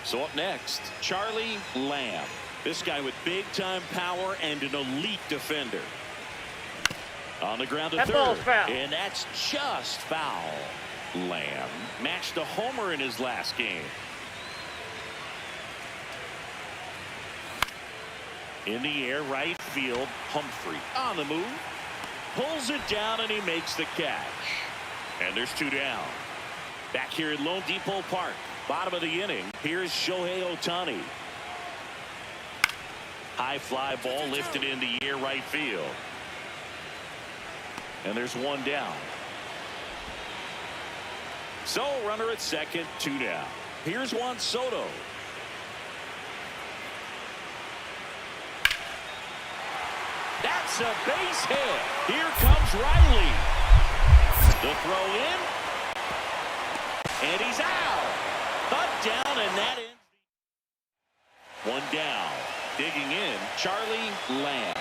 So up next, Charlie Lamb. This guy with big-time power and an elite defender. On the ground to third, and that's just foul. Lamb matched a homer in his last game. In the air, right field, Humphrey on the move. Pulls it down, and he makes the catch. And there's 2 down. Back here at Lone Depot Park, bottom of the inning, here's Shohei Ohtani. High fly ball lifted in the air, right field. And there's 1 down. So runner at second, 2 down. Here's Juan Soto. That's a base hit. Here comes Riley. The throw in. And he's out. Up, down, and that ends. 1 down. Digging in, Charlie Lamb.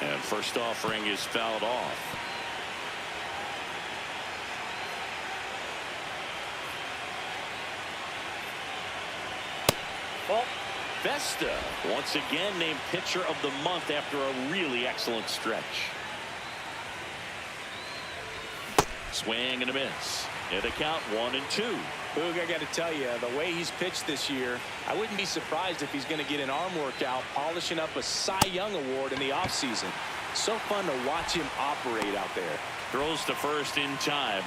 And first offering is fouled off. Well, Vesta once again named pitcher of the month after a really excellent stretch. Swing and a miss. And the count 1-2. Boog, I got to tell you, the way he's pitched this year, I wouldn't be surprised if he's going to get an arm workout, polishing up a Cy Young award in the offseason. So fun to watch him operate out there. Throws to first in time.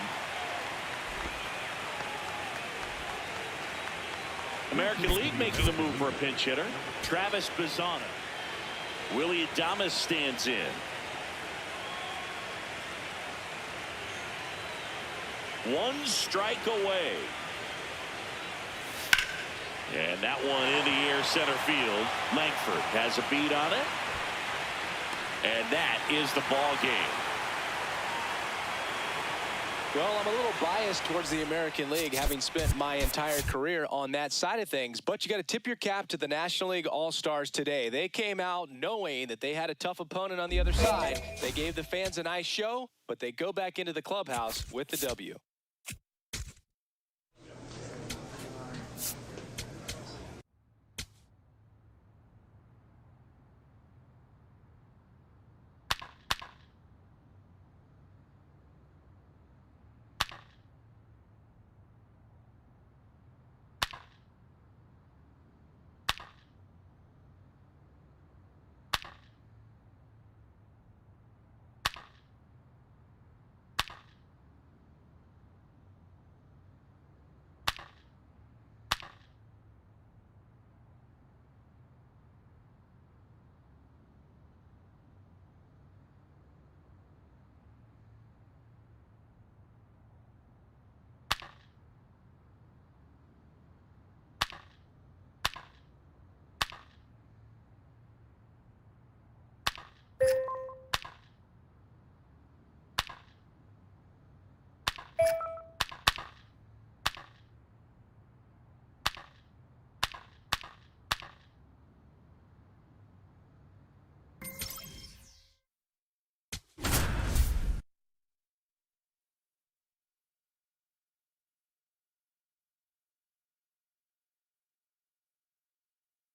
American League making a move for a pinch hitter. Travis Bazzana. Willie Adames stands in. 1 strike away. And that one in the air, center field. Langford has a beat on it. And that is the ball game. Well, I'm a little biased towards the American League, having spent my entire career on that side of things. But you got to tip your cap to the National League All-Stars today. They came out knowing that they had a tough opponent on the other side. They gave the fans a nice show, but they go back into the clubhouse with the W.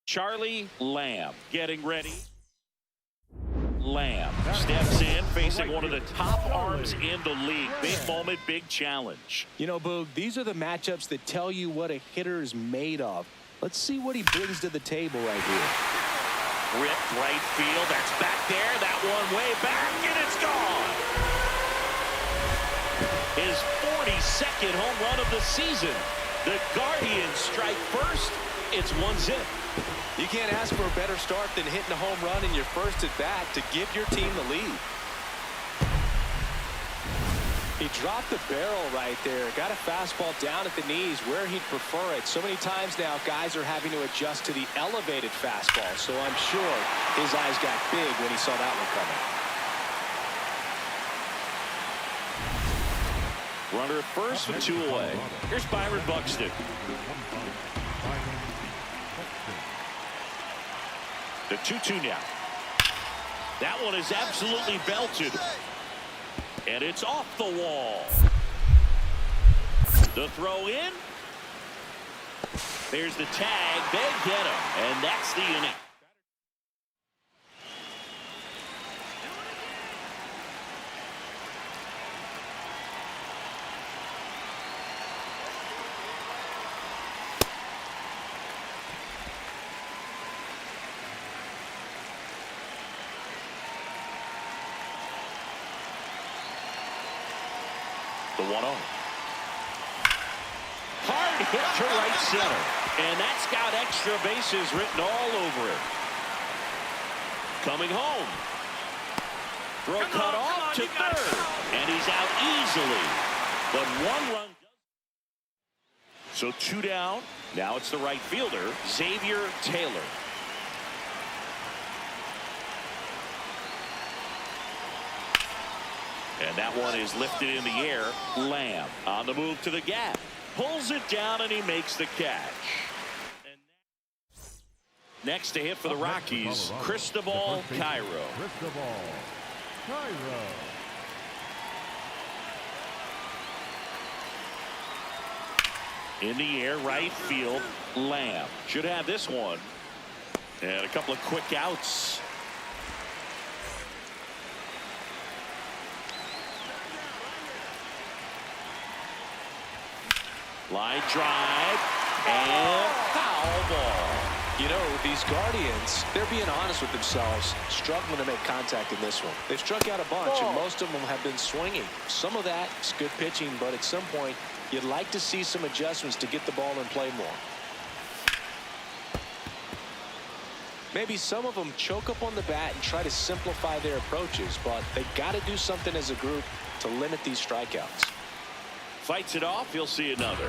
Charlie Lamb getting ready. Lamb steps in, facing one of the top arms in the league. Big moment, big challenge. You know, Boog, these are the matchups that tell you what a hitter is made of. Let's see what he brings to the table right here. Ripped right field. That's back there. That one way back, and it's gone. His 42nd home run of the season. The Guardians strike first. It's 1-0. You can't ask for a better start than hitting a home run in your first at bat to give your team the lead. He dropped the barrel right there. Got a fastball down at the knees where he'd prefer it. So many times now guys are having to adjust to the elevated fastball. So I'm sure his eyes got big when he saw that one coming. Runner at first with 2 away. Here's Byron Buxton. The 2-2 now. That one is absolutely belted. And it's off the wall. The throw in. There's the tag. They get him. And that's the inning. The 1-0. Hard hit to right center. And that's got extra bases written all over it. Coming home. Throw cut off to third. And he's out easily. But 1 run. So 2 down. Now it's the right fielder, Xavier Taylor. And that one is lifted in the air. Lamb on the move to the gap. Pulls it down and he makes the catch. And next to hit for the Rockies, Cristobal Cairo. In the air, right field, Lamb. Should have this one. And a couple of quick outs. Line drive and foul ball. You know, these Guardians, they're being honest with themselves, struggling to make contact in this one. They've struck out a bunch, and most of them have been swinging. Some of that is good pitching, but at some point, you'd like to see some adjustments to get the ball in play more. Maybe some of them choke up on the bat and try to simplify their approaches, but they got to do something as a group to limit these strikeouts. Fights it off. You'll see another.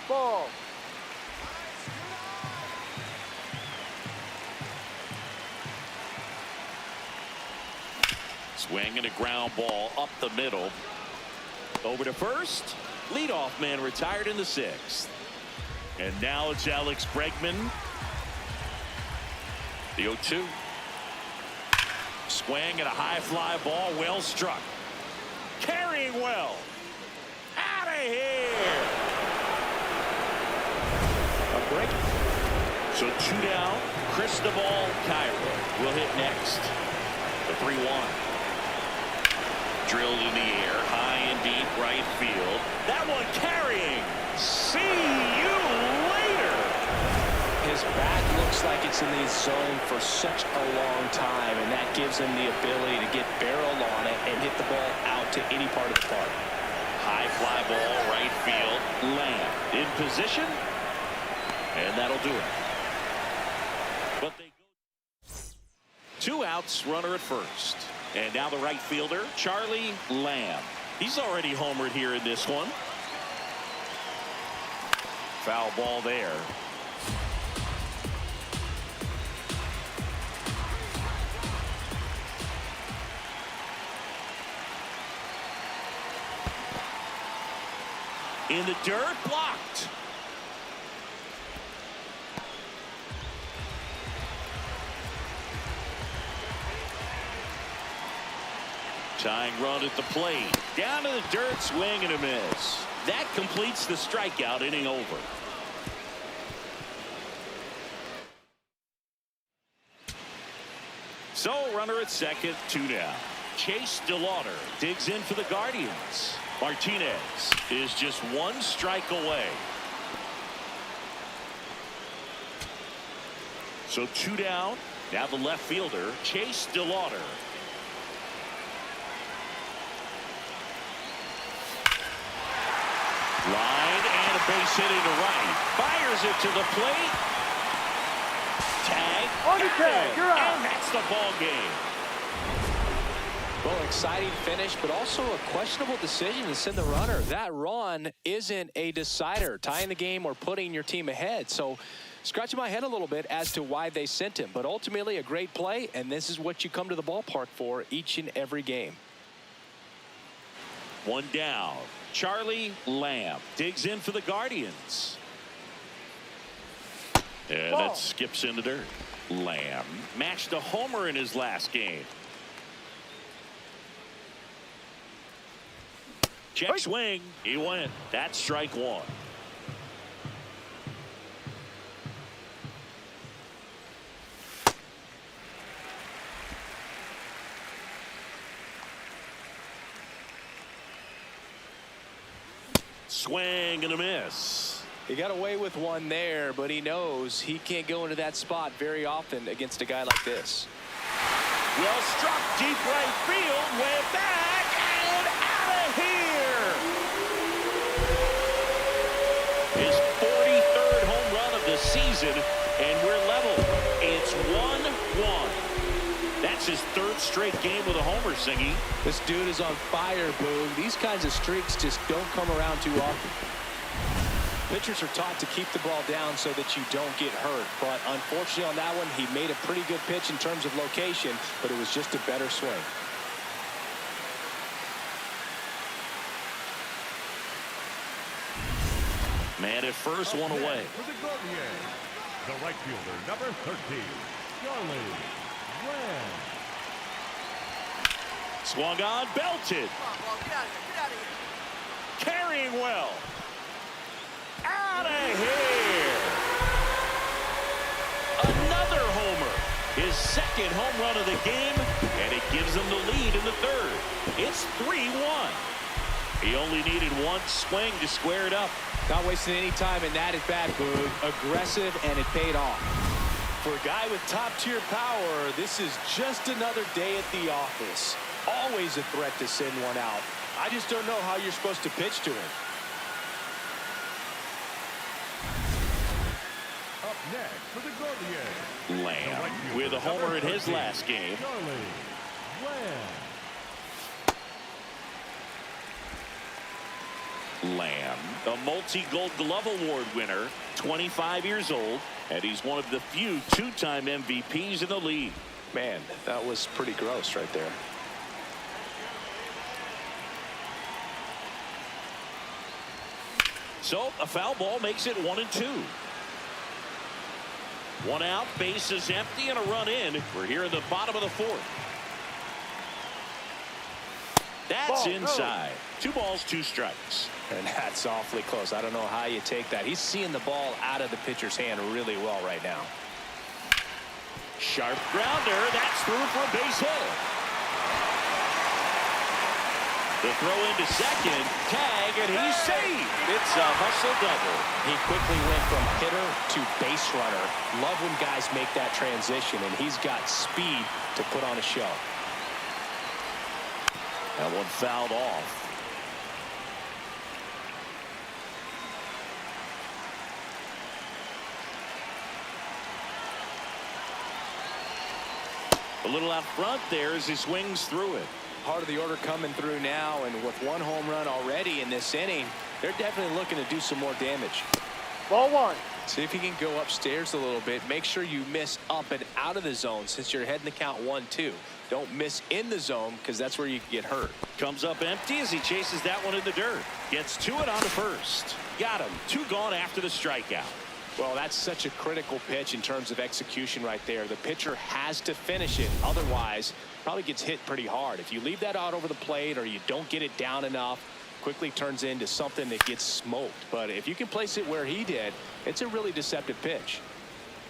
Ball. Swing and a ground ball up the middle. Over to first. Leadoff man retired in the 6th. And now it's Alex Bregman. The 0-2. Swing and a high fly ball, well struck. Carrying well. Out of here. A break. So 2 down. Cristobal Cairo will hit next. The 3-1. Drilled in the air, high and deep right field. That one carrying. See you later. His bat looks like it's in the zone for such a long time, and that gives him the ability to get barrel on it and hit the ball out to any part of the park. High fly ball, right field. Lamb in position, and that'll do it. But they go 2 outs, runner at first. And now the right fielder, Charlie Lamb. He's already homered here in this one. Foul ball there. In the dirt, blocked. Tying run at the plate. Down to the dirt, swing and a miss. That completes the strikeout, inning over. So runner at second, 2 down. Chase DeLauder digs in for the Guardians. Martinez is just 1 strike away. So 2 down. Now the left fielder, Chase DeLauder. Line and a base hitting to right. Fires it to the plate. Tag. You're out. And that's the ball game. Well, exciting finish, but also a questionable decision to send the runner. That run isn't a decider, tying the game or putting your team ahead. So scratching my head a little bit as to why they sent him. But ultimately a great play, and this is what you come to the ballpark for each and every game. 1 down. Charlie Lamb digs in for the Guardians. And that skips in the dirt. Lamb matched a homer in his last game. Check swing. He went. That's strike one. Swing and a miss. He got away with one there, but he knows he can't go into that spot very often against a guy like this. Well struck, deep right field, way back and out of here. His 43rd home run of the season, and we're level. It's 1-1. That's his third straight game with a homer, Singy. This dude is on fire, Boog. These kinds of streaks just don't come around too often. Pitchers are taught to keep the ball down so that you don't get hurt. But unfortunately on that one, he made a pretty good pitch in terms of location, but it was just a better swing. Man at first, one away. For the right fielder, number 13, Charlie Lamb. Swung on, belted. Come on, get out of here. Get out of here. Carrying well. Out of here. Another homer. His second home run of the game, and it gives him the lead in the third. It's 3-1. He only needed one swing to square it up. Not wasting any time in that at bat, Boog. Aggressive, and it paid off. For a guy with top-tier power, this is just another day at the office. Always a threat to send one out. I just don't know how you're supposed to pitch to him. Up next for the Guardians, Lamb with a homer in his last game. Charlie Lamb. Lamb, a multi-Gold Glove Award winner, 25 years old, and he's one of the few two-time MVPs in the league. Man, that was pretty gross right there. So a foul ball makes it 1-2. One out, bases empty, and a run in. We're here in the bottom of the fourth. That's inside. 2 balls, 2 strikes. And that's awfully close. I don't know how you take that. He's seeing the ball out of the pitcher's hand really well right now. Sharp grounder. That's through for a base hit. The throw into second. Tag, and he's safe. It's a hustle double. He quickly went from hitter to base runner. Love when guys make that transition, and he's got speed to put on a show. That one fouled off. A little out front there as he swings through it. Part of the order coming through now, and with 1 home run already in this inning, they're definitely looking to do some more damage. Ball 1. See if you can go upstairs a little bit. Make sure you miss up and out of the zone since you're heading the count 1-2. Don't miss in the zone because that's where you can get hurt. Comes up empty as he chases that one in the dirt. Gets to it on to first. Got him. 2 gone after the strikeout. Well, that's such a critical pitch in terms of execution right there. The pitcher has to finish it. Otherwise, probably gets hit pretty hard. If you leave that out over the plate or you don't get it down enough, quickly turns into something that gets smoked. But if you can place it where he did, it's a really deceptive pitch.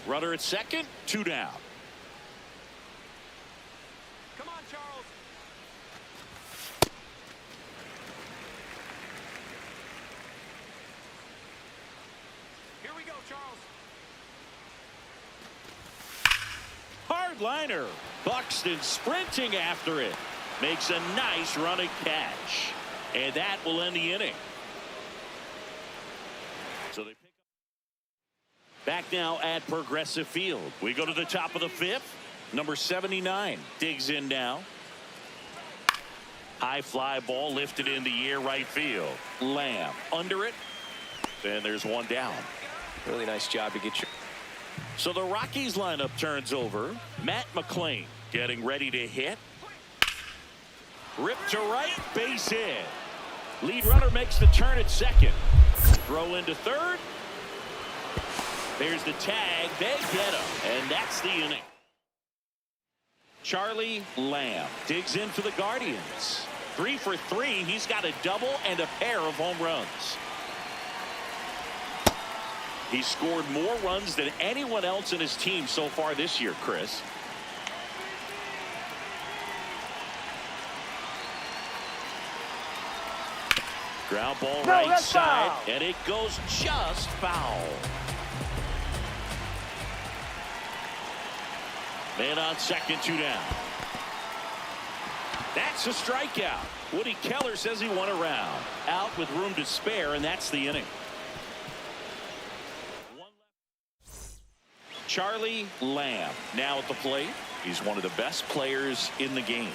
Runner at second, 2 down. Come on, Charles. Here we go, Charles. Hard liner. Buxton sprinting after it. Makes a nice running catch. And that will end the inning. So they pick up. Back now at Progressive Field. We go to the top of the 5th. Number 79 digs in now. High fly ball lifted in the air, right field. Lamb under it. And there's 1 down. Really nice job to get your... So the Rockies lineup turns over. Matt McClain getting ready to hit. Ripped to right, base hit. Lead runner makes the turn at second. Throw into third. There's the tag. They get him. And that's the inning. Charlie Lamb digs in for the Guardians. 3 for 3. He's got a double and a pair of home runs. He scored more runs than anyone else in his team so far this year, Chris. Ground ball right side, and it goes just foul. Man on second, 2 down. That's a strikeout. Woody Keller says he won a round. Out with room to spare, and that's the inning. Charlie Lamb now at the plate. He's one of the best players in the game.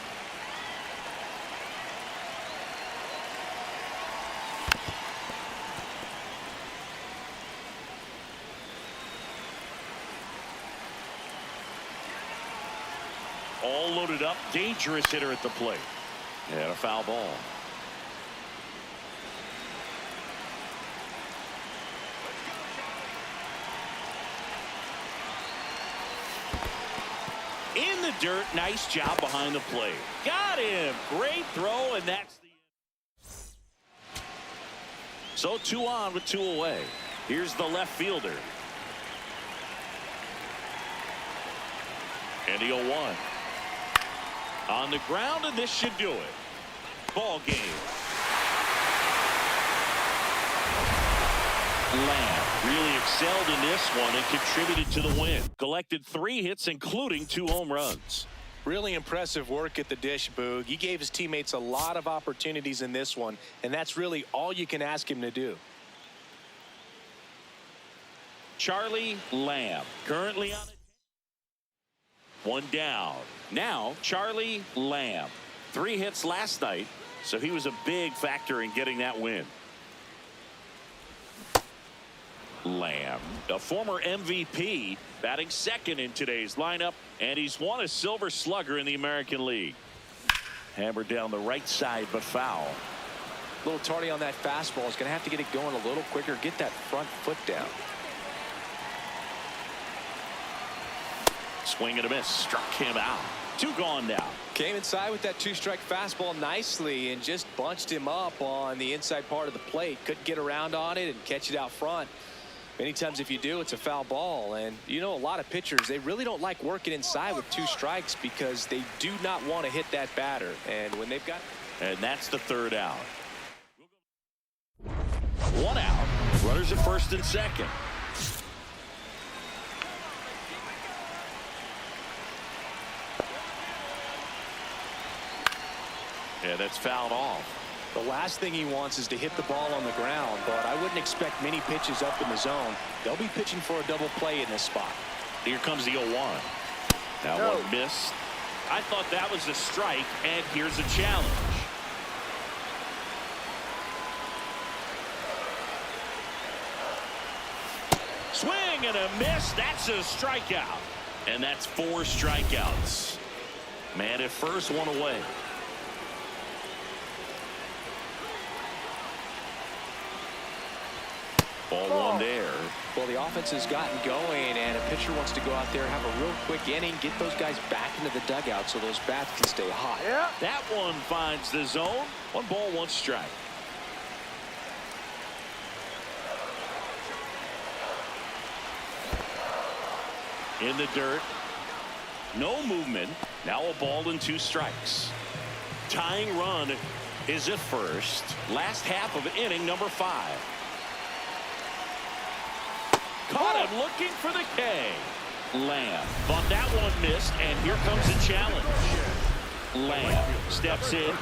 All loaded up, dangerous hitter at the plate. And a foul ball. In the dirt, nice job behind the plate. Got him. Great throw, and that's the end. So 2 on with 2 away. Here's the left fielder. And the 0-1. On the ground, and this should do it. Ball game. Lamb really excelled in this one and contributed to the win. Collected 3 hits, including 2 home runs. Really impressive work at the dish, Boog. He gave his teammates a lot of opportunities in this one, and that's really all you can ask him to do. Charlie Lamb currently on it. 1 down. Now Charlie Lamb. 3 hits last night, so he was a big factor in getting that win. Lamb, a former MVP, batting second in today's lineup, and he's won a Silver Slugger in the American League. Hammered down the right side, but foul. A little tardy on that fastball. Is going to have to get it going a little quicker. Get that front foot down. Swing and a miss. Struck him out. 2 gone now. Came inside with that 2-strike fastball nicely and just bunched him up on the inside part of the plate. Couldn't get around on it and catch it out front. Many times if you do, it's a foul ball. And you know, a lot of pitchers, they really don't like working inside with 2 strikes because they do not want to hit that batter. And when they've got... And that's the 3rd out. 1 out. Runners at first and second. Yeah, that's fouled off. The last thing he wants is to hit the ball on the ground, but I wouldn't expect many pitches up in the zone. They'll be pitching for a double play in this spot. Here comes the 0-1. That one missed. I thought that was a strike, and here's a challenge. Swing and a miss. That's a strikeout. And that's 4 strikeouts. Man at first, 1 away. Ball 1 there. Well, the offense has gotten going, and a pitcher wants to go out there, have a real quick inning, get those guys back into the dugout so those bats can stay hot. Yeah. That one finds the zone. 1 ball, 1 strike. In the dirt. No movement. Now a ball and 2 strikes. Tying run is at first. Last half of inning number 5. Caught him looking for the K. Lamb. But that one missed, and here comes the challenge. Lamb steps in.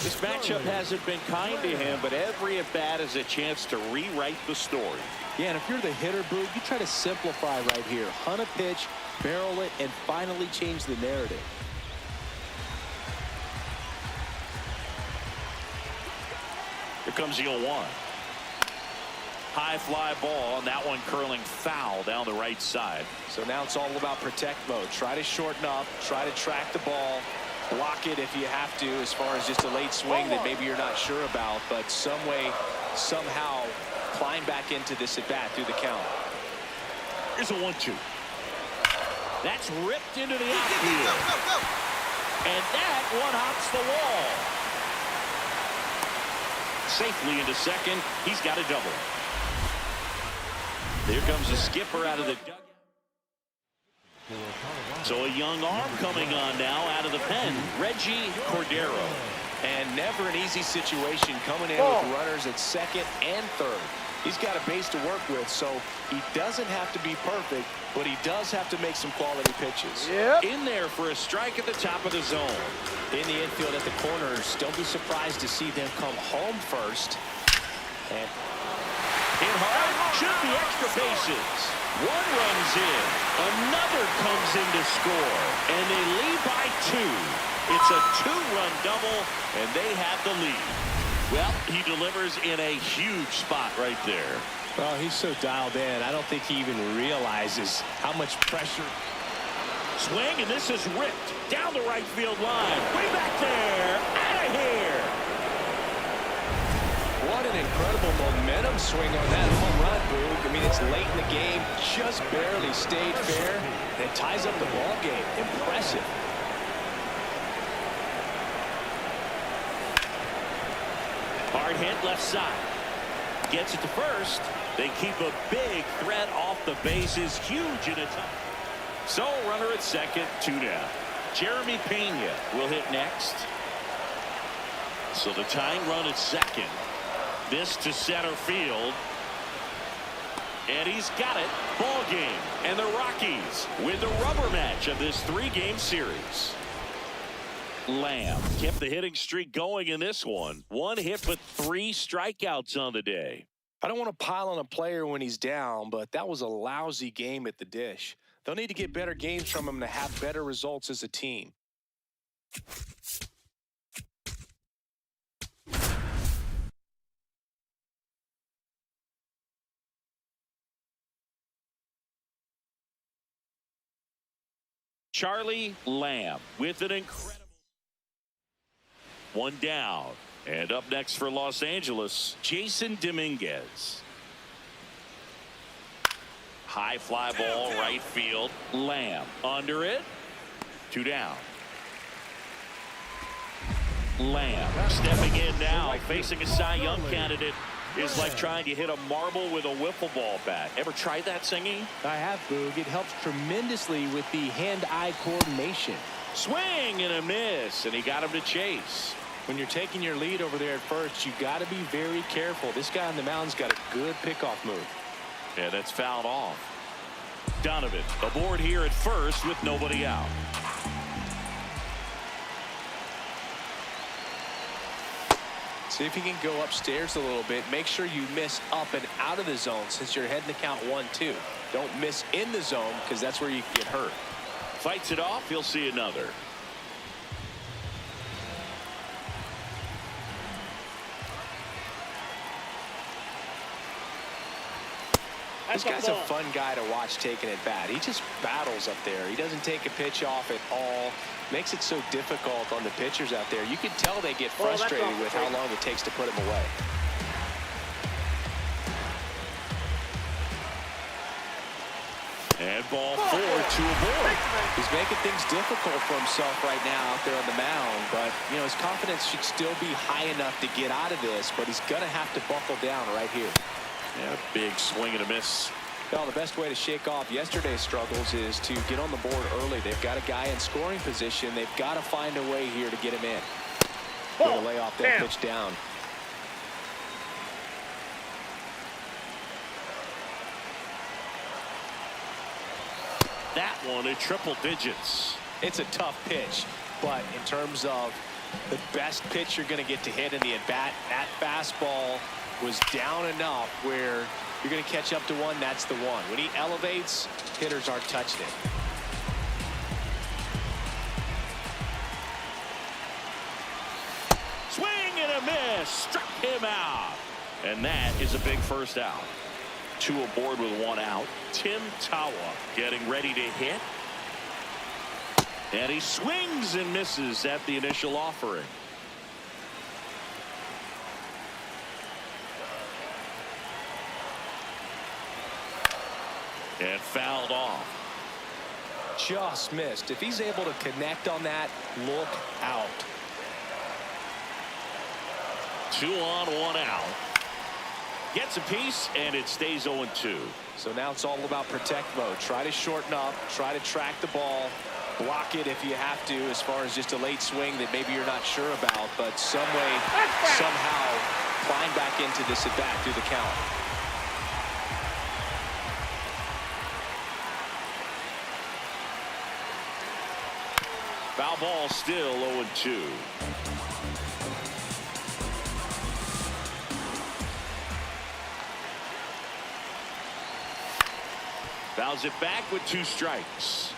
This matchup hasn't been kind to him, but every at-bat is a chance to rewrite the story. Yeah, and if you're the hitter, Boog, you try to simplify right here. Hunt a pitch, barrel it, and finally change the narrative. Here comes the 0-1. High fly ball, and that one curling foul down the right side. So now it's all about protect mode. Try to shorten up, try to track the ball, block it if you have to, as far as just a late swing that maybe you're not sure about, but some way, somehow climb back into this at bat through the count. Here's a 1-2. That's ripped into the outfield. And that one hops the wall. Safely into second. He's got a double. Here comes the skipper out of the dugout. So a young arm coming on now out of the pen. Reggie Cordero. And never an easy situation coming in with runners at second and third. He's got a base to work with, so he doesn't have to be perfect, but he does have to make some quality pitches. Yep. In there for a strike at the top of the zone. In the infield at the corners, don't be surprised to see them come home first. And hit hard, should be extra bases. One runs in, another comes in to score, and they lead by 2. It's a 2-run double, and they have the lead. Well, he delivers in a huge spot right there. Well, he's so dialed in, I don't think he even realizes how much pressure. Swing, and this is ripped down the right field line. Way back there, out of here. What an incredible momentum swing on that home run, Boog. I mean, it's late in the game, just barely stayed fair, and it ties up the ball game. Impressive. Hard hit left side. Gets it to first. They keep a big threat off the bases. Huge in a time. So runner at second, 2 down. Jeremy Pena will hit next. So the tying run at second. This to center field. And he's got it. Ball game. And the Rockies win the rubber match of this 3-game series. Lamb kept the hitting streak going in this one. 1 hit but 3 strikeouts on the day. I don't want to pile on a player when he's down, but that was a lousy game at the dish. They'll need to get better games from him to have better results as a team. Charlie Lamb with an incredible 1 down. And up next for Los Angeles, Jason Dominguez. High fly ball, right field. Lamb under it. 2 down. Lamb stepping in now, facing a Cy Young candidate. Is like trying to hit a marble with a wiffle ball bat. Ever tried that, Singy? I have, Boog. It helps tremendously with the hand-eye coordination. Swing and a miss, and he got him to chase. When you're taking your lead over there at first, you got to be very careful. This guy on the mound's got a good pickoff move. Yeah, that's fouled off. Donovan aboard here at first with nobody out. See if you can go upstairs a little bit. Make sure you miss up and out of the zone since you're heading to count 1-2. Don't miss in the zone because that's where you can get hurt. Fights it off. He'll see another. This guy's a fun guy to watch taking at bat. He just battles up there. He doesn't take a pitch off at all. Makes it so difficult on the pitchers out there. You can tell they get frustrated with how long it takes to put him away. And ball 4, 2 aboard. He's making things difficult for himself right now out there on the mound. But, you know, his confidence should still be high enough to get out of this. But he's going to have to buckle down right here. Yeah, big swing and a miss. Well, the best way to shake off yesterday's struggles is to get on the board early. They've got a guy in scoring position. They've got to find a way here to get him in. Going to lay off that pitch down. That one at triple digits. It's a tough pitch, but in terms of the best pitch you're going to get to hit in the at-bat, that fastball was down enough where you're going to catch up to one. That's the one. When he elevates, hitters aren't touching it. Swing and a miss. Struck him out. And that is a big first out. 2 aboard with 1 out. Tim Tawa getting ready to hit. And he swings and misses at the initial offering. And fouled off. Just missed. If he's able to connect on that, look out. 2 on, 1 out. Gets a piece, and it stays 0-2. So now it's all about protect mode. Try to shorten up, try to track the ball, block it if you have to, as far as just a late swing that maybe you're not sure about, but some way, somehow, climb back into this at bat through the count. Foul ball, still 0-2. Fouls it back with 2 strikes.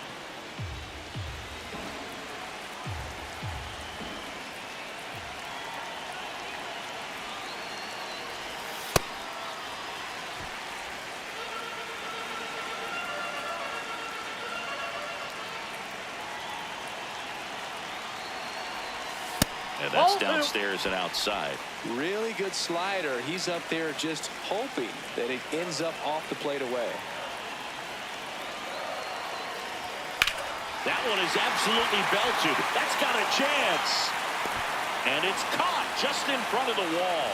And that's downstairs and outside. Really good slider. He's up there just hoping that it ends up off the plate away. That one is absolutely belted. That's got a chance. And it's caught just in front of the wall.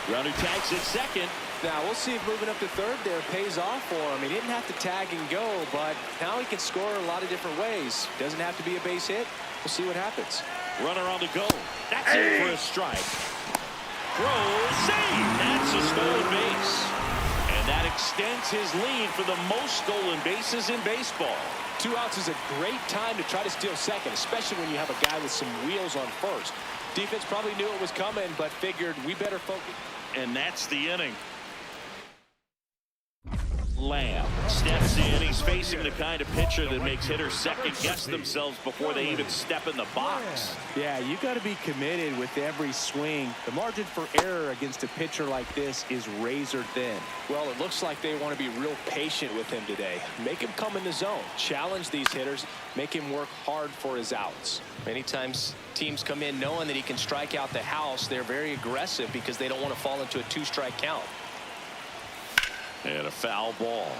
Runner tags at second. Now we'll see if moving up to third there pays off for him. He didn't have to tag and go, but now he can score a lot of different ways. Doesn't have to be a base hit. We'll see what happens. Runner on the go. That's in for a strike. Throw, save. That's a stolen base. And that extends his lead for the most stolen bases in baseball. 2 outs is a great time to try to steal second, especially when you have a guy with some wheels on first. Defense probably knew it was coming, but figured we better focus. And that's the inning. Lamb steps in. He's facing the kind of pitcher that makes hitters second guess themselves before they even step in the box. Yeah, you got to be committed with every swing. The margin for error against a pitcher like this is razor thin. Well, it looks like they want to be real patient with him today. Make him come in the zone. Challenge these hitters. Make him work hard for his outs. Many times teams come in knowing that he can strike out the house. They're very aggressive because they don't want to fall into a 2-strike count. And a foul ball.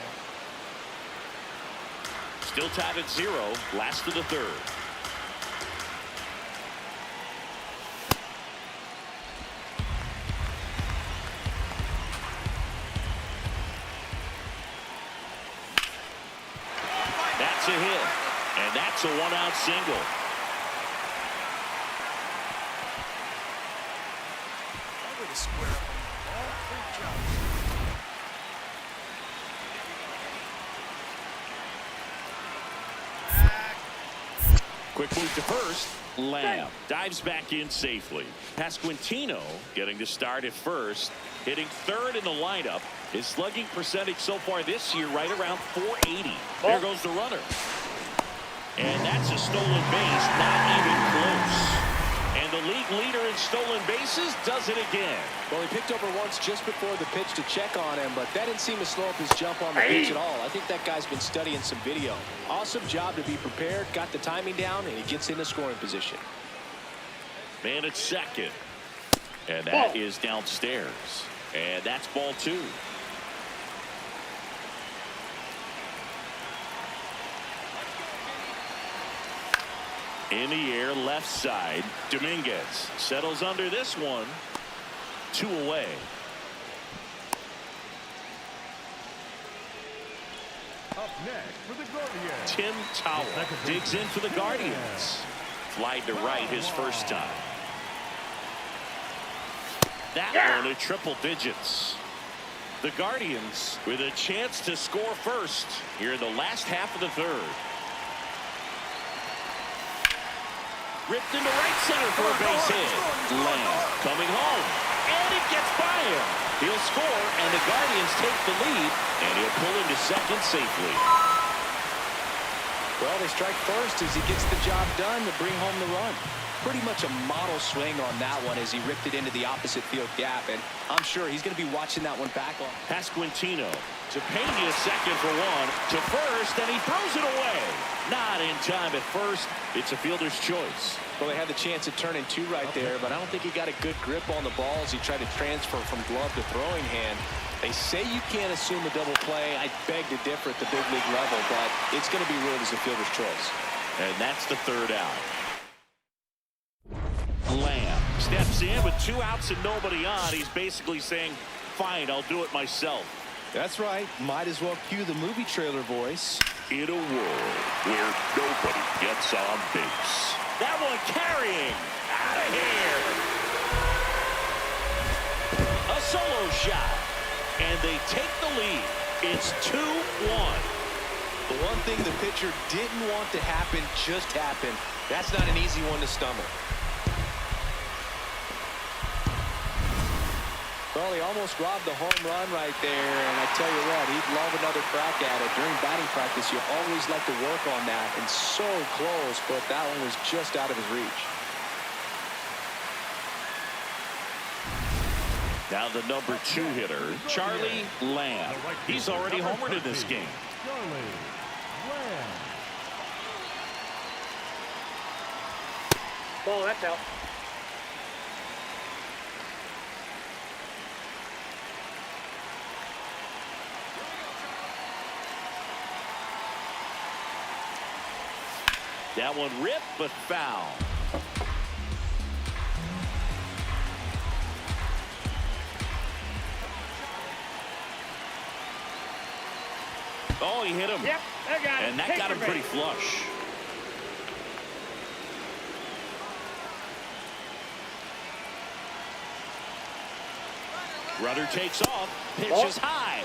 Still tied at 0. Last of the 3rd. That's a hit. And that's a 1-out single. Over the square. All 3 jumps. Quick move to first. Lamb dives back in safely. Pasquantino getting to start at first. Hitting 3rd in the lineup. His slugging percentage so far this year right around .480. There goes the runner. And that's a stolen base. Not even close. And the league leader in stolen bases does it again. Well, he picked over once just before the pitch to check on him, but that didn't seem to slow up his jump on the pitch at all. I think that guy's been studying some video. Awesome job to be prepared, got the timing down, and he gets in the scoring position. Man at second. And that is downstairs. And that's ball 2. In the air, left side. Dominguez settles under this one. 2 away. Up next for the Guardians. Tim Tower digs in for the Guardians. Flied to right his first time. That one at triple digits. The Guardians with a chance to score first here in the last half of the 3rd. Ripped into right center for a base hit. Lamb coming home. And it gets by him. He'll score, and the Guardians take the lead, and he'll pull into second safely. Well, they strike first as he gets the job done to bring home the run. Pretty much a model swing on that one as he ripped it into the opposite field gap, and I'm sure he's going to be watching that one back on. Pasquantino Pena's second for one to first, and he throws it away. Not in time at first. It's a fielder's choice. Well, they had the chance at turning two right there, but I don't think he got a good grip on the ball as he tried to transfer from glove to throwing hand. They say you can't assume a double play. I beg to differ at the big league level, but it's going to be ruled as a fielder's choice. And that's the third out. Lamb steps in with 2 outs and nobody on. He's basically saying, fine, I'll do it myself. That's right. Might as well cue the movie trailer voice. In a world where nobody gets on base. That one carrying. Out of here. A solo shot. And they take the lead. It's 2-1. The one thing the pitcher didn't want to happen just happened. That's not an easy one to stomach. Well, he almost robbed the home run right there, and I tell you what, he'd love another crack at it. During batting practice, you always like to work on that, and so close, but that one was just out of his reach. Now the number 2 hitter, Charlie Lamb. He's already homered in this game. Charlie Lamb. Ball, that's out. That one ripped, but foul. Oh, he hit him. Yep, I got it. And that Take got him your pretty base. flush. Rudder takes off. Pitches high.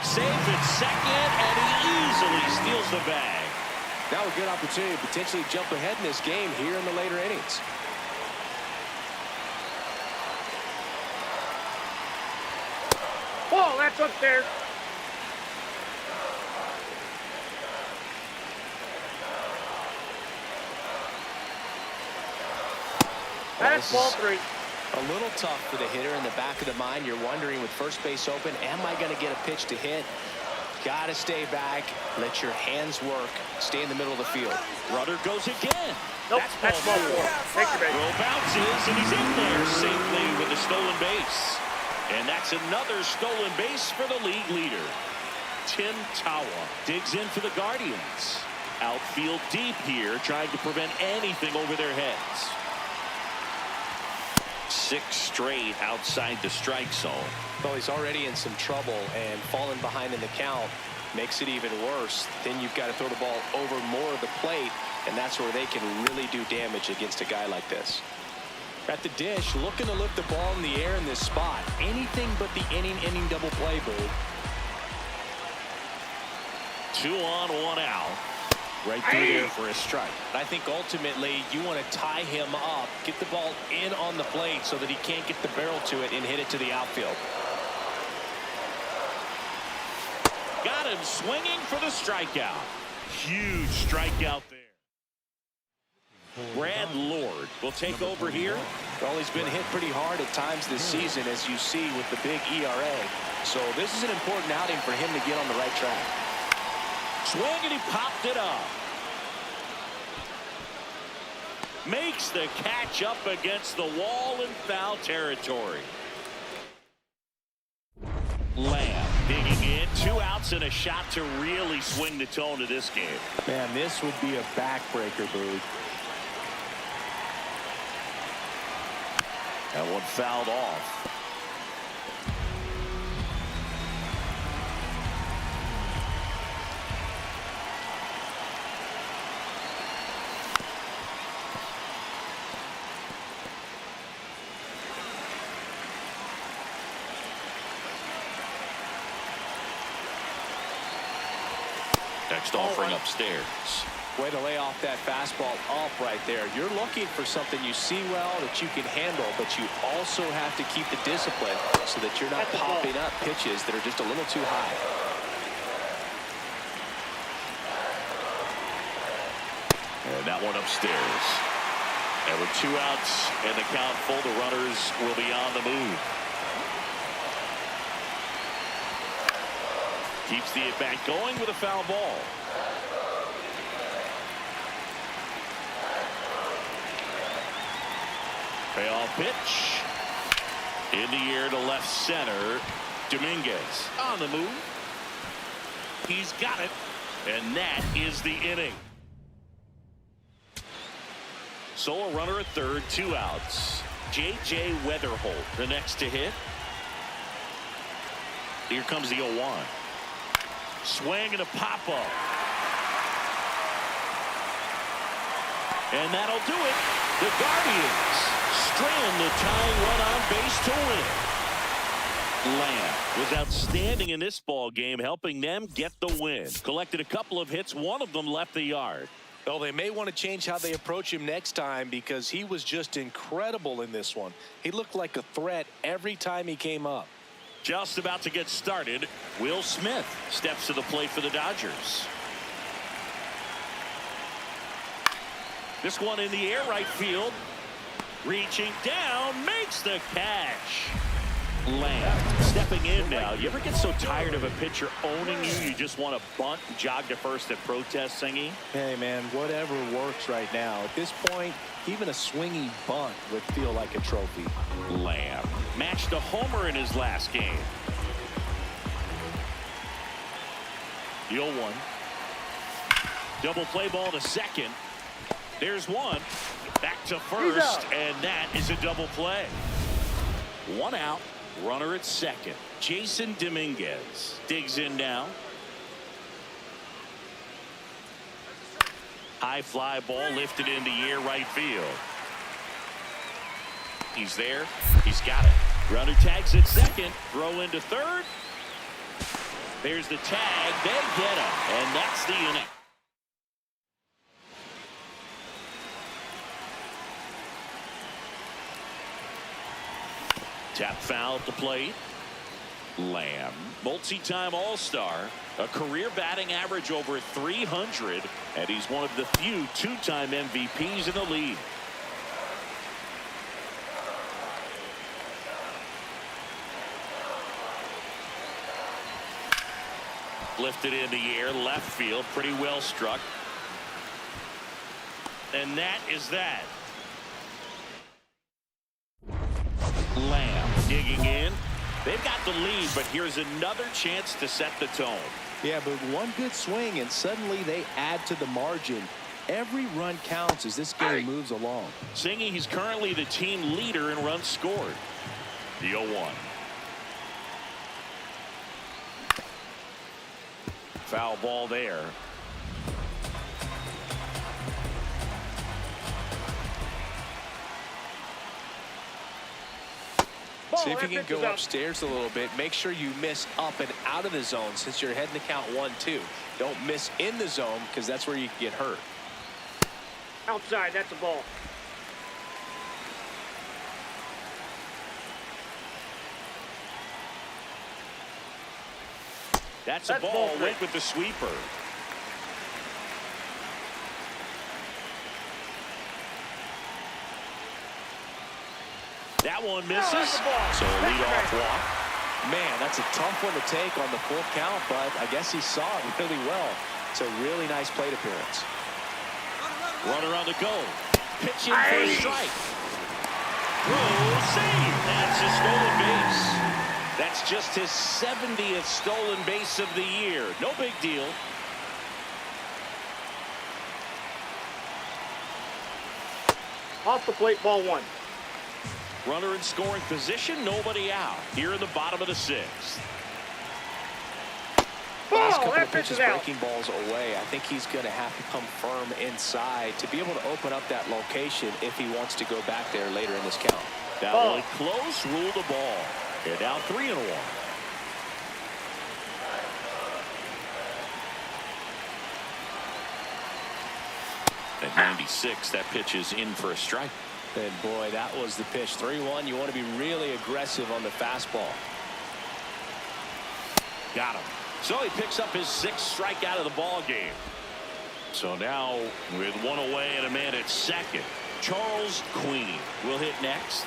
Safe at second, and he easily steals the bag. Now a good opportunity to potentially jump ahead in this game here in the later innings. Ball, that's upstairs. That's ball 3. A little tough for the hitter. In the back of the mind, you're wondering with first base open, am I going to get a pitch to hit? Got to stay back. Let your hands work. Stay in the middle of the field. Rudder goes again. Nope, That's ball 4. Take your base. Throw bounces, and he's in there safely with a stolen base. And that's another stolen base for the league leader. Tim Tawa digs in for the Guardians. Outfield deep here, trying to prevent anything over their heads. 6 straight outside the strike zone. Well, he's already in some trouble, and falling behind in the count makes it even worse. Then you've got to throw the ball over more of the plate, and that's where they can really do damage against a guy like this. At the dish, looking to lift the ball in the air in this spot. Anything but the inning double play, Boo. 2 on, 1 out. Right through there for a strike. I think ultimately you want to tie him up, get the ball in on the plate so that he can't get the barrel to it and hit it to the outfield. Got him swinging for the strikeout. Huge strikeout there. Brad Lord will take over here. Well, he's been hit pretty hard at times this season, as you see with the big ERA. So this is an important outing for him to get on the right track. Swing, and he popped it up. Makes the catch up against the wall in foul territory. Lamb digging in. 2 outs and a shot to really swing the tone of this game. Man, this would be a backbreaker, Boo. That one fouled off. Next offering upstairs. Way to lay off that fastball up right there. You're looking for something you see well that you can handle, but you also have to keep the discipline so that you're not popping up pitches that are just a little too high. And that one upstairs. And with 2 outs and the count full, the runners will be on the move. Keeps the at-bat going with a foul ball. Payoff pitch. In the air to left center. Dominguez on the move. He's got it. And that is the inning. So a runner at third, 2 outs. J.J. Weatherholt, the next to hit. Here comes the 0-1. Swing and a pop-up. And that'll do it. The Guardians strand the tying run on base to win. Lamb was outstanding in this ball game, helping them get the win. Collected a couple of hits. One of them left the yard. Well, they may want to change how they approach him next time because he was just incredible in this one. He looked like a threat every time he came up. Just about to get started. Will Smith steps to the plate for the Dodgers. This one in the air, right field. Reaching down, makes the catch. Lamb stepping in now. You ever get so tired of a pitcher owning you, you just want to bunt, jog to first, and protest, Singy? Hey, man, whatever works right now. At this point, even a swingy bunt would feel like a trophy. Lamb matched a homer in his last game. The 0-1. Double play ball to second. There's one. Back to first, and that is a double play. 1 out. Runner at second. Jason Dominguez digs in now. High fly ball lifted in the air, right field. He's there. He's got it. Runner tags at second. Throw into third. There's the tag. They get him, and that's the inning. Tap foul at the plate. Lamb, multi-time All-Star, a career batting average over 300, and he's one of the few two-time MVPs in the league. Lifted in the air, left field, pretty well struck. And that is that. Lamb digging in. They've got the lead, but here's another chance to set the tone. Yeah, but one good swing, and suddenly they add to the margin. Every run counts as this game moves along. Singy, he's currently the team leader in runs scored. The 0-1. Foul ball there. See if you can go upstairs a little bit. Make sure you miss up and out of the zone since you're heading to count 1-2. Don't miss in the zone because that's where you can get hurt. Outside, that's a ball. That's a ball. Went with the sweeper. That one misses. So a leadoff walk. Man, that's a tough one to take on the full count, but I guess he saw it really well. It's a really nice plate appearance. Runner on the go. Pitching for a strike. Throw, save. That's a stolen base. That's just his 70th stolen base of the year. No big deal. Off the plate, ball 1. Runner in scoring position, nobody out. Here in the bottom of the 6th. Last couple of pitches breaking balls away. I think he's going to have to come firm inside to be able to open up that location if he wants to go back there later in this count. That one close, rule the ball. They're down 3-1. At 96, that pitch is in for a strike. And boy, that was the pitch. 3-1. You want to be really aggressive on the fastball. Got him. So he picks up his 6th strikeout of the ball game. So now with 1 away and a man at second, Charles Queen will hit next.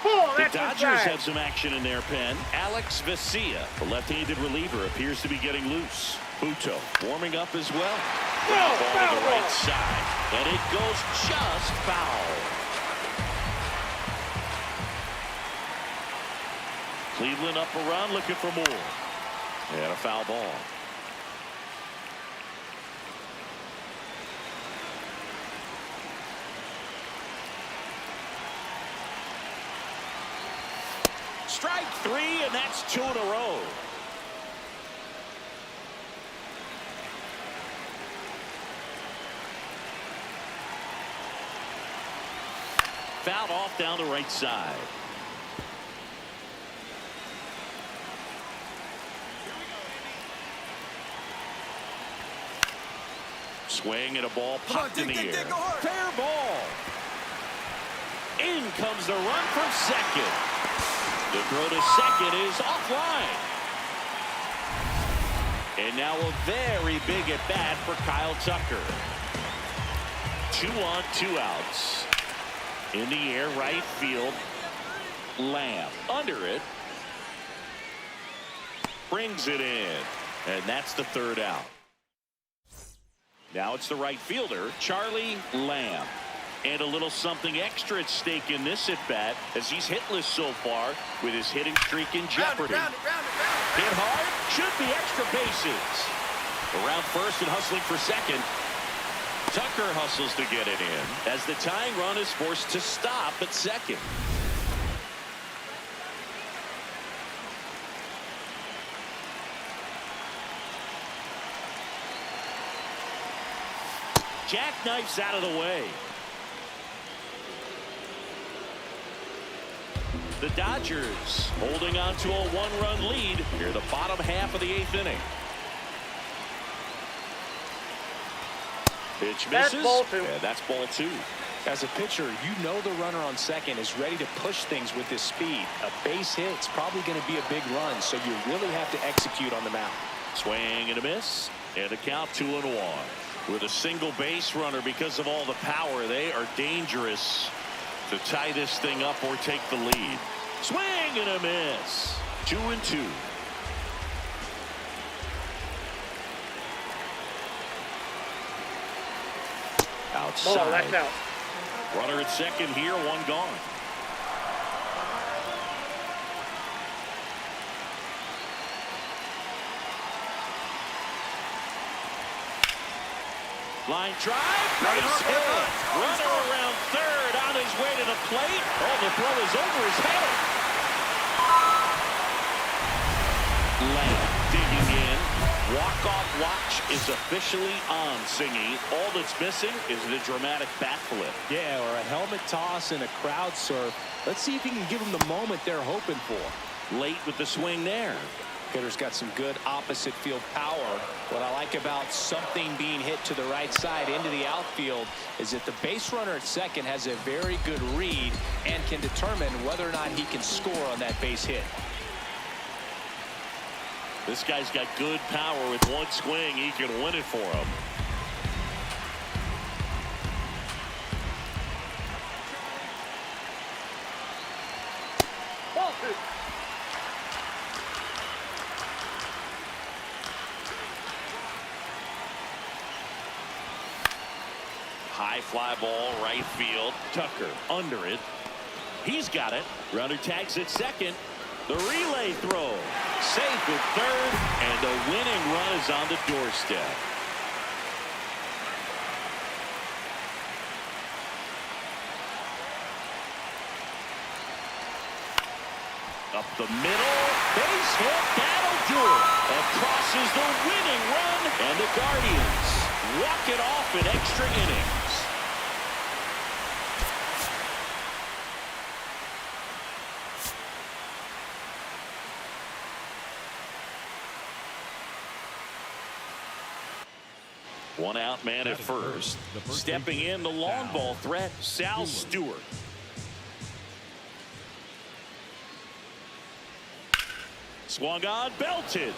Oh, The that's Dodgers inside. have some action in their pen. Alex Vesia, the left-handed reliever, appears to be getting loose. Buto warming up as well. Ground ball to the right side, and it goes just foul. Cleveland up around looking for more. And a foul ball. Strike three, and that's 2 in a row. Fouled off down the right side. Swing and a ball popped in the air. Fair ball. In comes the run from second. The throw to second is offline. And now a very big at bat for Kyle Tucker. 2 on, 2 outs. In the air, right field. Lamb under it. Brings it in. And that's the 3rd out. Now it's the right fielder, Charlie Lamb. And a little something extra at stake in this at-bat as he's hitless so far with his hitting streak in jeopardy. Hit hard, should be extra bases. Around first and hustling for second. Tucker hustles to get it in as the tying run is forced to stop at second. Jackknifes out of the way. The Dodgers holding on to a 1-run lead near the bottom half of the 8th inning. Pitch misses. That's ball 2. And that's ball 2. As a pitcher, you know the runner on second is ready to push things with his speed. A base hit, it's probably going to be a big run, so you really have to execute on the mound. Swing and a miss. And a count 2-1. With a single base runner, because of all the power, they are dangerous to tie this thing up or take the lead. Swing and a miss. 2-2. Outside. Ball, that's out. Runner at second here, 1 gone. Line drive, base hit. Runner around third, on his way to the plate. Oh, the throw is over his head. Lamb digging in. Walk-off watch is officially on, Singy. All that's missing is the dramatic bat flip. Yeah, or a helmet toss and a crowd surf. Let's see if he can give them the moment they're hoping for. Late with the swing there. Hitter's got some good opposite field power. What I like about something being hit to the right side into the outfield is that the base runner at second has a very good read and can determine whether or not he can score on that base hit. This guy's got good power. With one swing, he can win it for him. Ball 2. High fly ball, right field. Tucker under it. He's got it. Runner tags at second. The relay throw. Safe at third, and the winning run is on the doorstep. Up the middle. Base hit. That'll do it. Across is the winning run, and the Guardians walk it off in extra innings. One out man at first. Stepping in the long ball threat, Sal Stewart. Swung on, belted.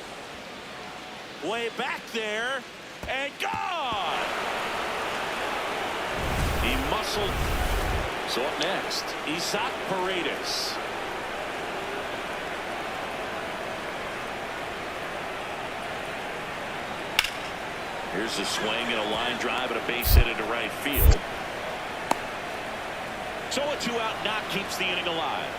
Way back there, and gone! He muscled So up next, Isaac Paredes. Here's a swing and a line drive and a base hit into right field. So a 2-out knock keeps the inning alive.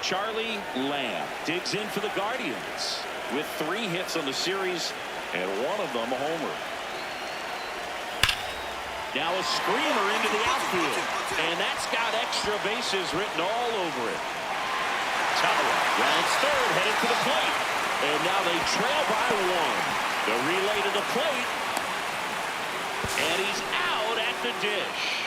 Charlie Lamb digs in for the Guardians with 3 hits on the series and one of them a homer. Now a screamer into the outfield, and that's got extra bases written all over it. Tala rounds third, headed to the plate, and now they trail by 1. The relay to the plate, and he's out at the dish.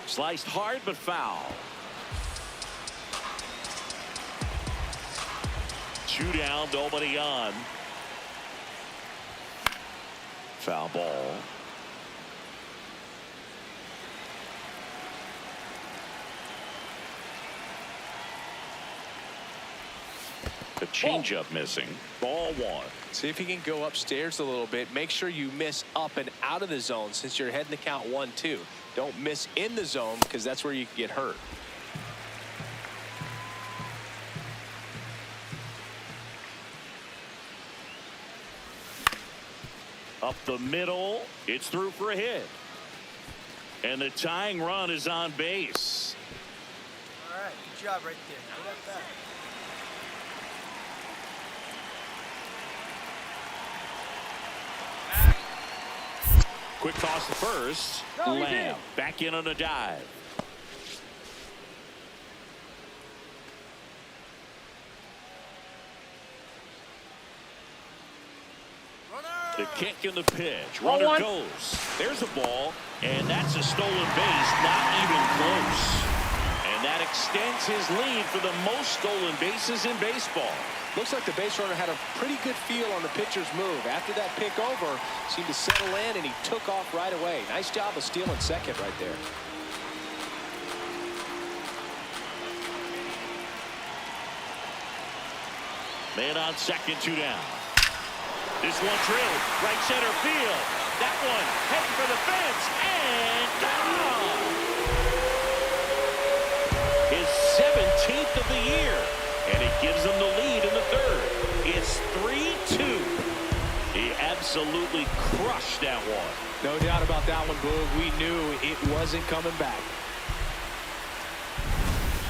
Sliced hard but foul. 2 down, nobody on. Foul ball. The changeup missing. Ball 1. See if you can go upstairs a little bit. Make sure you miss up and out of the zone since you're heading to count 1-2. Don't miss in the zone because that's where you can get hurt. Up the middle. It's through for a hit. And the tying run is on base. All right, good job right there. Good at that. Quick toss to first. Lamb back in on a dive. The kick and the pitch. Runner goes. There's a ball, and that's a stolen base, not even close. And that extends his lead for the most stolen bases in baseball. Looks like the base runner had a pretty good feel on the pitcher's move. After that pick over, seemed to settle in, and he took off right away. Nice job of stealing second right there. Man on second, 2 down. This one drilled right center field. That one heading for the fence and gone. His 17th of the year, and it gives him the lead in the third. It's 3-2. He absolutely crushed that one. No doubt about that one, Boog. We knew it wasn't coming back.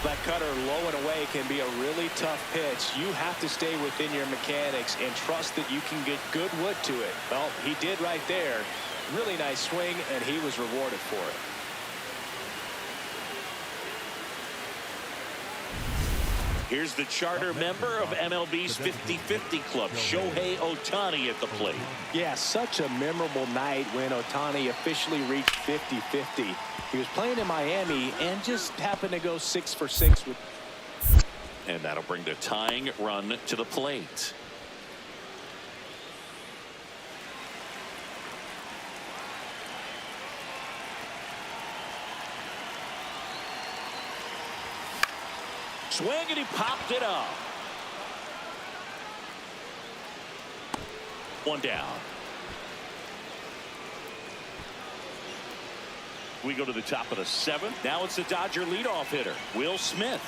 That cutter low and away can be a really tough pitch. You have to stay within your mechanics and trust that you can get good wood to it. Well, he did right there. Really nice swing, and he was rewarded for it. Here's the charter member of MLB's 50-50 club, Shohei Ohtani at the plate. Yeah, such a memorable night when Ohtani officially reached 50-50. He was playing in Miami and just happened to go 6 for 6 with. And that'll bring the tying run to the plate. Swing, and he popped it up. 1 down. We go to the top of the 7th. Now it's the Dodger leadoff hitter, Will Smith.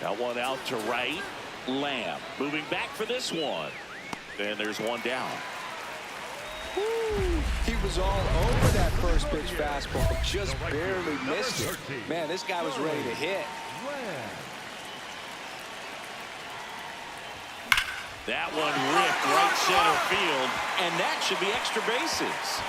That one out to right. Lamb moving back for this one. And there's 1 down. Woo! He was all over that first pitch fastball, just barely missed it. Man, this guy was ready to hit. That one ripped right center field, and that should be extra bases.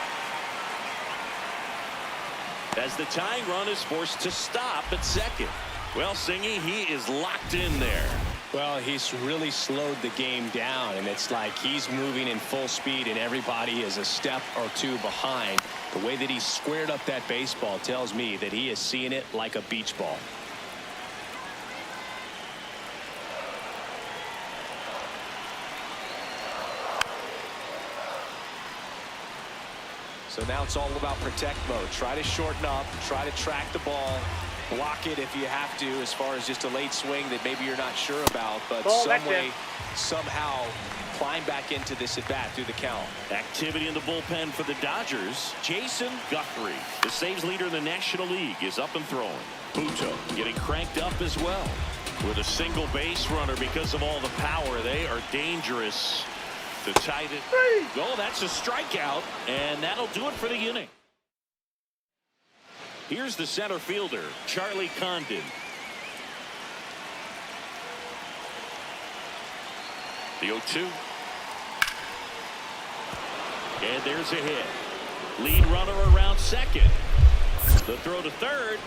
As the tying run is forced to stop at second. Well, Singy, he is locked in there. Well, he's really slowed the game down, and it's like he's moving in full speed, and everybody is a step or 2 behind. The way that he squared up that baseball tells me that he is seeing it like a beach ball. So now it's all about protect mode. Try to shorten up, try to track the ball, block it if you have to, as far as just a late swing that maybe you're not sure about, but Ball, some that's way, it. somehow climb back into this at bat through the count. Activity in the bullpen for the Dodgers. Jason Guthrie, the saves leader in the National League, is up and throwing. Puto getting cranked up as well. With a single base runner because of all the power, they are dangerous to tie it. Oh, that's a strikeout, and that'll do it for the inning. Here's the center fielder, Charlie Condon. The 0-2. And there's a hit. Lead runner around second. The throw to third.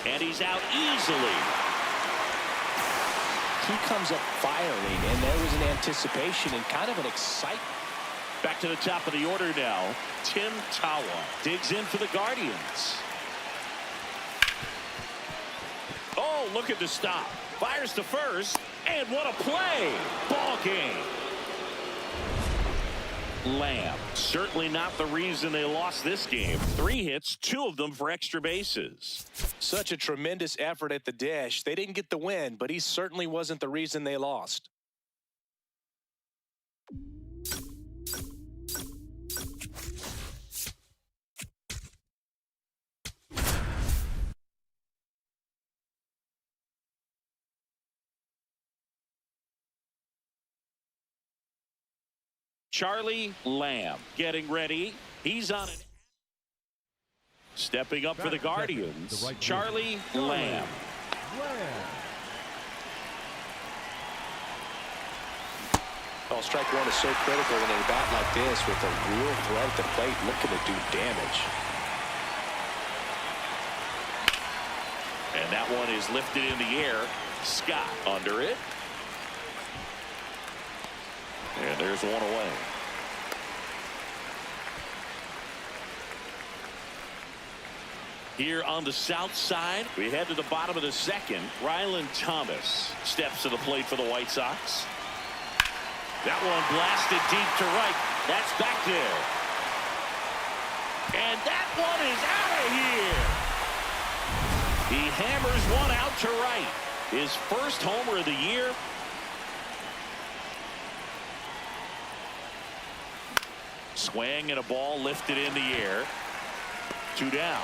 And he's out easily. He comes up firing, and there was an anticipation and kind of an excitement. Back to the top of the order now. Tim Tawa digs in for the Guardians. Oh, look at the stop. Fires to first. And what a play. Ball game. Lamb, certainly not the reason they lost this game. 3 hits, 2 of them for extra bases. Such a tremendous effort at the dish. They didn't get the win, but he certainly wasn't the reason they lost. Charlie Lamb getting ready. He's on it. Stepping up for the Guardians. Charlie Lamb. Well, strike one is so critical in a bat like this with a real threat at the plate looking to do damage. And that one is lifted in the air. Scott under it. And there's one away. Here on the south side, we head to the bottom of the second. Ryland Thomas steps to the plate for the White Sox. That one blasted deep to right. That's back there. And that one is out of here. He hammers one out to right. His first homer of the year. Swing and a ball lifted in the air. 2 down.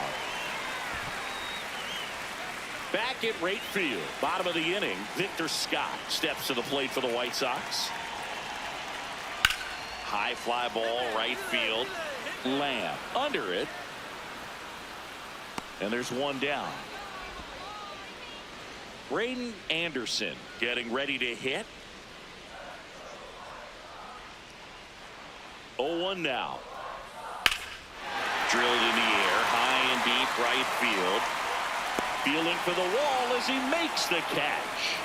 Back at right field. Bottom of the inning. Victor Scott steps to the plate for the White Sox. High fly ball right field. Lamb under it. And there's one down. Braden Anderson getting ready to hit. 0-1 now. Drilled in the air, high and deep right field. Feeling for the wall as he makes the catch.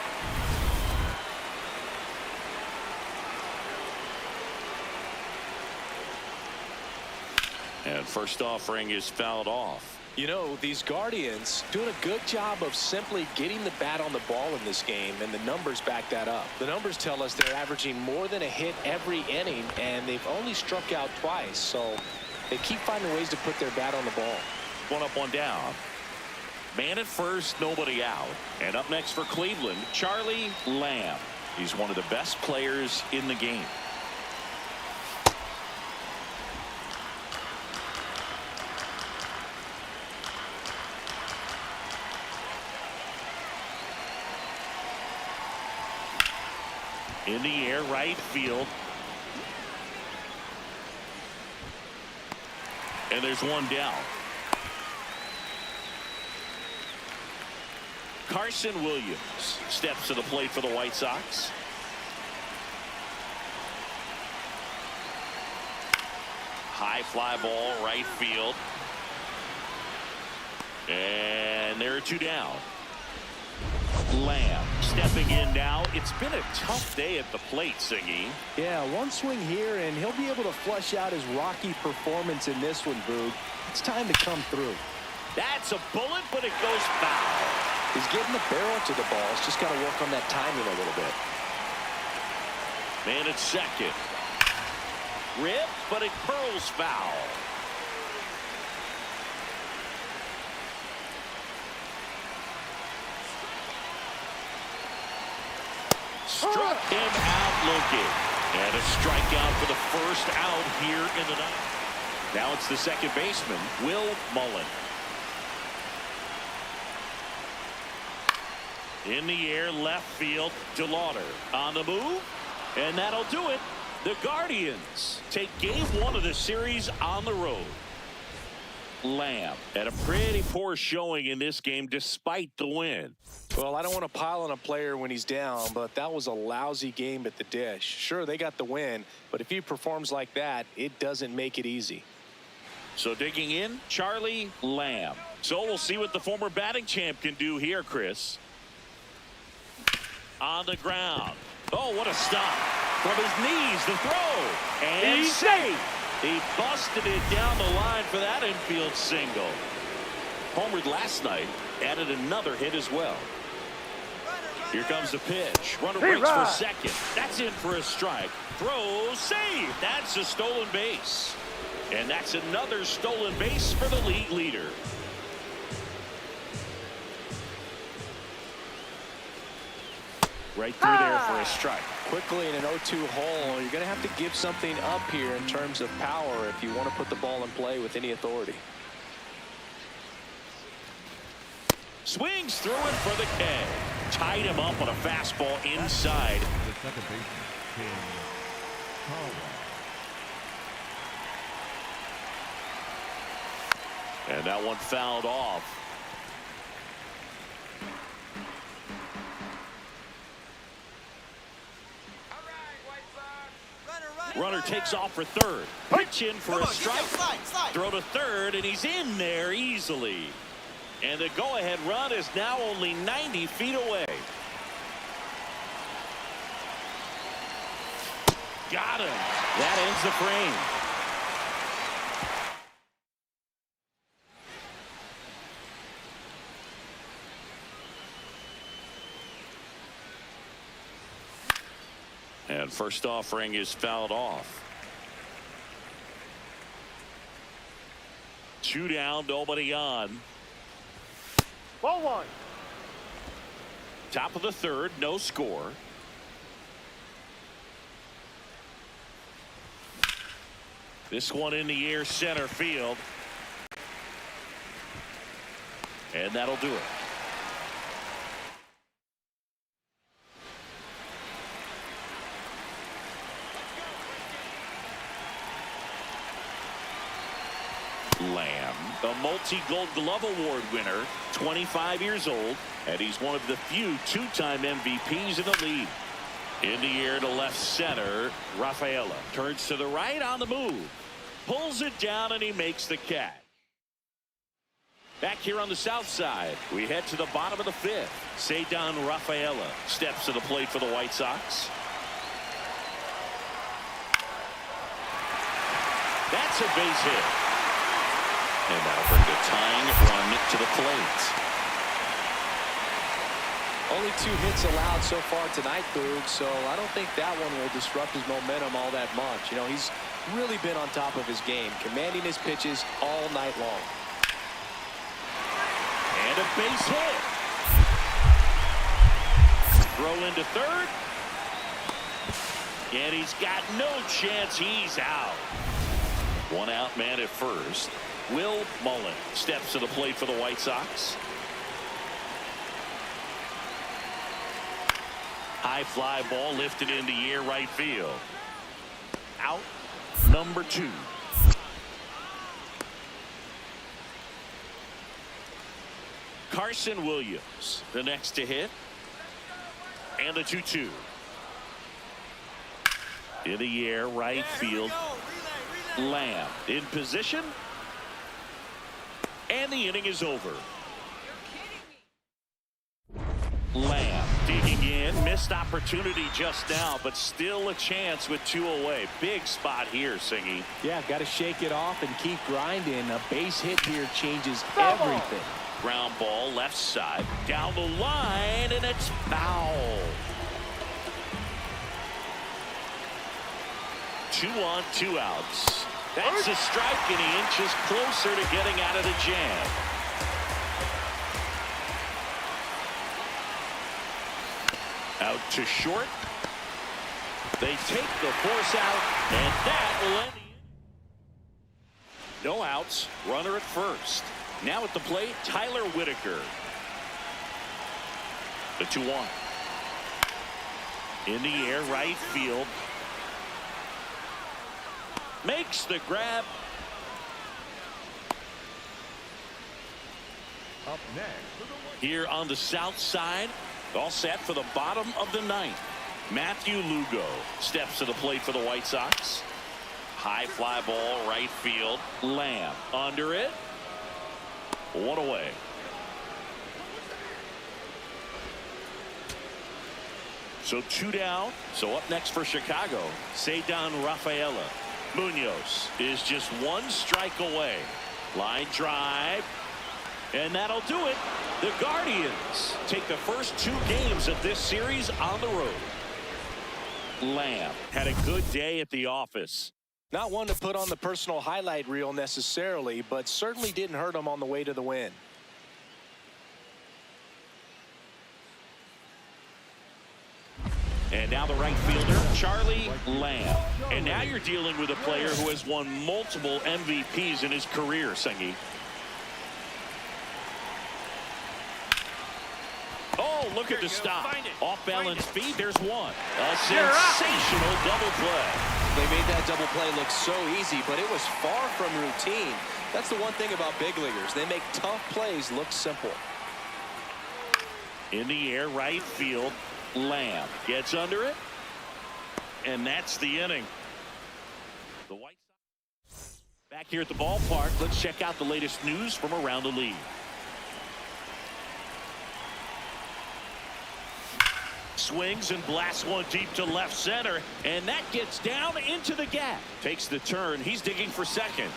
And first offering is fouled off. You know, these Guardians doing a good job of simply getting the bat on the ball in this game, and the numbers back that up. The numbers tell us they're averaging more than a hit every inning, and they've only struck out twice, so they keep finding ways to put their bat on the ball. 1 up, 1 down. Man at first, nobody out. And up next for Cleveland, Charlie Lamb. He's one of the best players in the game. In the air, right field. And there's one down. Carson Williams steps to the plate for the White Sox. High fly ball, right field. And there are 2 down. Lamb stepping in now. It's been a tough day at the plate, Siggy. Yeah, one swing here, and he'll be able to flush out his rocky performance in this one, Boog. It's time to come through. That's a bullet, but it goes foul. He's getting the barrel to the ball. He's just got to work on that timing a little bit. Man at second. Ripped, but it curls foul. Struck him out looking. And a strikeout for the first out here in the ninth. Now it's the second baseman, Will Mullen. In the air, left field, DeLauder on the move, and that'll do it. The Guardians take game one of the series on the road. Lamb had a pretty poor showing in this game despite the win. Well, I don't want to pile on a player when he's down, but that was a lousy game at the dish. Sure, they got the win, but if he performs like that, it doesn't make it easy. So digging in, Charlie Lamb. So we'll see what the former batting champ can do here, Chris. On the ground. Oh, what a stop. From his knees, the throw. And he's safe. He busted it down the line for that infield single. Homered last night, added another hit as well. Here comes the pitch. Runner breaks for second. That's in for a strike. Throw, save. That's a stolen base. And that's another stolen base for the league leader. Right through there for a strike. Quickly in an 0-2 hole, you're going to have to give something up here in terms of power if you want to put the ball in play with any authority. Swings through it for the K. Tied him up on a fastball inside. The second baseman, King Caldwell. And that one fouled off. Runner takes off for third. Pitch in for a strike. Throw to third, and he's in there easily. And the go-ahead run is now only 90 feet away. Got him. That ends the frame. And first offering is fouled off. 2 down, nobody on. Ball one. Top of the third, no score. This one in the air, center field. And that'll do it. Lamb, a multi-Gold Glove Award winner, 25 years old, and he's one of the few two-time MVPs in the league. In the air to left center, Rafaela turns to the right on the move, pulls it down, and he makes the catch. Back here on the south side, we head to the bottom of the fifth. Ceddanne Rafaela steps to the plate for the White Sox. That's a base hit. And that'll bring the tying run to the plate. Only 2 hits allowed so far tonight, Boog, so I don't think that one will disrupt his momentum all that much. You know, he's really been on top of his game, commanding his pitches all night long. And a base hit. Throw into third. And he's got no chance. He's out. 1 out man at first. Will Mullen steps to the plate for the White Sox. High fly ball lifted in the air, right field. Out number 2. Carson Williams, the next to hit. And the 2-2. In the air, right field. Lamb in position. And the inning is over. Lamb digging in. Missed opportunity just now, but still a chance with 2 away. Big spot here, Singy. Yeah, got to shake it off and keep grinding. A base hit here changes everything. Ground ball left side. Down the line, and it's foul. 2 on, 2 outs. That's a strike, and he inches closer to getting out of the jam. Out to short. They take the force out, and that will end the inning. No outs. Runner at first. Now at the plate, Tyler Whitaker. The 2-1. In the air, right field. Makes the grab. Up next. Here on the south side, all set for the bottom of the ninth. Matthew Lugo steps to the plate for the White Sox. High fly ball, right field. Lamb under it. One away. So 2 down. So up next for Chicago, Cedar Rafaela. Munoz is just 1 strike away. Line drive. And that'll do it. The Guardians take the first 2 games of this series on the road. Lamb had a good day at the office. Not one to put on the personal highlight reel necessarily, but certainly didn't hurt him on the way to the win. And now the right fielder, Charlie Lamb. And now you're dealing with a player who has won multiple MVPs in his career, Sengi. Oh, look at the stop. Off balance feed, there's one. A sensational double play. They made that double play look so easy, but it was far from routine. That's the one thing about big leaguers. They make tough plays look simple. In the air, right field. Lamb gets under it. And that's the inning. The White Sox back here at the ballpark. Let's check out the latest news from around the league. Swings and blasts one deep to left center, and that gets down into the gap. Takes the turn. He's digging for second.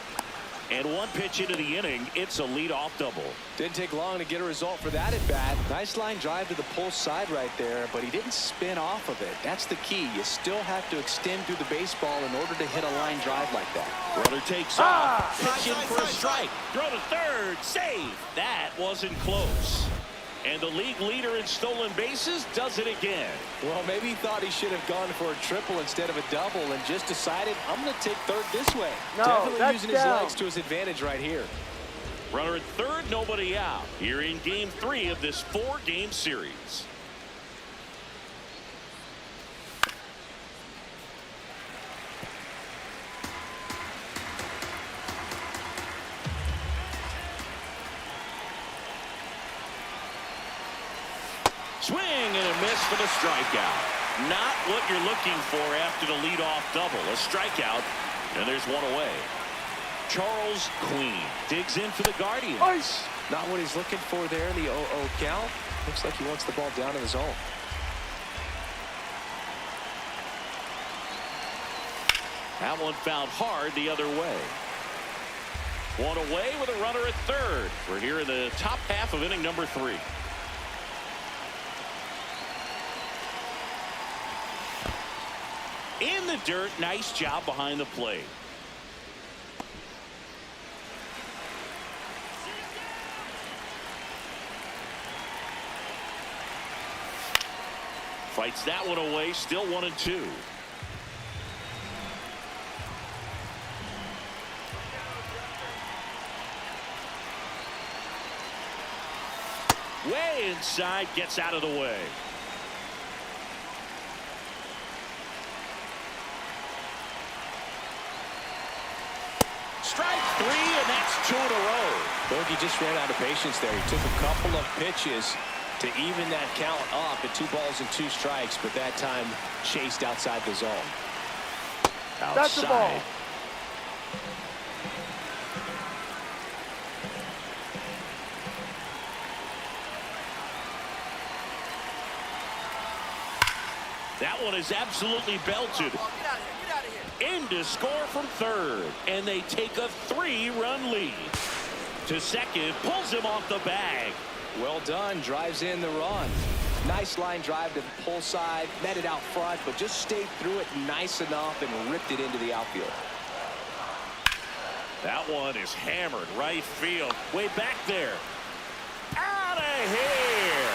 And 1 pitch into the inning, it's a leadoff double. Didn't take long to get a result for that at bat. Nice line drive to the pull side right there, but he didn't spin off of it. That's the key. You still have to extend through the baseball in order to hit a line drive like that. Runner takes off. Pitch in for a strike. Throw to third. Save. That wasn't close. And the league leader in stolen bases does it again. Well, maybe he thought he should have gone for a triple instead of a double and just decided, I'm going to take third this way. No, definitely that's using down. his legs to his advantage right here. Runner at third, nobody out. Here in game 3 of this 4-game series. Swing and a miss for the strikeout. Not what you're looking for after the leadoff double. A strikeout, and there's one away. Charles Queen digs in for the Guardians. Ice. Not what he's looking for there in the 0-0 count. Looks like he wants the ball down in the zone. That one fouled hard the other way. One away with a runner at third. We're here in the top half of inning number 3. In the dirt, nice job behind the plate. Fights that one away, still 1-2. Way inside, gets out of the way. Strike 3, and that's 2 in a row. Bogey just ran out of patience there. He took a couple of pitches to even that count up at 2 balls and 2 strikes, but that time chased outside the zone. Outside. That's the ball. That one is absolutely belted. Get out of here. Get out of here. In to score from third, and they take a 3-run lead. To second, pulls him off the bag. Well done. Drives in the run. Nice line drive to the pull side. Met it out front, but just stayed through it nice enough and ripped it into the outfield. That one is hammered right field. Way back there. Out of here.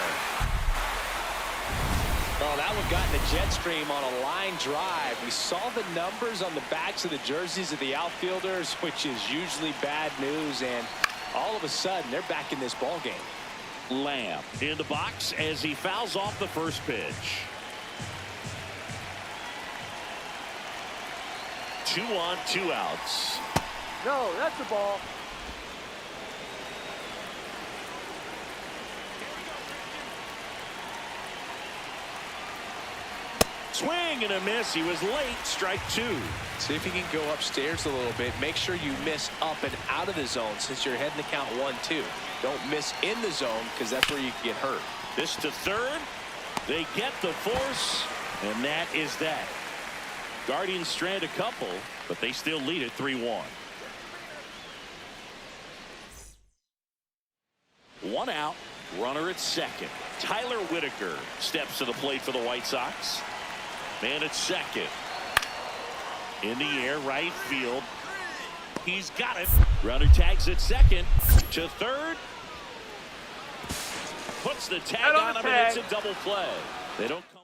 Oh, that one got in the jet stream on a line drive. We saw the numbers on the backs of the jerseys of the outfielders, which is usually bad news, and all of a sudden they're back in this ball game. Lamb in the box as he fouls off the first pitch. 2 on, 2 outs. No, that's the ball. Swing and a miss. He was late. Strike 2. See if you can go upstairs a little bit. Make sure you miss up and out of the zone since you're heading to count 1-2. Don't miss in the zone because that's where you can get hurt. This to third. They get the force, and that is that. Guardians strand a couple, but they still lead it 3-1. 1 out. Runner at second. Tyler Whitaker steps to the plate for the White Sox. Man at second. In the air, right field. He's got it. Runner tags at second. To third. Puts the tag on him, and it's a double play. They don't come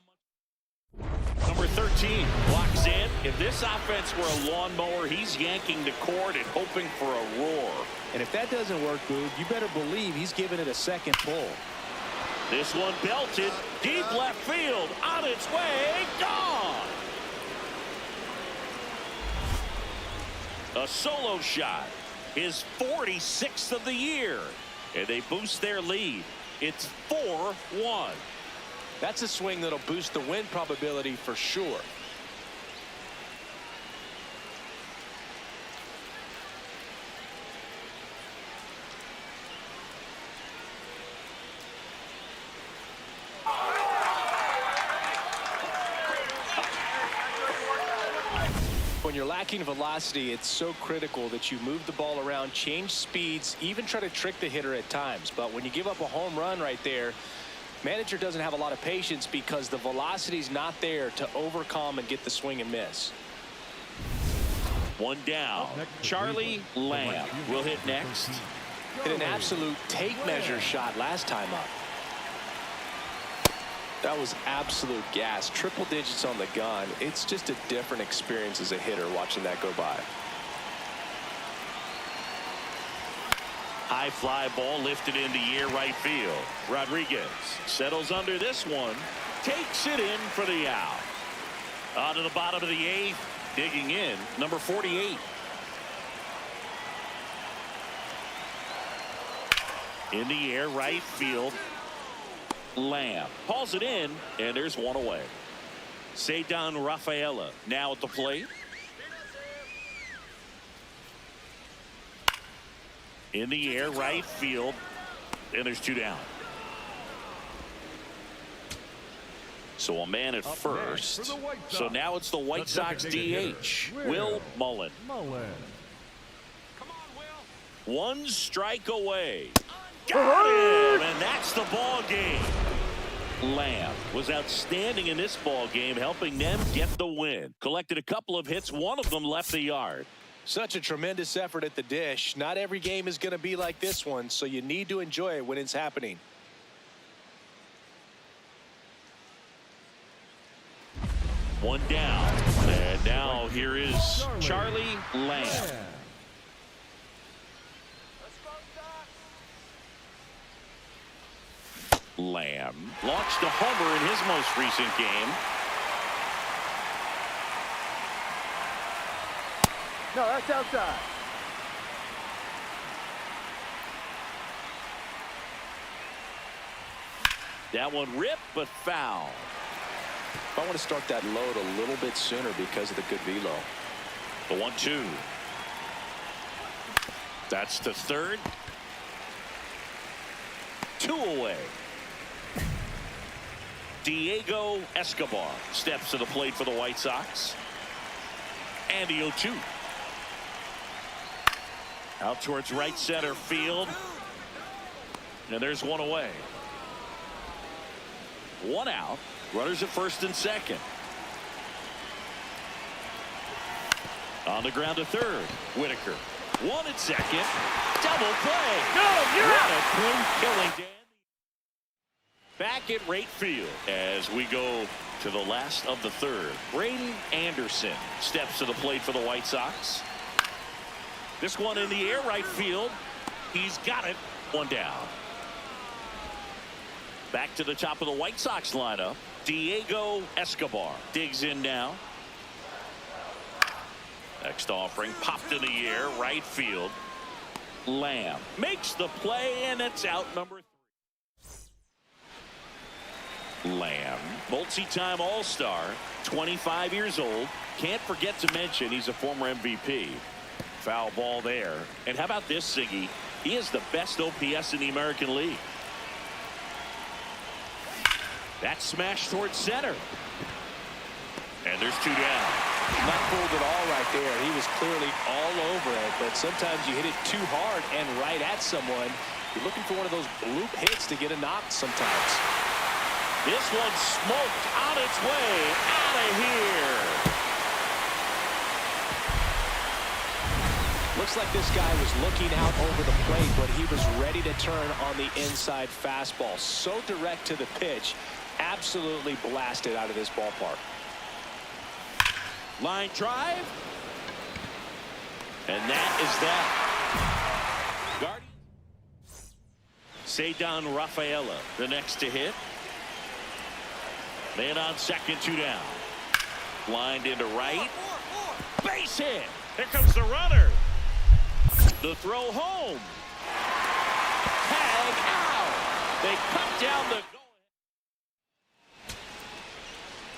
much. Number 13 walks in. If this offense were a lawnmower, he's yanking the cord and hoping for a roar. And if that doesn't work, Boog, you better believe he's giving it a second pull. This one belted deep left field, on its way, gone. A solo shot, his 46th of the year, and they boost their lead. It's 4-1. That's a swing that'll boost the win probability for sure. When you're lacking velocity, it's so critical that you move the ball around, change speeds, even try to trick the hitter at times. But when you give up a home run right there, manager doesn't have a lot of patience because the velocity's not there to overcome and get the swing and miss. 1 down. Charlie Lamb will hit next. Hit an absolute tape measure shot last time up. That was absolute gas. Triple digits on the gun. It's just a different experience as a hitter watching that go by. High fly ball lifted in the air, right field. Rodriguez settles under this one. Takes it in for the out. On to the bottom of the 8th. Digging in, number 48. In the air, right field. Lamb hauls it in, and there's one away. Ceddanne Rafaela now at the plate. In the air, right field, and there's 2 down. So a man at first. So now it's the White Sox DH, Will Mullen. 1 strike away. Got him, and that's the ball game. Lamb was outstanding in this ball game, helping them get the win. Collected a couple of hits. One of them left the yard. Such a tremendous effort at the dish. Not every game is going to be like this one, so you need to enjoy it when it's happening. One down, and now here is Charlie Lamb. Lamb launched a homer in his most recent game. No, that's outside. That one ripped, but foul. I want to start that load a little bit sooner because of the good velo. The 1-2. That's to third. 2 away. Diego Escobar steps to the plate for the White Sox. And the 0-2. Out towards right center field. And there's one away. 1 out. Runners at first and second. On the ground to third. Whitaker. 1 at second. Double play. Go, you're what out. a clean killing, Dan. Back at right field as we go to the last of the third. Braden Anderson steps to the plate for the White Sox. This one in the air right field. He's got it. One down. Back to the top of the White Sox lineup. Diego Escobar digs in now. Next offering popped in the air right field. Lamb makes the play, and it's out number 3. Lamb, multi-time All-Star, 25 years old. Can't forget to mention he's a former MVP. Foul ball there. And how about this, Siggy? He is the best OPS in the American League. That's smashed towards center. And there's 2 down. Not fooled at all right there. He was clearly all over it, but sometimes you hit it too hard and right at someone. You're looking for one of those bloop hits to get a knock sometimes. This one smoked on its way out of here. Looks like this guy was looking out over the plate, but he was ready to turn on the inside fastball. So direct to the pitch. Absolutely blasted out of this ballpark. Line drive. And that is that. Guardians. Ceddanne Rafaela, the next to hit. Man on second, 2 down. Lined into right. Base hit. Here comes the runner. The throw home. Tag out. They cut down the go.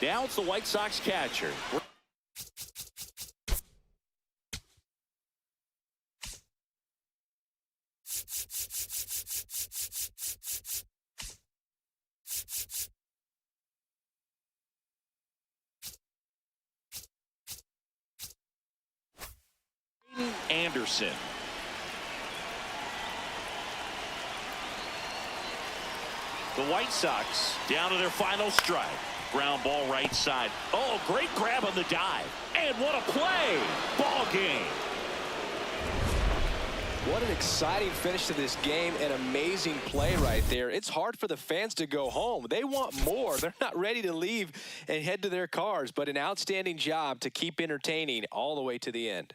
Now it's the White Sox catcher. Anderson. The White Sox down to their final strike. Ground ball right side. Oh, great grab on the dive. And what a play. Ball game. What an exciting finish to this game. An amazing play right there. It's hard for the fans to go home. They want more. They're not ready to leave and head to their cars, but an outstanding job to keep entertaining all the way to the end.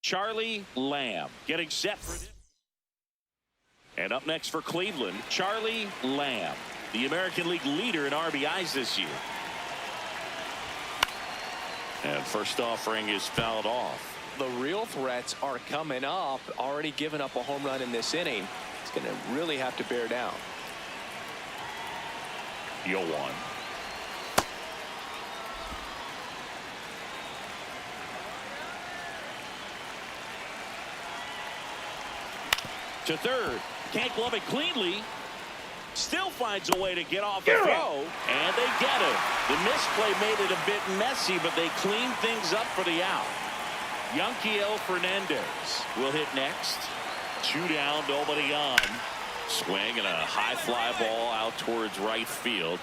Charlie Lamb getting set for this. And up next for Cleveland, Charlie Lamb, the American League leader in RBIs this year. And first offering is fouled off. The real threats are coming up. Already given up a home run in this inning. It's going to really have to bear down. 0-1. To third. Can't glove it cleanly. Still finds a way to get off the throw. And they get it. The misplay made it a bit messy, but they cleaned things up for the out. Yanquiel Fernandez will hit next. 2 down, nobody on. Swing and a high fly ball out towards right field.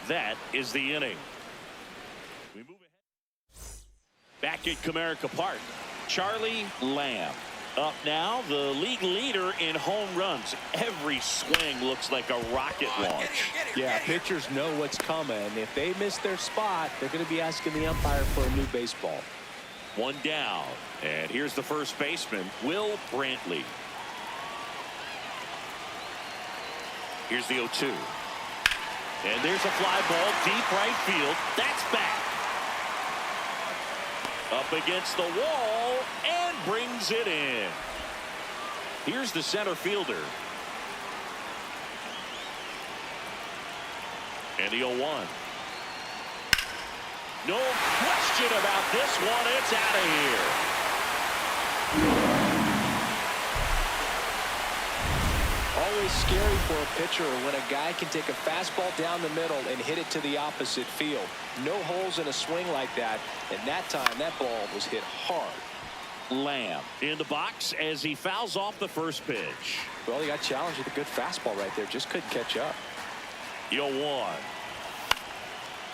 That is the inning. We move ahead. Back at Comerica Park, Charlie Lamb. Up now, the league leader in home runs. Every swing looks like a rocket launch. Yeah, pitchers know what's coming. If they miss their spot, they're going to be asking the umpire for a new baseball. 1 down. And here's the first baseman, Will Brantley. Here's the 0-2. And there's a fly ball deep right field. That's back. Up against the wall and brings it in. Here's the center fielder. And the 0-1. No question about this one. It's out of here. Always scary for a pitcher when a guy can take a fastball down the middle and hit it to the opposite field. No holes in a swing like that, and that time that ball was hit hard. Lamb in the box as he fouls off the first pitch. Well, he got challenged with a good fastball right there, just couldn't catch up. 0-1.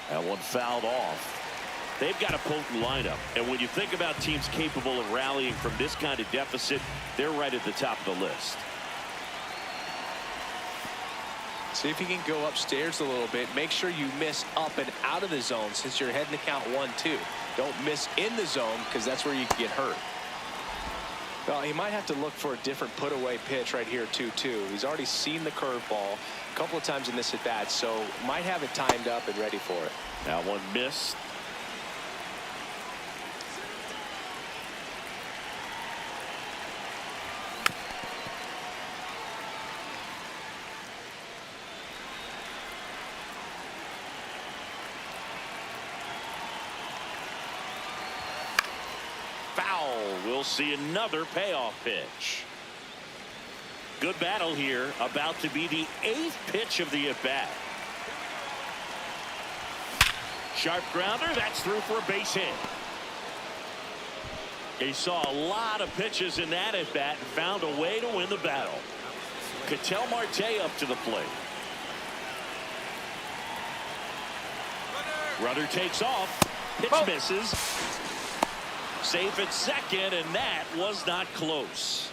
That one fouled off. They've got a potent lineup, and when you think about teams capable of rallying from this kind of deficit, they're right at the top of the list. See if you can go upstairs a little bit. Make sure you miss up and out of the zone since you're heading to count 1-2. Don't miss in the zone because that's where you can get hurt. Well, he might have to look for a different put-away pitch right here, 2-2. He's already seen the curveball a couple of times in this at-bat, so might have it timed up and ready for it. That one missed. Foul. We'll see another payoff pitch. Good battle here. About to be the 8th pitch of the at-bat. Sharp grounder. That's through for a base hit. He saw a lot of pitches in that at-bat and found a way to win the battle. Ketel Marte up to the plate. Runner takes off. Pitch misses. Safe at second, and that was not close.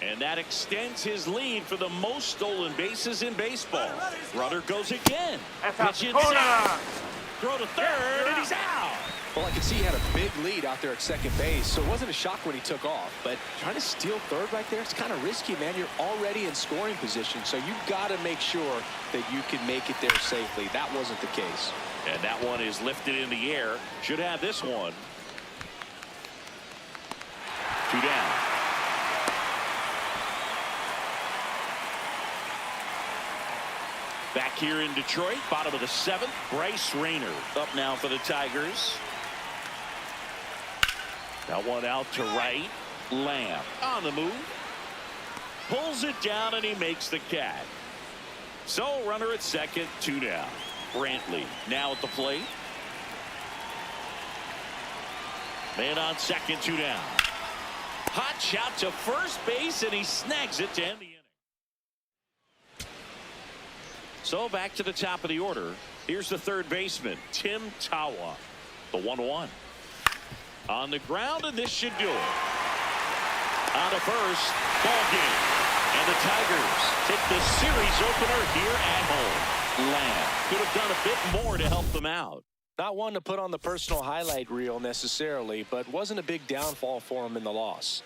And that extends his lead for the most stolen bases in baseball. Runner goes again. Pitch inside. Throw to third, and he's out. Well, I could see he had a big lead out there at second base, so it wasn't a shock when he took off. But trying to steal third right there, it's kind of risky, man. You're already in scoring position, so you've got to make sure that you can make it there safely. That wasn't the case. And that one is lifted in the air. Should have this one. 2 down. Back here in Detroit, bottom of the 7th, Bryce Rayner up now for the Tigers. That one out to right. Lamb on the move. Pulls it down and he makes the catch. So runner at second, 2 down. Brantley now at the plate. Man on second, 2 down. Hot shot to first base and he snags it to end the inning. So back to the top of the order. Here's the third baseman, Tim Tawa. The 1-1. On the ground, and this should do it. On to first, ball game. And the Tigers take the series opener here at home. Lamb could have done a bit more to help them out. Not one to put on the personal highlight reel necessarily, but wasn't a big downfall for him in the loss.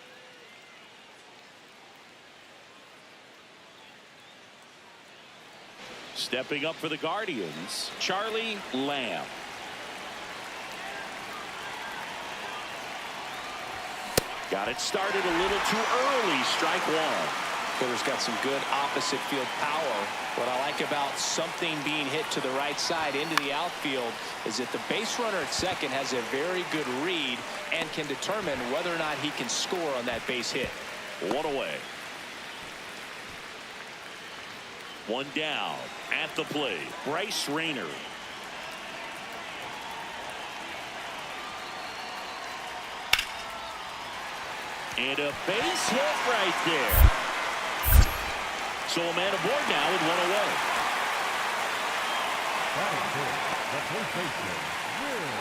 Stepping up for the Guardians, Charlie Lamb. Got it started a little too early. Strike one. Hitter's got some good opposite field power. What I like about something being hit to the right side into the outfield is that the base runner at second has a very good read and can determine whether or not he can score on that base hit. One away. One down at the plate. Bryce Rayner. And a base hit right there. So a man aboard now with one away. That is good. The first baseman, Will.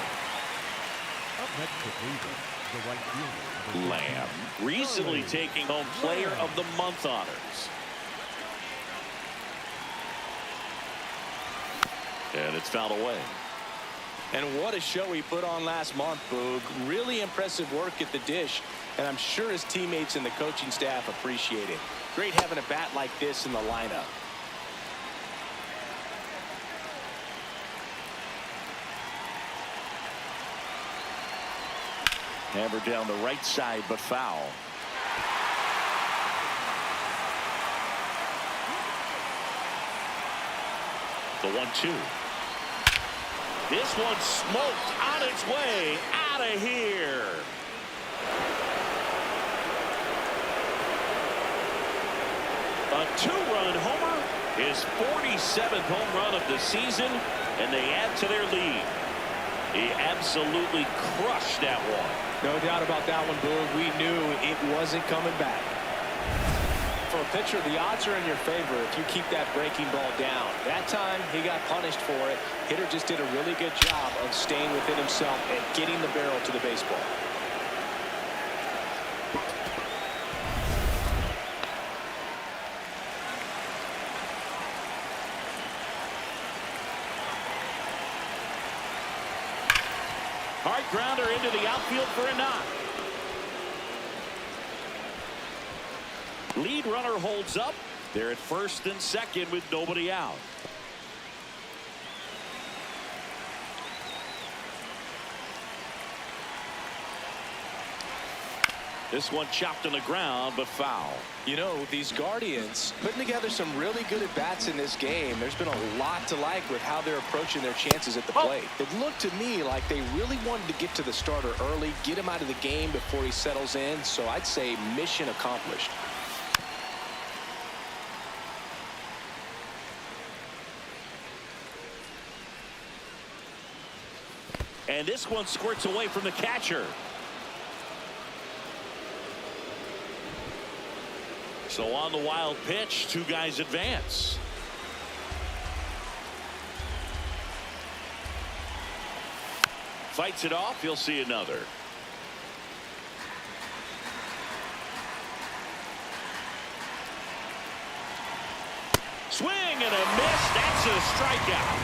Up next to Cleveland, the right fielder. Lamb recently taking home Player of the Month honors. And it's fouled away. And what a show he put on last month, Boog. Really impressive work at the dish, and I'm sure his teammates and the coaching staff appreciate it. Great having a bat like this in the lineup. Hammered down the right side, but foul. The 1-2. This one smoked on its way out of here. A two-run homer, his 47th home run of the season, and they add to their lead. He absolutely crushed that one. No doubt about that one, Boog. We knew it wasn't coming back. For a pitcher, the odds are in your favor if you keep that breaking ball down. That time, he got punished for it. Hitter just did a really good job of staying within himself and getting the barrel to the baseball. Hard grounder into the outfield for a knock. Lead runner holds up. They're at first and second with nobody out. This one chopped on the ground, but foul. You know, these Guardians putting together some really good at-bats in this game. There's been a lot to like with how they're approaching their chances at the plate. It looked to me like they really wanted to get to the starter early, get him out of the game before he settles in. So I'd say mission accomplished. And this one squirts away from the catcher. So on the wild pitch, two guys advance. Fights it off. He'll see another. Swing and a miss. That's a strikeout.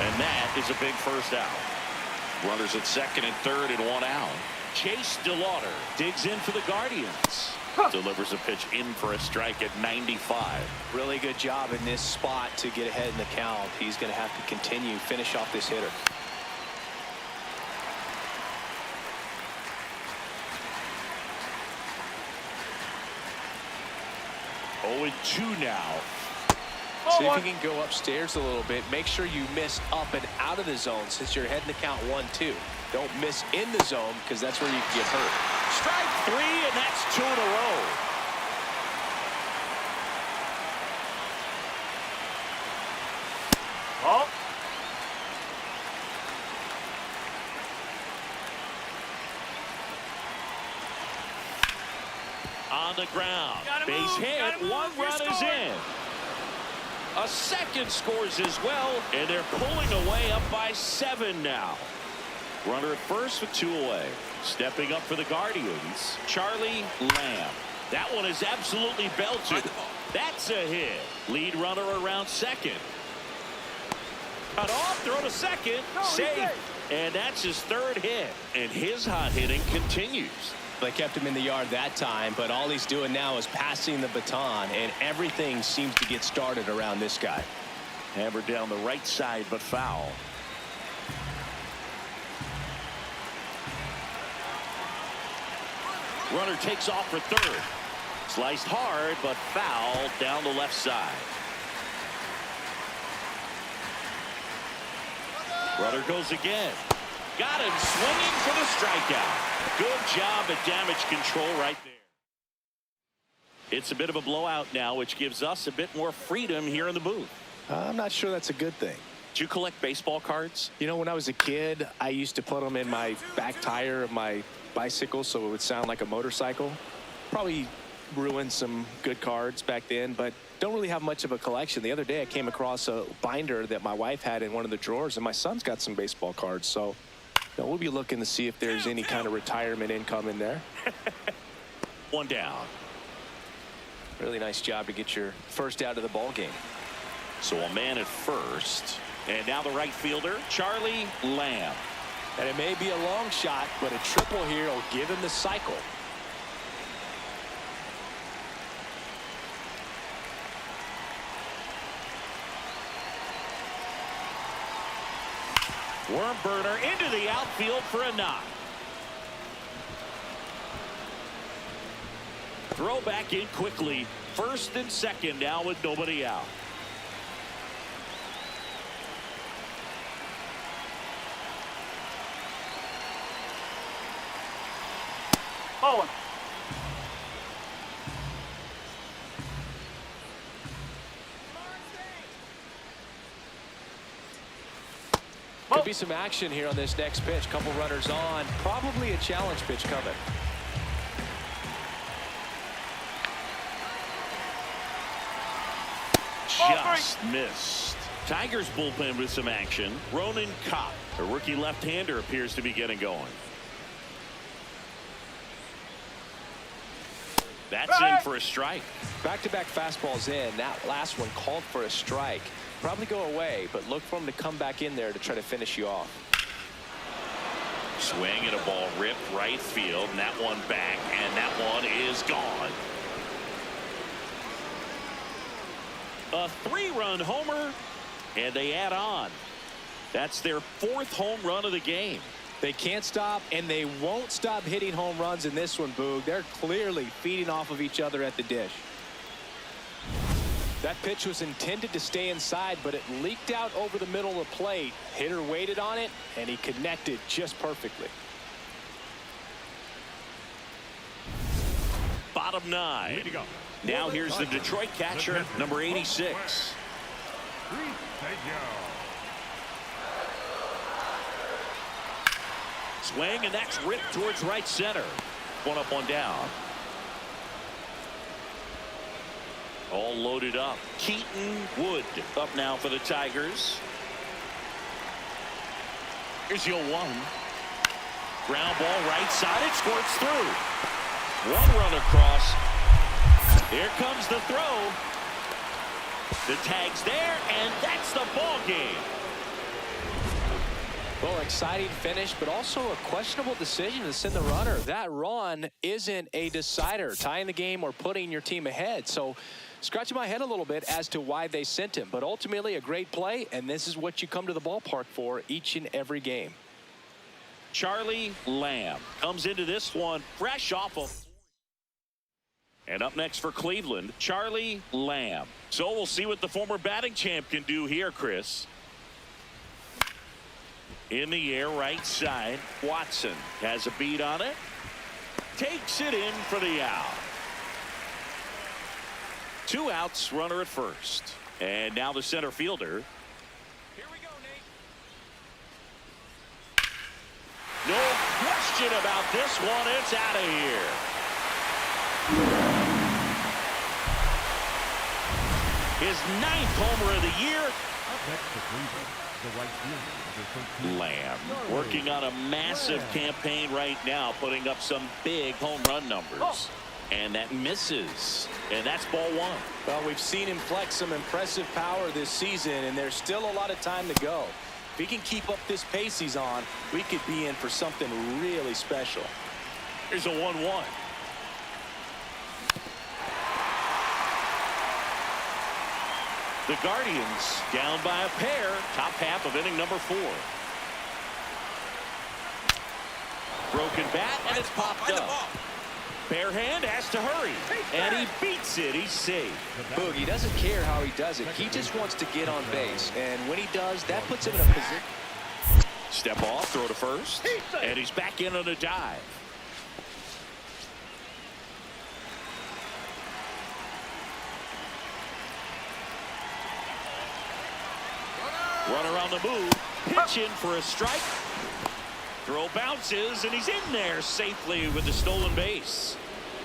And that is a big first out. Runners at second and third and one out. Chase DeLauder digs in for the Guardians. Delivers a pitch in for a strike at 95. Really good job in this spot to get ahead in the count. He's going to have to continue, finish off this hitter. Oh, and 2 now. See if you can go upstairs a little bit. Make sure you miss up and out of the zone since you're heading to count 1-2. Don't miss in the zone because that's where you can get hurt. Strike 3, and that's 2 in a row. Oh. On the ground. Base hit. One run is in. A second scores as well, and they're pulling away up by 7 now. Runner at first with 2 away. Stepping up for the Guardians, Charlie Lamb. That one is absolutely belted. That's a hit. Lead runner around second. Cut off, throw to second, safe. And that's his 3rd hit. And his hot hitting continues. They kept him in the yard that time, but all he's doing now is passing the baton, and everything seems to get started around this guy. Hammered down the right side, but foul. Runner takes off for 3rd. Sliced hard, but foul down the left side. Runner goes again. Got him swinging for the strikeout. Good job at damage control right there. It's a bit of a blowout now, which gives us a bit more freedom here in the booth. I'm not sure that's a good thing. Do you collect baseball cards? You know, when I was a kid, I used to put them in my back tire of my bicycle so it would sound like a motorcycle. Probably ruined some good cards back then, but don't really have much of a collection. The other day I came across a binder that my wife had in one of the drawers, and my son's got some baseball cards. So we'll be looking to see if there's any kind of retirement income in there. One down. Really nice job to get your first out of the ball game. So a man at first. And now the right fielder, Charlie Lamb. And it may be a long shot, but a triple here will give him the cycle. Worm burner into the outfield for a knock. Throw back in quickly. First and second now with nobody out. Owen. Could be some action here on this next pitch. Couple runners on. Probably a challenge pitch coming. Just missed. Tigers bullpen with some action. Ronan Kopp, a rookie left-hander, appears to be getting going. That's in for a strike. Back-to-back fastballs in. That last one called for a strike. Probably go away, but look for him to come back in there to try to finish you off. Swing and a ball ripped right field, and that one back, and that one is gone. A 3-run homer, and they add on. That's their 4th home run of the game. They can't stop, and they won't stop hitting home runs in this one, Boog. They're clearly feeding off of each other at the dish. That pitch was intended to stay inside, but it leaked out over the middle of the plate. Hitter waited on it, and he connected just perfectly. Bottom 9. Now here's the Detroit catcher, number 86. Swing, and that's ripped towards right center. One up, one down. All loaded up. Keaton Wood up now for the Tigers. Here's your 1. Ground ball right side. It squirts through. 1 run across. Here comes the throw. The tag's there, and that's the ball game. Well, exciting finish, but also a questionable decision to send the runner. That run isn't a decider, tying the game or putting your team ahead. So scratching my head a little bit as to why they sent him. But ultimately a great play, and this is what you come to the ballpark for each and every game. Charlie Lamb comes into this one fresh off of. And up next for Cleveland, Charlie Lamb. So we'll see what the former batting champ can do here, Chris. In the air, right side. Watson has a beat on it. Takes it in for the out. 2 outs, runner at first. And now the center fielder. Here we go, Nate. No question about this one. It's out of here. His 9th homer of the year. Next to Cleveland, the right fielder, number 13. Lamb working on a massive campaign right now, putting up some big home run numbers. And that misses. And that's ball 1. Well, we've seen him flex some impressive power this season, and there's still a lot of time to go. If he can keep up this pace he's on, we could be in for something really special. Here's a 1-1. The Guardians down by a pair. Top half of inning number 4. Broken bat, and it's popped up. Bare hand has to hurry, and he beats it. He's safe. Boog, he doesn't care how he does it. He just wants to get on base, and when he does, that puts him in a position. Step off, throw to first, and he's back in on a dive. Runner on the move. Pitch in for a strike. Throw bounces, and he's in there safely with the stolen base.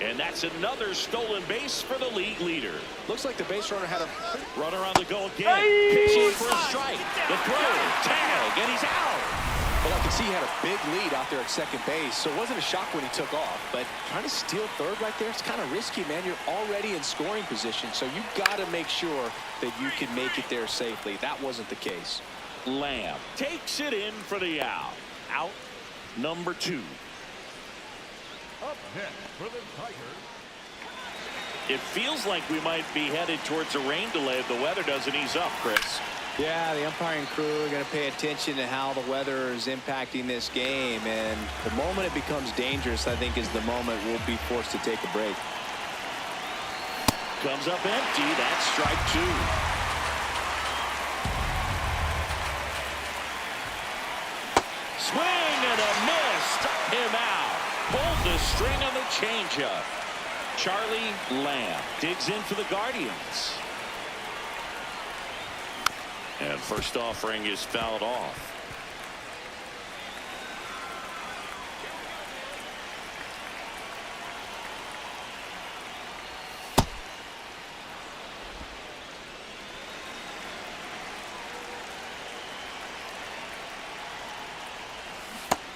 And that's another stolen base for the league leader. Looks like the base runner had a Runner on the go again. Pitch in for a strike. The throw, tag, and he's out. Well, I can see he had a big lead out there at second base, so it wasn't a shock when he took off. But trying to steal third right there, it's kind of risky, man. You're already in scoring position, so you got to make sure that you can make it there safely. That wasn't the case. Lamb takes it in for the out. Out number 2. Up next for the Tigers. It feels like we might be headed towards a rain delay if the weather doesn't ease up, Chris. Yeah, the umpiring crew are going to pay attention to how the weather is impacting this game. And the moment it becomes dangerous, I think, is the moment we'll be forced to take a break. Comes up empty. That's strike 2. Swing and a miss. Struck him out. Pulled the string on the changeup. Charlie Lamb digs in for the Guardians. And first offering is fouled off.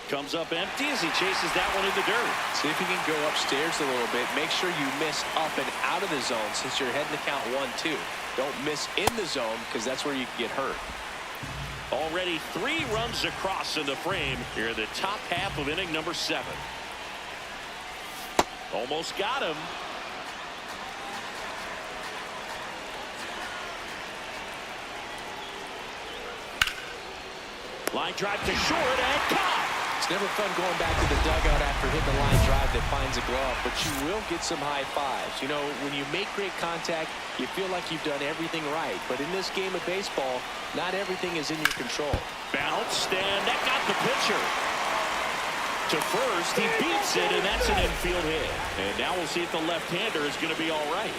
Comes up empty as he chases that one in the dirt. See if you can go upstairs a little bit. Make sure you miss up and out of the zone since you're heading to count 1-2. Don't miss in the zone because that's where you can get hurt. Already 3 runs across in the frame here in the top half of inning number 7. Almost got him. Line drive to short and caught. It's never fun going back to the dugout after hitting a line drive that finds a glove, but you will get some high fives. You know, when you make great contact, you feel like you've done everything right. But in this game of baseball, not everything is in your control. Bounced, and that got the pitcher. To first, he beats it, and that's an infield hit. And now we'll see if the left-hander is going to be all right.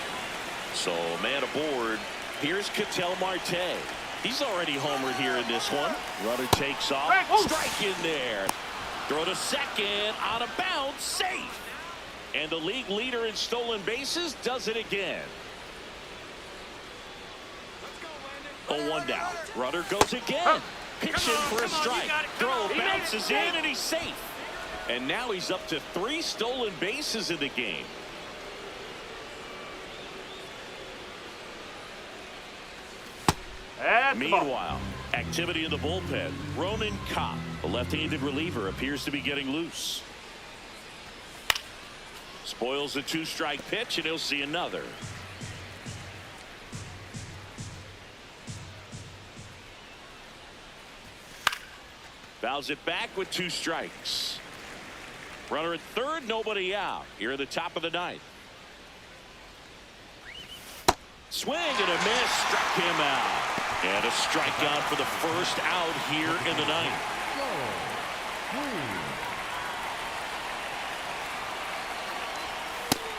So, man aboard. Here's Ketel Marte. He's already homered here in this one. Runner takes off. Strike in there. Throw to second. On a bounce. Safe. And the league leader in stolen bases does it again. 0-1 down. Runner goes again. Pitch in for a strike. Throw bounces in, and he's safe. And now he's up to 3 stolen bases in the game. Meanwhile, activity in the bullpen. Ronan Kopp, the left-handed reliever, appears to be getting loose. Spoils a 2-strike pitch, and he'll see another. Fouls it back with 2 strikes. Runner at third, nobody out. Here at the top of the 9th. Swing and a miss, struck him out. And a strikeout for the first out here in the 9th.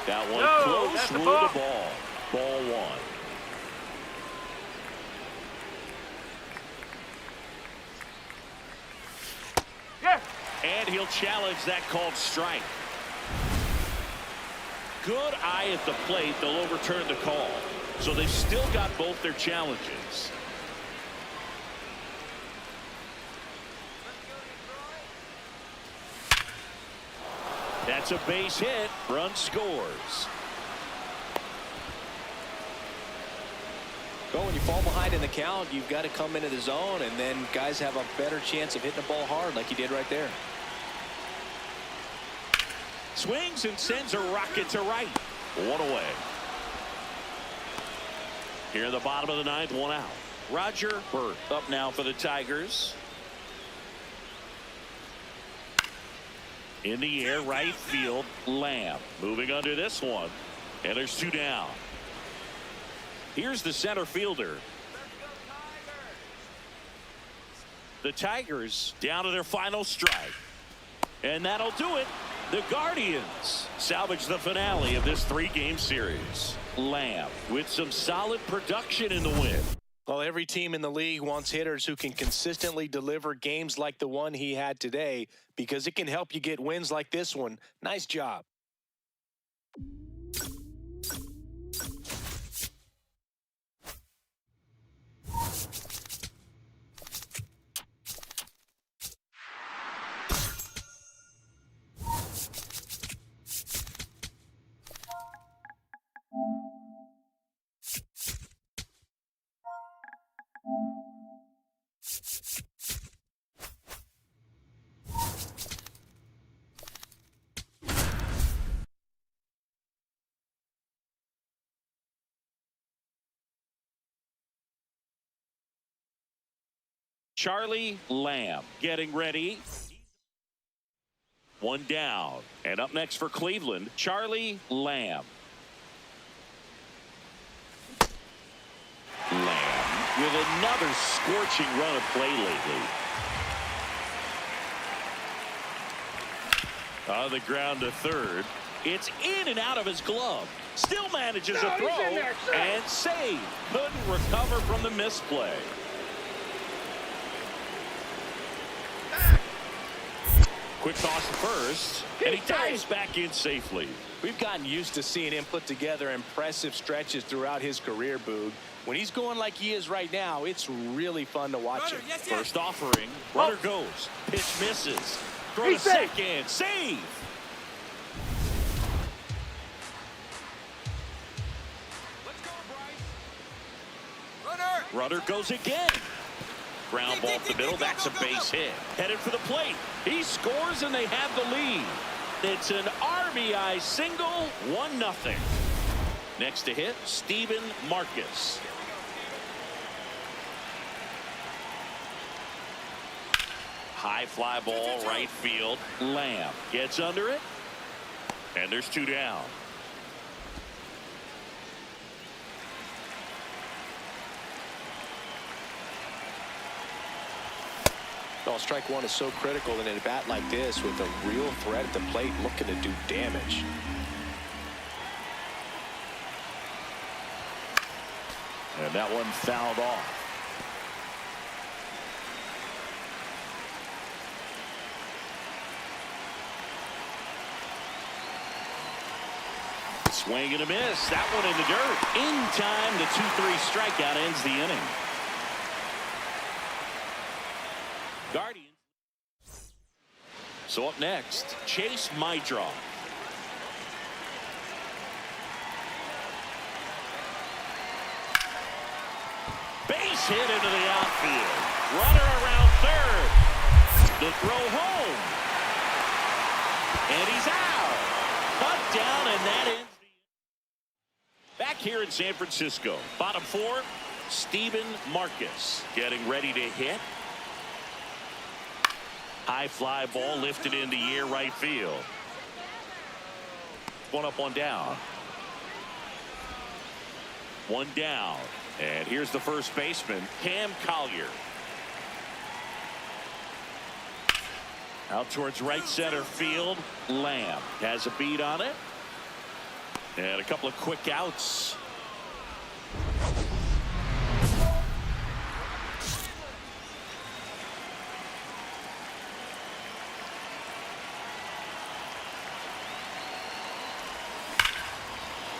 That one close, ruled a ball. Ball 1. Yeah. And he'll challenge that called strike. Good eye at the plate. They'll overturn the call. So they've still got both their challenges. That's a base hit. Run scores. Well, when you fall behind in the count, you've got to come into the zone, and then guys have a better chance of hitting the ball hard like he did right there. Swings and sends a rocket to right. 1 away. Here in the bottom of the 9th, 1 out. Roger Burt up now for the Tigers. In the air, right field, Lamb moving under this one. And there's 2 down. Here's the center fielder. The Tigers down to their final strike. And that'll do it. The Guardians salvage the finale of this 3-game series. Lamb with some solid production in the win. Well, every team in the league wants hitters who can consistently deliver games like the one he had today because it can help you get wins like this one. Nice job. Charlie Lamb getting ready. One down. And up next for Cleveland, Charlie Lamb. Lamb with another scorching run of play lately. On the ground to third. It's in and out of his glove. Still manages a throw and save. Couldn't recover from the misplay. Quick toss to first, and he dives back in safely. We've gotten used to seeing him put together impressive stretches throughout his career, Boog. When he's going like he is right now, it's really fun to watch him. First offering, runner goes, pitch misses, throw to second, save. Let's go, Bryce. Runner goes again. Ground ball up the middle, that's a base hit. Headed for the plate. He scores and they have the lead. It's an RBI single, 1-0. Next to hit, Steven Marcus. High fly ball, right field. Lamb gets under it. And there's 2 down. Well, strike one is so critical in a bat like this with a real threat at the plate looking to do damage. And that one fouled off. Swing and a miss. That one in the dirt. In time, the 2-3 strikeout ends the inning. Guardians. So up next, Chase Mydroff. Base hit into the outfield. Runner around third. The throw home. And he's out. Cut down, and that ends the inning. Back here in San Francisco, bottom 4, Steven Marcus getting ready to hit. High fly ball lifted into the air, right field. One up, one down. One down. And here's the first baseman, Cam Collier. Out towards right center field. Lamb has a beat on it. And a couple of quick outs.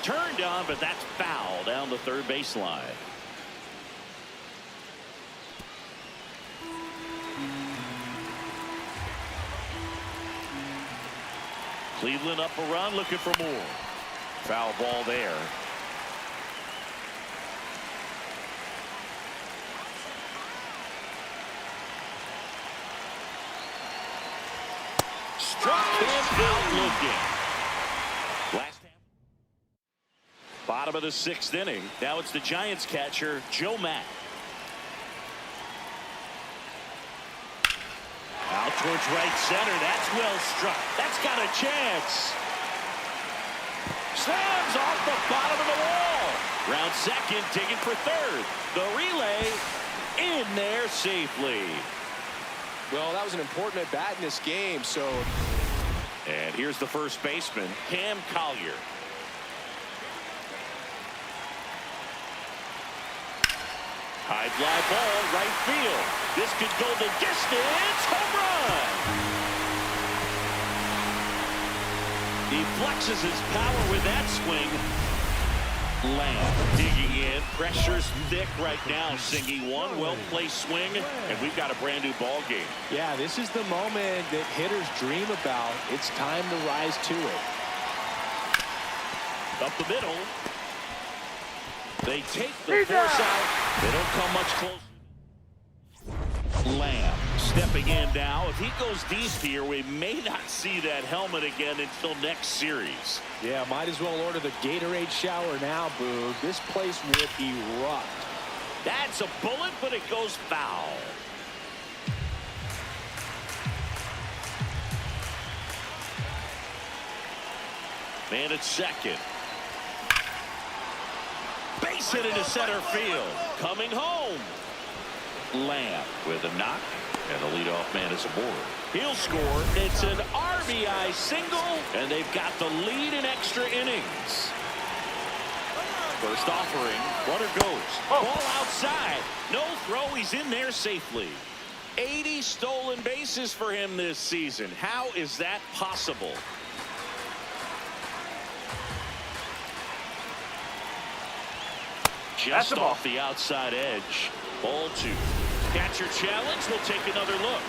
Turned on, but that's foul down the third baseline. Cleveland up a run, looking for more. Foul ball there. Struck him out looking. Last half. Bottom of the 6th inning. Now it's the Giants catcher, Joe Mack. Out towards right center. That's well struck. That's got a chance. Slams off the bottom of the wall. Round second, digging for third. The relay in there safely. Well, that was an important at bat in this game. So, and here's the first baseman, Cam Collier. High fly ball, right field. This could go the distance. Home run! He flexes his power with that swing. Lamb digging in. Pressure's thick right now, Singy. One well-placed swing, and we've got a brand-new ball game. Yeah, this is the moment that hitters dream about. It's time to rise to it. Up the middle. They take the force out. They don't come much closer. Lamb stepping in now. If he goes deep here, we may not see that helmet again until next series. Yeah, might as well order the Gatorade shower now, Boog. This place would erupt. That's a bullet, but it goes foul. Man at second. Base hit into center field. Coming home. Lamb with a knock, and the leadoff man is aboard. He'll score. It's an RBI single, and they've got the lead in extra innings. First offering. Runner goes. Ball outside. No throw. He's in there safely. 80 stolen bases for him this season. How is that possible? Just off the outside edge. Ball 2. Catcher challenge. We'll take another look.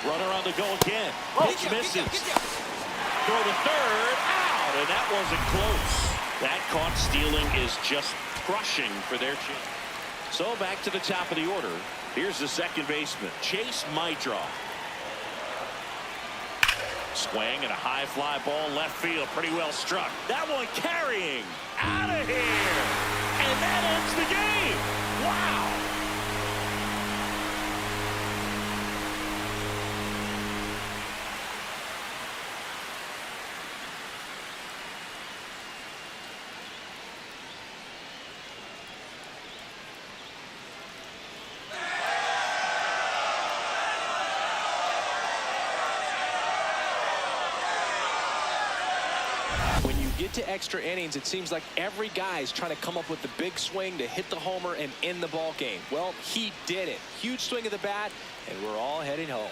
Runner on the go again. Pitch misses. Throw to third. Out. And that wasn't close. That caught stealing is just crushing for their team. So back to the top of the order. Here's the second baseman, Chase Maidra. Swing and a high fly ball left field. Pretty well struck. That one carrying. Out of here. And that ends the game. Wow. When you get to extra innings, it seems like every guy's trying to come up with the big swing to hit the homer and end the ball game. Well, he did it. Huge swing of the bat, and we're all heading home.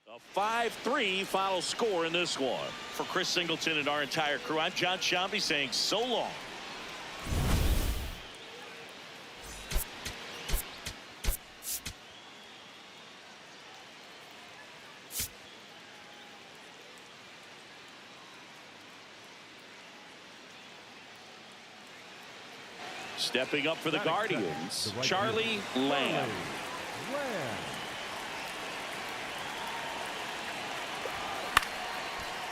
A 5-3 final score in this one. For Chris Singleton and our entire crew, I'm John Shambi saying so long. Stepping up for the Guardians, Charlie Lamb.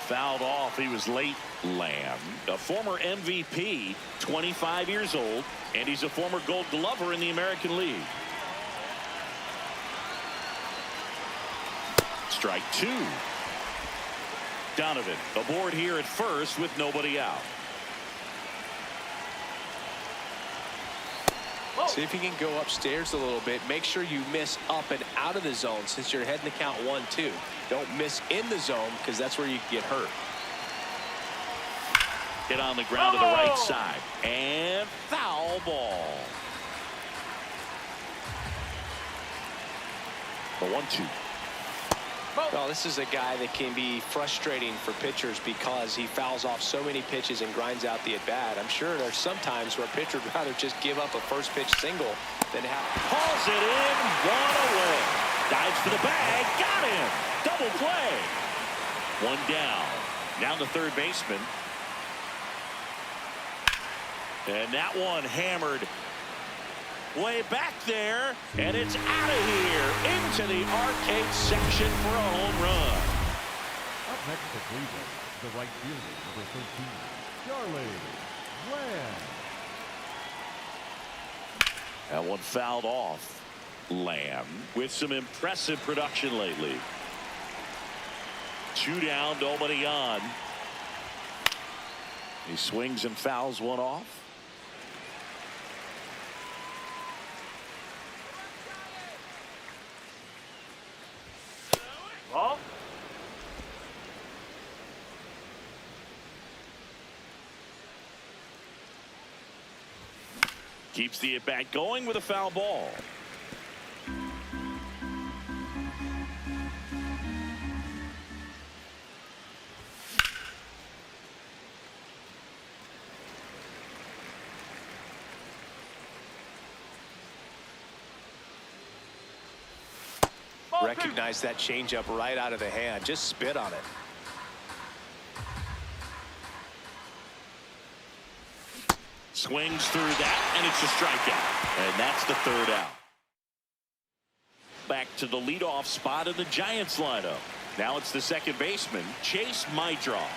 Fouled off. He was late. Lamb, a former MVP, 25 years old, and he's a former Gold Glover in the American League. Strike 2. Donovan aboard here at first with nobody out. See if you can go upstairs a little bit. Make sure you miss up and out of the zone since you're heading to count 1-2. Don't miss in the zone because that's where you get hurt. Hit on the ground to the right side. And foul ball. The 1-2. Well, this is a guy that can be frustrating for pitchers because he fouls off so many pitches and grinds out the at-bat. I'm sure there's some times where a pitcher would rather just give up a first pitch single than have... Pulls it in, one away. Dives for the bag, got him. Double play. One down. Now the third baseman. And that one hammered way back there, and it's out of here into the arcade section for a home run. Up next to Cleveland, the right fielder, number 13, Charlie Lamb. That one fouled off. Lamb with some impressive production lately. 2 down, nobody on. He swings and fouls one off. Ball. Keeps the at-bat going with a foul ball. Recognize that changeup right out of the hand. Just spit on it. Swings through that, and it's a strikeout. And that's the 3rd out. Back to the leadoff spot in the Giants lineup. Now it's the second baseman, Chase Mydroff.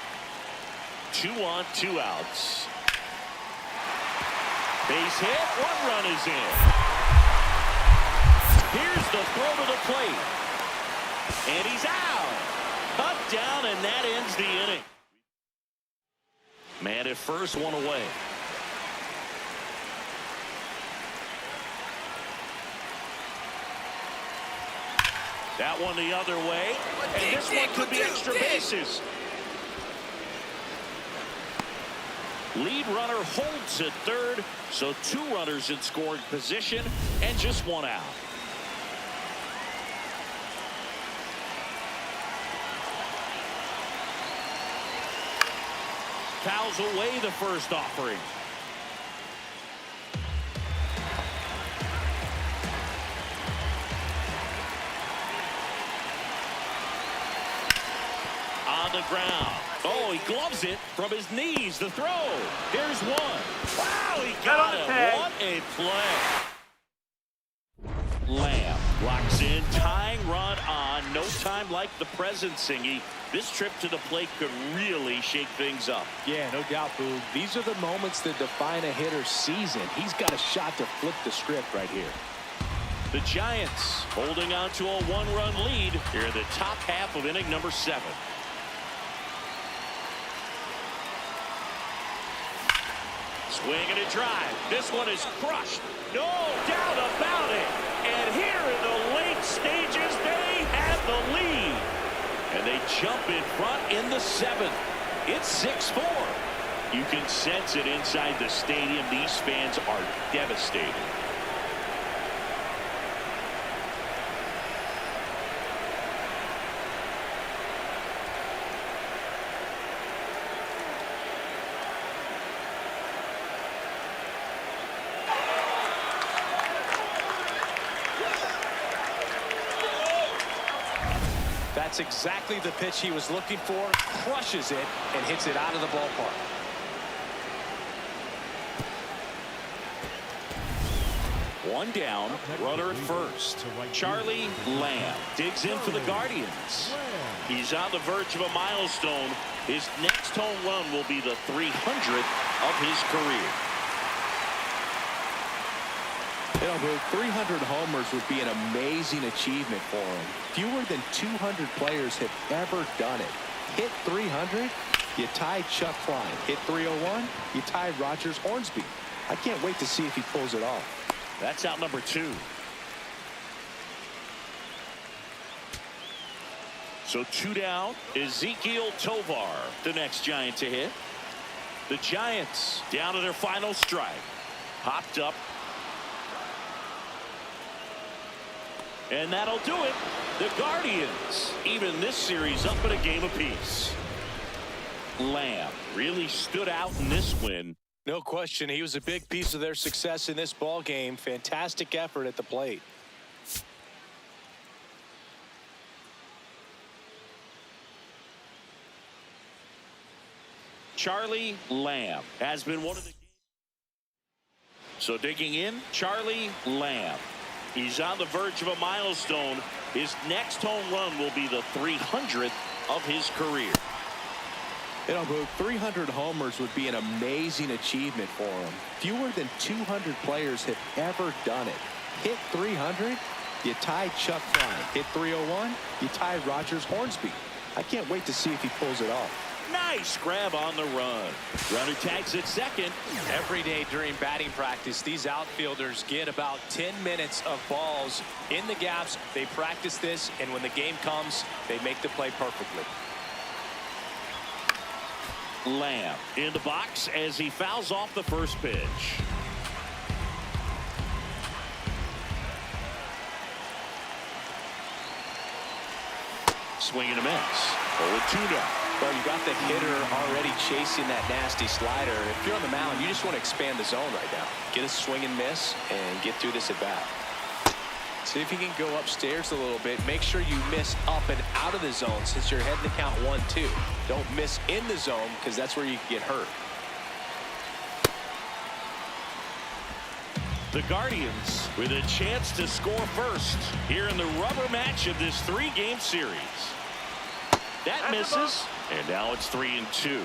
2 on, 2 outs. Base hit, 1 run is in. Here's the throw to the plate. And he's out. Cut down, and that ends the inning. Man at first, 1 away. That one the other way. And this one could be extra bases. Lead runner holds at third. So 2 runners in scoring position and just 1 out. Fouls away the first offering. On the ground. Oh, he gloves it from his knees. The throw. Here's 1. Wow, he got it. What a play. Lamb locks in, tying run on. No time like the present, Singy. This trip to the plate could really shake things up. Yeah, no doubt, Boog. These are the moments that define a hitter's season. He's got a shot to flip the script right here. The Giants holding on to a 1-run lead here in the top half of inning number 7. Swing and a drive. This one is crushed. No doubt about it. And here in the late stages, they have the lead. And they jump in front in the 7th. It's 6-4. You can sense it inside the stadium. These fans are devastated. That's exactly the pitch he was looking for. Crushes it and hits it out of the ballpark. One down, runner at first. Charlie Lamb digs in for the Guardians. He's on the verge of a milestone. His next home run will be the 300th of his career. You know, 300 homers would be an amazing achievement for him. Fewer than 200 players have ever done it. Hit 300, you tied Chuck Klein. Hit 301, you tied Rogers Hornsby. I can't wait to see if he pulls it off. That's out number 2. So 2 down. Ezekiel Tovar, the next Giant to hit. The Giants down to their final strike. Hopped up. And that'll do it. The Guardians even this series up at a game apiece. Lamb really stood out in this win. No question, he was a big piece of their success in this ball game. Fantastic effort at the plate. Charlie Lamb has been one of the. So digging in, Charlie Lamb. He's on the verge of a milestone. His next home run will be the 300th of his career. You know, 300 homers would be an amazing achievement for him. Fewer than 200 players have ever done it. Hit 300, you tied Chuck Klein. Hit 301, you tied Rogers Hornsby. I can't wait to see if he pulls it off. Nice grab on the run. Runner tags at second. Every day during batting practice, these outfielders get about 10 minutes of balls in the gaps. They practice this, and when the game comes, they make the play perfectly. Lamb in the box as he fouls off the first pitch. Swing and a miss. 0-2 now. Well, you got the hitter already chasing that nasty slider. If you're on the mound, you just want to expand the zone right now. Get a swing and miss and get through this at bat. See if you can go upstairs a little bit. Make sure you miss up and out of the zone since you're heading to count 1-2. Don't miss in the zone because that's where you can get hurt. The Guardians with a chance to score first here in the rubber match of this 3-game series. That misses, and now it's 3-2.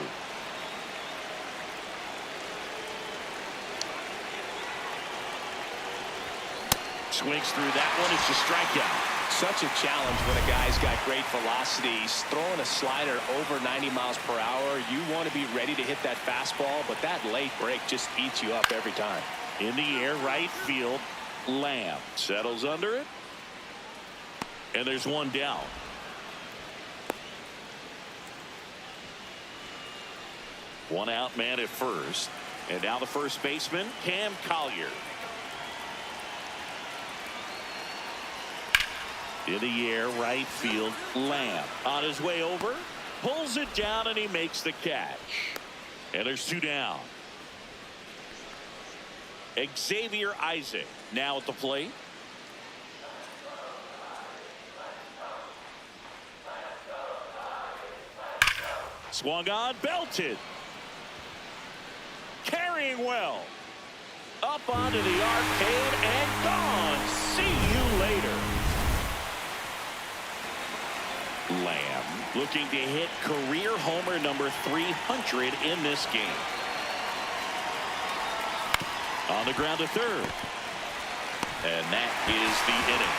Swings through that one. It's a strikeout. Such a challenge when a guy's got great velocity. He's throwing a slider over 90 miles per hour. You want to be ready to hit that fastball, but that late break just eats you up every time. In the air, right field. Lamb settles under it. And there's one down. One out man at first. And now the first baseman, Cam Collier. In the air, right field. Lamb on his way over. Pulls it down and he makes the catch. And there's 2 down. Xavier Isaac now at the plate. Swung on, belted. Carrying well. Up onto the arcade and gone. See you later. Lamb looking to hit career homer number 300 in this game. On the ground to third. And that is the inning.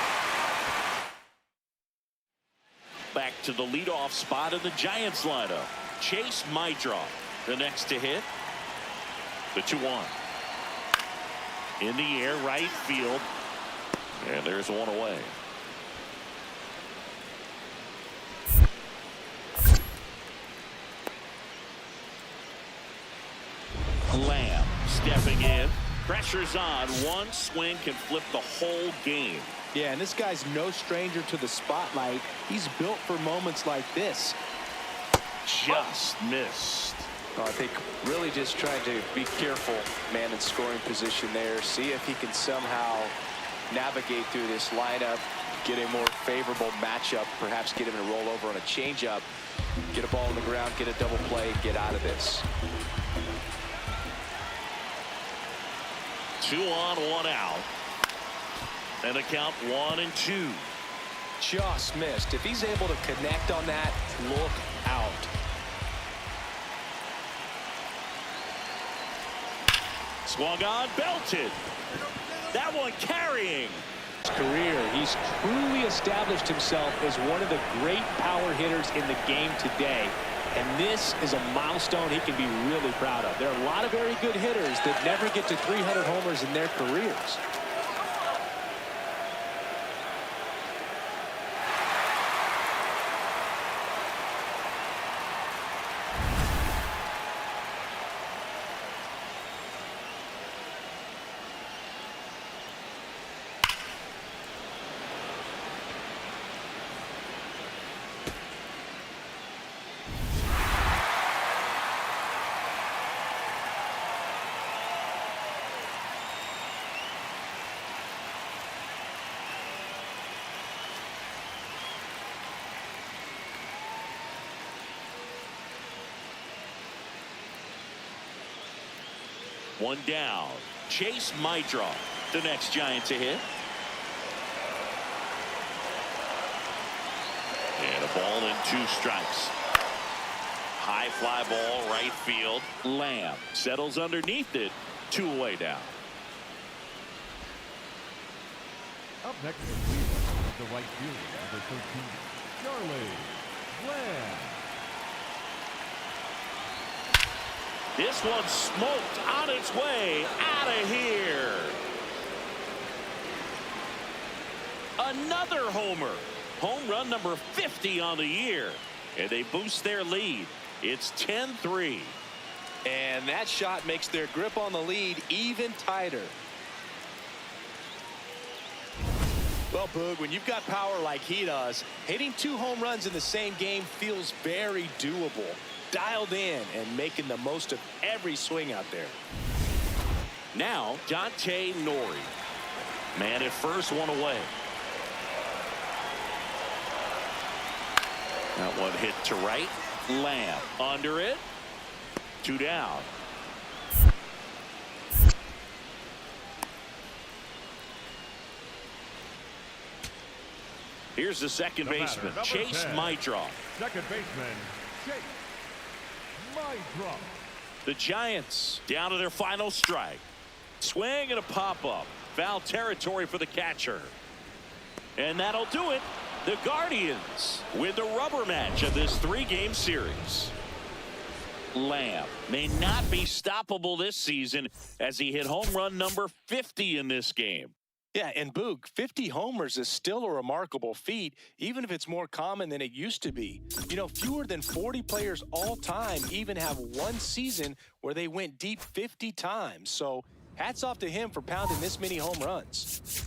Back to the leadoff spot in the Giants lineup. Chase Mydroff, the next to hit. The 2-1. In the air, right field. And there's one away. Lamb stepping in. Pressure's on. One swing can flip the whole game. Yeah, and this guy's no stranger to the spotlight. He's built for moments like this. Just missed. I think really just trying to be careful, man, in scoring position there. See if he can somehow navigate through this lineup, get a more favorable matchup, perhaps get him to roll over on a changeup, get a ball on the ground, get a double play, get out of this. 2 on, 1 out. And a count 1-2. Just missed. If he's able to connect on that, look out. Swung on, belted. That one carrying. His career, he's truly established himself as one of the great power hitters in the game today. And this is a milestone he can be really proud of. There are a lot of very good hitters that never get to 300 homers in their careers. One down. Chase Mydroff, the next Giant to hit. And a ball and 2 strikes. High fly ball, right field. Lamb settles underneath it. 2 away now. Up next for Cleveland, the right fielder, number 13, Charlie Slam. This one's smoked on its way out of here. Another homer. Home run number 50 on the year. And they boost their lead. It's 10-3. And that shot makes their grip on the lead even tighter. Well, Boog, when you've got power like he does, hitting 2 home runs in the same game feels very doable. Dialed in and making the most of every swing out there. Now, Dante Nori. Man at first, one away. That one hit to right. Lamb under it. 2 down. Here's the second baseman, Chase Maidroff. Second baseman, Chase Maidroff. The Giants down to their final strike. Swing and a pop-up. Foul territory for the catcher. And that'll do it. The Guardians with the rubber match of this 3-game series. Lamb may not be stoppable this season as he hit home run number 50 in this game. Yeah, and Boog, 50 homers is still a remarkable feat, even if it's more common than it used to be. You know, fewer than 40 players all time even have one season where they went deep 50 times. So hats off to him for pounding this many home runs.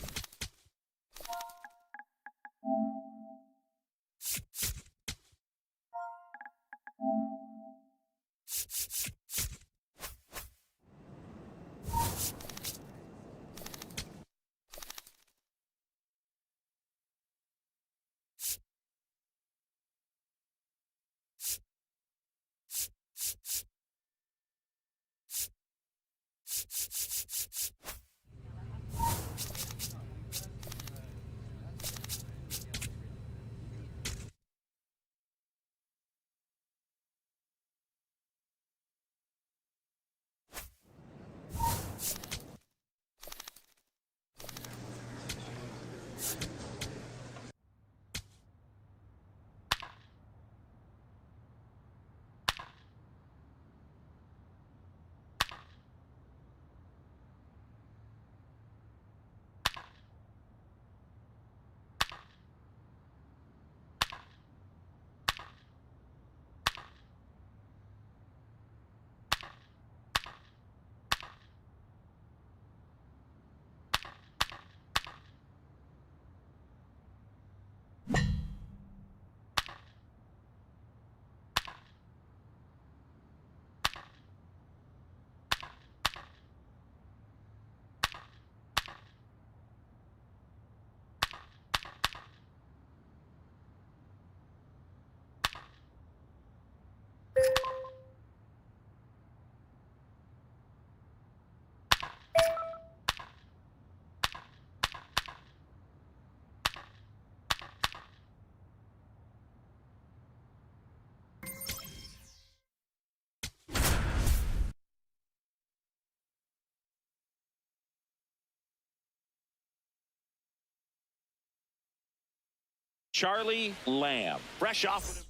Charlie Lamb, fresh off.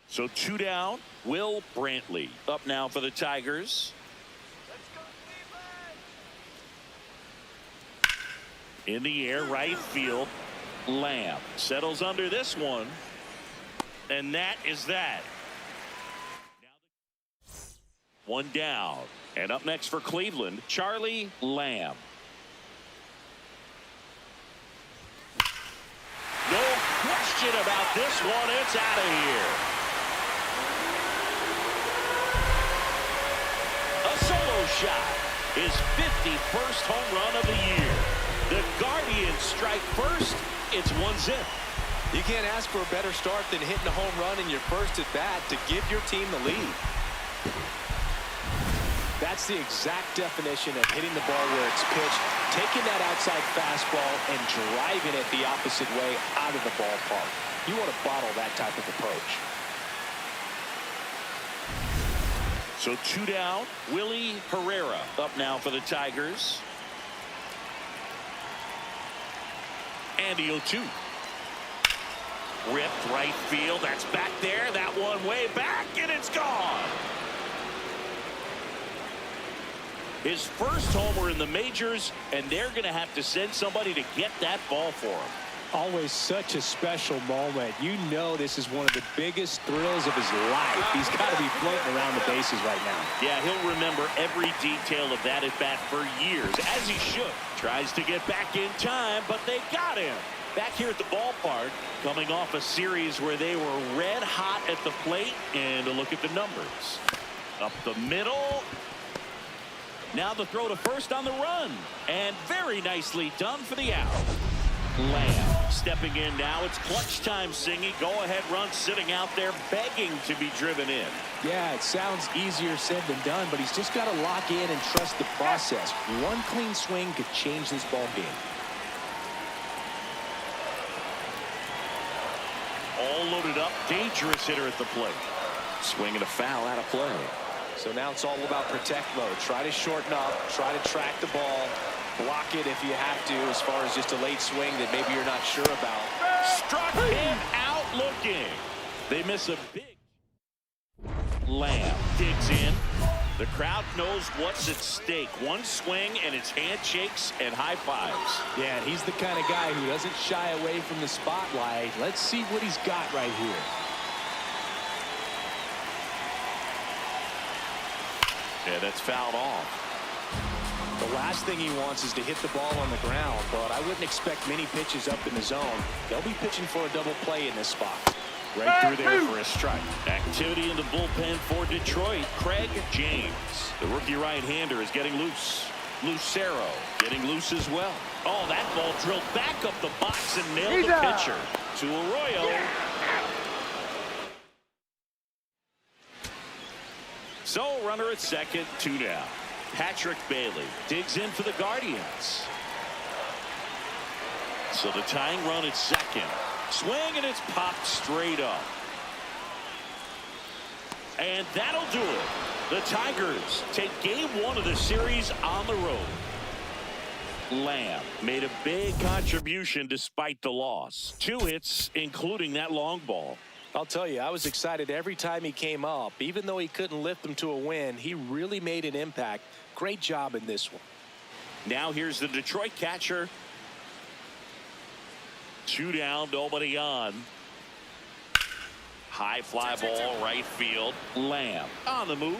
So 2 down. Will Brantley up now for the Tigers. In the air, right field. Lamb settles under this one. And that is that. 1 down. And up next for Cleveland, Charlie Lamb. No question about this one. It's out of here. A solo shot. His 51st home run of the year. The Guardians strike first. It's 1-0. You can't ask for a better start than hitting a home run in your first at bat to give your team the lead. That's the exact definition of hitting the ball where it's pitched, taking that outside fastball and driving it the opposite way out of the ballpark. You want to bottle that type of approach. So 2 down. Willie Herrera up now for the Tigers. And the 0-2. Ripped right field. That's back there. That one way back, and it's gone. His first homer in the majors, and they're going to have to send somebody to get that ball for him. Always such a special moment. You know this is one of the biggest thrills of his life. He's got to be floating around the bases right now. Yeah, he'll remember every detail of that at-bat for years, as he should. Tries to get back in time, but they got him. Back here at the ballpark, coming off a series where they were red hot at the plate, and a look at the numbers. Up the middle. Now the throw to first on the run, and very nicely done for the out. Lamb stepping in now. It's clutch time, Singy. Go-ahead run sitting out there begging to be driven in. Yeah, it sounds easier said than done, but he's just got to lock in and trust the process. One clean swing could change this ball game. All loaded up. Dangerous hitter at the plate. Swinging a foul out of play. So now it's all about protect mode. Try to shorten up, try to track the ball, block it if you have to, as far as just a late swing that maybe you're not sure about. Struck him out looking. They miss a big. Lamb digs in. The crowd knows what's at stake. One swing and it's handshakes and high fives. Yeah, and he's the kind of guy who doesn't shy away from the spotlight. Let's see what he's got right here. Yeah, that's fouled off. The last thing he wants is to hit the ball on the ground, but I wouldn't expect many pitches up in the zone. They'll be pitching for a double play in this spot. Right through there for a strike. Activity in the bullpen for Detroit. Craig James, the rookie right-hander, is getting loose. Lucero getting loose as well. Oh, that ball drilled back up the box and nailed the pitcher. To Arroyo. So, runner at second, 2 down. Patrick Bailey digs in for the Guardians. So the tying run at second. Swing, and it's popped straight up. And that'll do it. The Tigers take game 1 of the series on the road. Lamb made a big contribution despite the loss. 2 hits, including that long ball. I'll tell you, I was excited every time he came up. Even though he couldn't lift them to a win, he really made an impact. Great job in this one. Now here's the Detroit catcher. 2 down, nobody on. High fly ball, right field. Lamb on the move.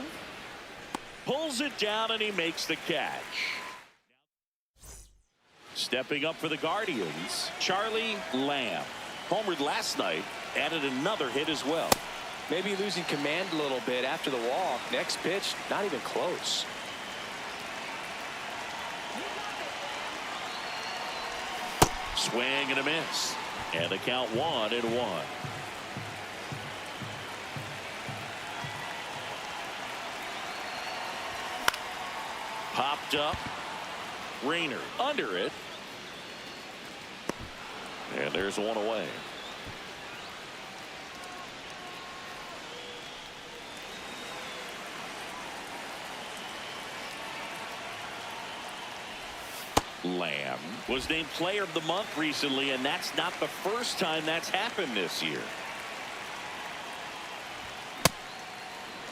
Pulls it down, and he makes the catch. Stepping up for the Guardians, Charlie Lamb. Homered last night, added another hit as well. Maybe losing command a little bit after the walk. Next pitch, not even close. Swing and a miss. And the count 1-1. Popped up. Rayner under it. And there's one away. Lamb was named Player of the Month recently, and that's not the first time that's happened this year.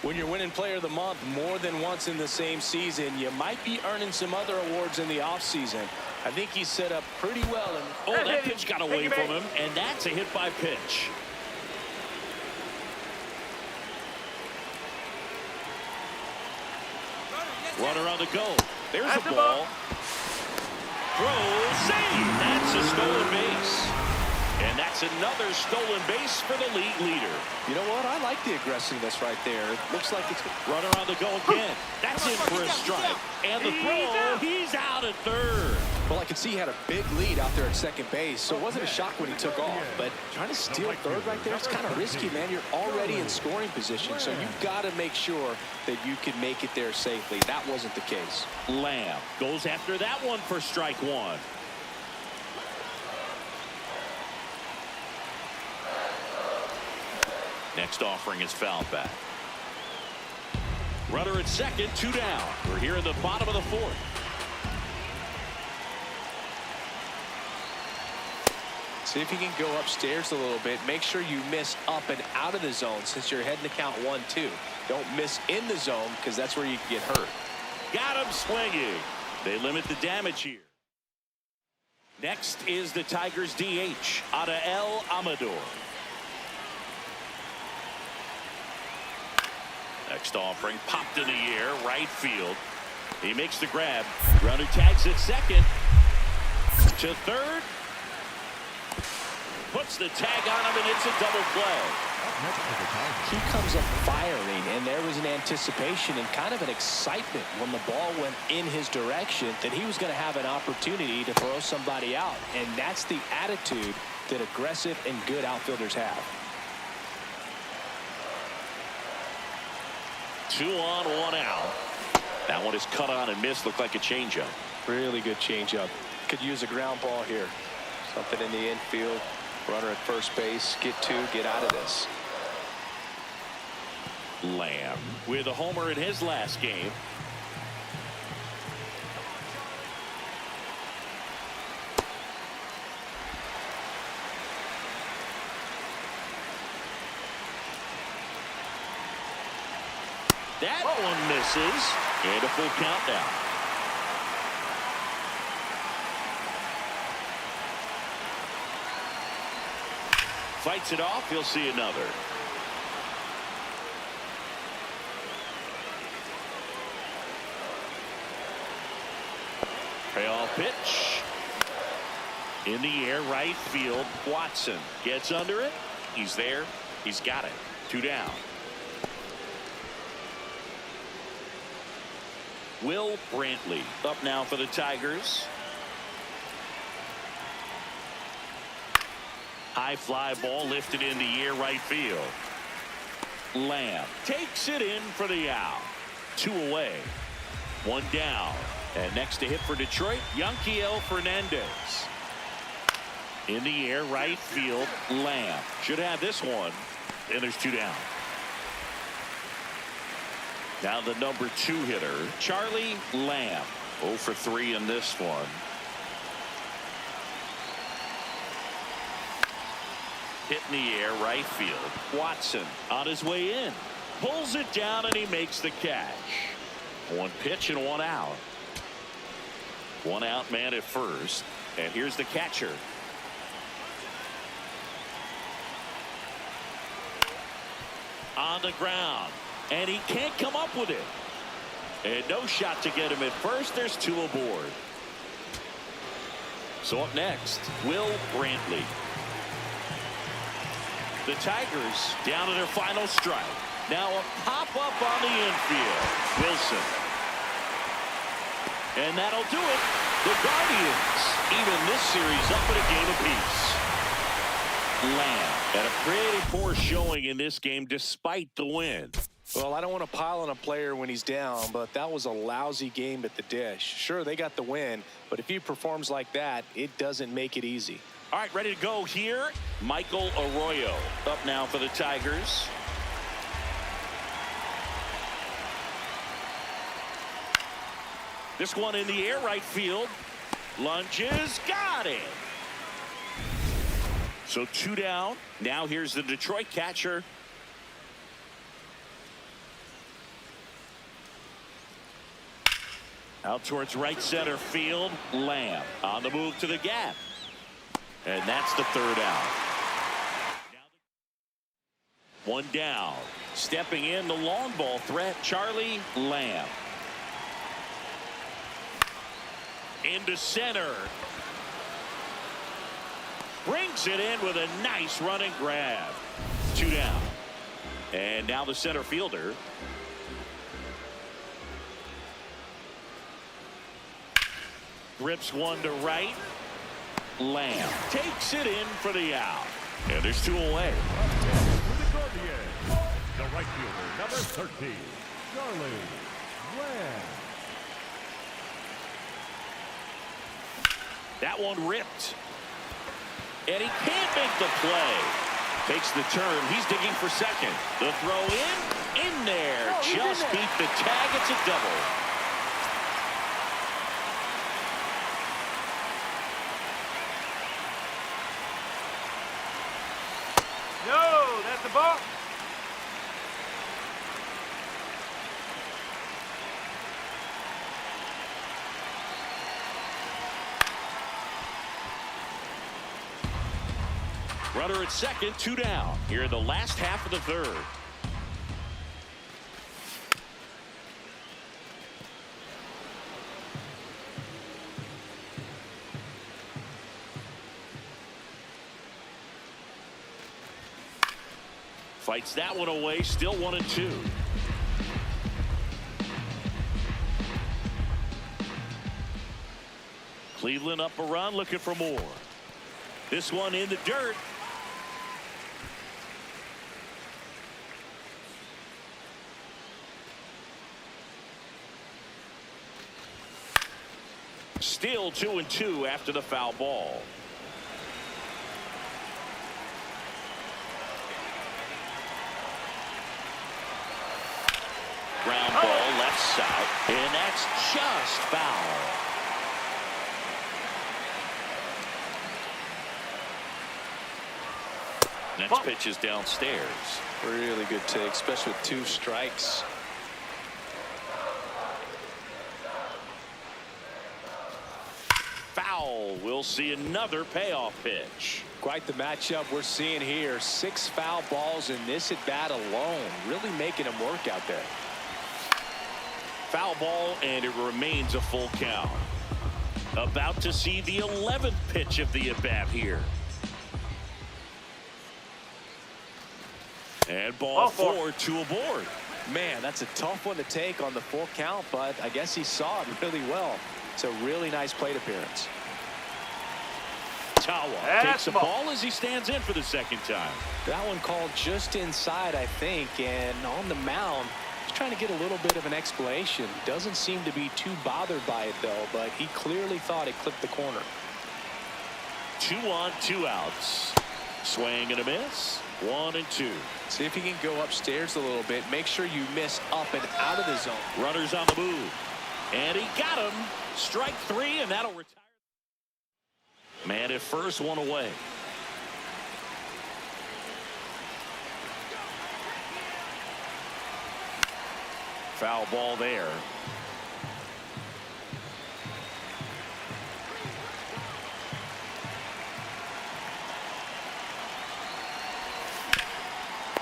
When you're winning Player of the Month more than once in the same season, you might be earning some other awards in the offseason. I think he's set up pretty well. Oh, that pitch got away from him, and that's a hit by pitch. Runner on the go. There's a ball. Throw, save. That's a stolen base. And that's another stolen base for the league leader. You know what? I like the aggressiveness right there. It looks like it's runner on the go again. That's in for a strike. And the throw, he's out at third. Well, I could see he had a big lead out there at second base, so it wasn't a shock when he took off. But trying to steal third right there, it's kind of risky, man. You're already in scoring position, so you've got to make sure that you can make it there safely. That wasn't the case. Lamb goes after that one for strike 1. Next offering is fouled back. Runner at second, 2 down. We're here in the bottom of the 4th. See if you can go upstairs a little bit. Make sure you miss up and out of the zone since you're heading to count 1-2. Don't miss in the zone because that's where you can get hurt. Got him swinging. They limit the damage here. Next is the Tigers DH, Adael Amador. Next offering, popped in the air, right field. He makes the grab. Runner tags at second. To third. Puts the tag on him, and it's a double play. Next for the Tigers. He comes up firing, and there was an anticipation and kind of an excitement when the ball went in his direction that he was going to have an opportunity to throw somebody out. And that's the attitude that aggressive and good outfielders have. 2 on, 1 out. That one is cut on and missed. Looked like a changeup. Really good changeup. Could use a ground ball here. Something in the infield. Runner at first base. Get 2. Get out of this. Lamb with a homer in his last game. That one misses. And a full count now. Fights it off. He'll see another. Payoff pitch. In the air, right field. Watson gets under it. He's there. He's got it. 2 down. Will Brantley up now for the Tigers. High fly ball lifted in the air, right field. Lamb takes it in for the out. 2 away. 1 down. And next to hit for Detroit, Yanquiel Fernandez. In the air, right field. Lamb should have this one. And there's 2 down. Now the number 2 hitter, Charlie Lamb. 0 for 3 in this one. Hit in the air, right field. Watson on his way in. Pulls it down and he makes the catch. 1 pitch and 1 out. 1 out man at first. And here's the catcher. On the ground. And he can't come up with it. And no shot to get him at first. There's 2 aboard. So up next, Will Brantley. The Tigers down to their final strike. Now a pop-up on the infield. Wilson. And that'll do it. The Guardians even this series up at a game apiece. Lamb had a pretty poor showing in this game despite the win. Well, I don't want to pile on a player when he's down, but that was a lousy game at the dish. Sure, they got the win, but if he performs like that, it doesn't make it easy. All right, ready to go here. Michael Arroyo up now for the Tigers. This one in the air, right field. Lunges, got it. So 2 down. Now here's the Detroit catcher. Out towards right center field. Lamb on the move to the gap. And that's the 3rd out. 1 down. Stepping in the long ball threat, Charlie Lamb. Into center. Brings it in with a nice running grab. 2 down. And now the center fielder. Rips one to right. Lamb takes it in for the out. And there's 2 away. For the Guardians, the right fielder, number 13, Charlie Lamb. That one ripped. And he can't make the play. Takes the turn. He's digging for second. The throw in there. Just beat the tag. It's a double. Runner at second, 2 down. Here in the last half of the third. Fights that one away, still 1-2. Cleveland up a run, looking for more. This one in the dirt. Still 2-2 after the foul ball. Ground ball left side, and that's just foul. Next pitch is downstairs. Really good take, especially with 2 strikes. Foul. We'll see another payoff pitch. Quite the matchup we're seeing here. 6 foul balls in this at bat alone. Really making him work out there. Foul ball, and it remains a full count. About to see the 11th pitch of the at-bat here. And ball 4, 2 aboard. Man, that's a tough one to take on the full count, but I guess he saw it really well. It's a really nice plate appearance. Tawa takes the ball as he stands in for the second time. That one called just inside, I think, and on the mound, he's trying to get a little bit of an explanation. Doesn't seem to be too bothered by it, though, but he clearly thought it clipped the corner. 2 on, 2 outs. Swing and a miss. 1-2. See if he can go upstairs a little bit. Make sure you miss up and out of the zone. Runners on the move. And he got him. Strike 3, and that'll retire. Man at first, 1 away. Foul ball there.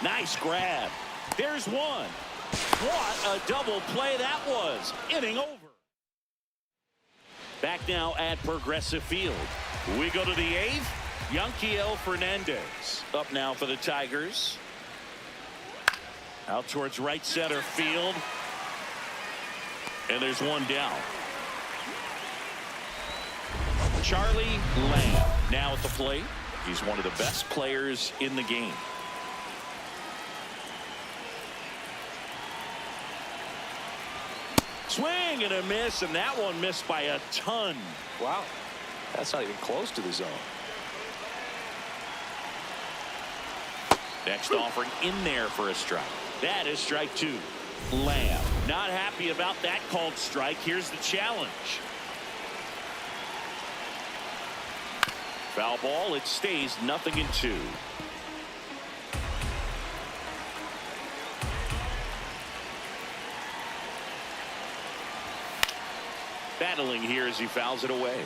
Nice grab. There's one. What a double play that was. Inning over. Back now at Progressive Field. We go to the 8th. Yanquiel Fernandez up now for the Tigers. Out towards right center field. And there's one down. Charlie Lamb now at the plate. He's one of the best players in the game. Swing and a miss, and that one missed by a ton. Wow, that's not even close to the zone. Next offering in there for a strike. That is strike 2. Lamb not happy about that called strike. Here's the challenge. Foul ball. It stays 0-2. Battling here as he fouls it away.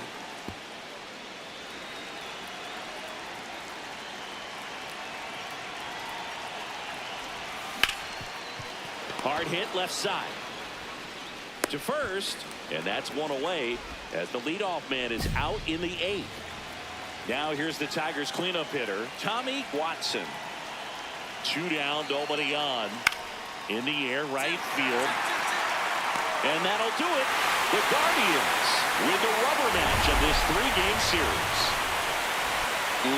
Hard hit left side to first, and that's one away as the leadoff man is out in the 8th. Now here's the Tigers cleanup hitter, Tommy Watson. 2 down, nobody on. In the air, right field. And that'll do it. The Guardians with the rubber match of this 3-game series.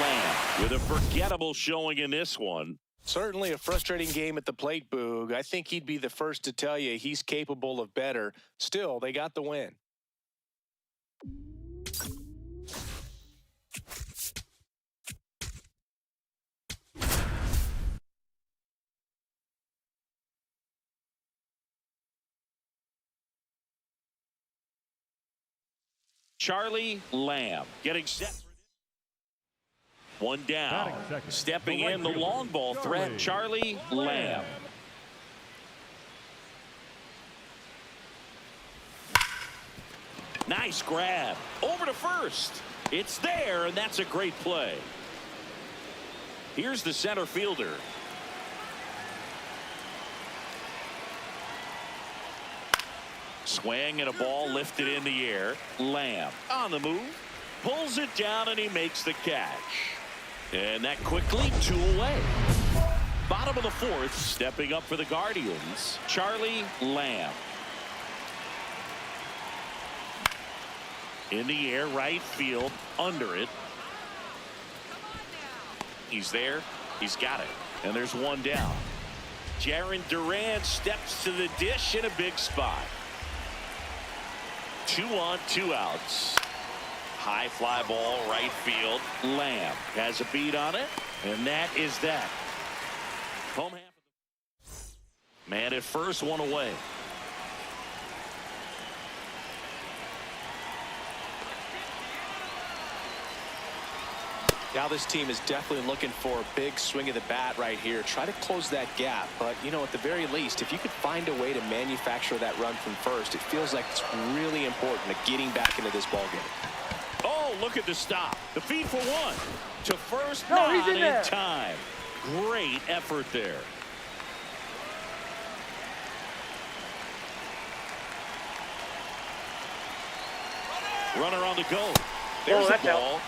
Lamb with a forgettable showing in this one. Certainly a frustrating game at the plate, Boog. I think he'd be the first to tell you he's capable of better. Still, they got the win. Charlie Lamb getting set. 1 down. Stepping in the long ball threat, Charlie Lamb. Nice grab. Over to first. It's there, and that's a great play. Here's the center fielder. Swing and a ball lifted in the air. Lamb on the move. Pulls it down and he makes the catch. And that quickly 2 away. Bottom of the 4th, stepping up for the Guardians, Charlie Lamb. In the air, right field, under it. He's there. He's got it. And there's 1 down. Jarren Duran steps to the dish in a big spot. 2 on, 2 outs. High fly ball, right field. Lamb has a beat on it, and that is that. Home half. Man at first, 1 away. Now this team is definitely looking for a big swing of the bat right here. Try to close that gap. But, you know, at the very least, if you could find a way to manufacture that run from first, it feels like it's really important to getting back into this ballgame. Oh, look at the stop. The feed for 1. To first, No, not he's in there. time. Great effort there. Runner on the go. There's the that's ball.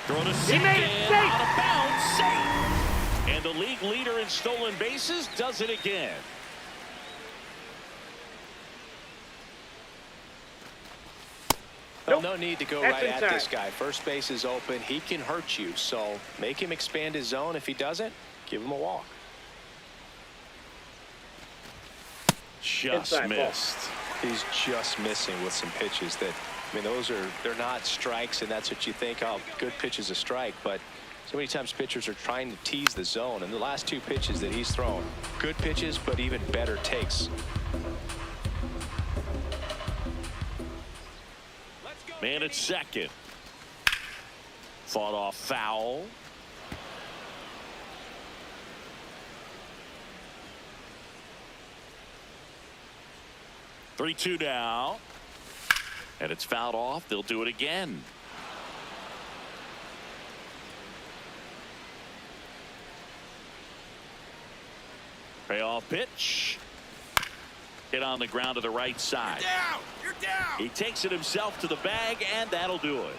Throw to second, made it safe. out of bounds, safe. And the league leader in stolen bases does it again. Well, no need to go That's right at this inside. guy. First base is open. He can hurt you. So make him expand his zone. If he doesn't, give him a walk. Just Inside ball. missed. He's just missing with some pitches that, I mean, they're not strikes, and that's what you think, oh, good pitch is a strike. But so many times pitchers are trying to tease the zone, and the last 2 pitches that he's thrown, good pitches, but even better takes. Man at second. Fought off foul. Three-two now. And it's fouled off. They'll do it again. Payoff pitch. Hit on the ground to the right side. Down. You're down. He takes it himself to the bag, and that'll do it.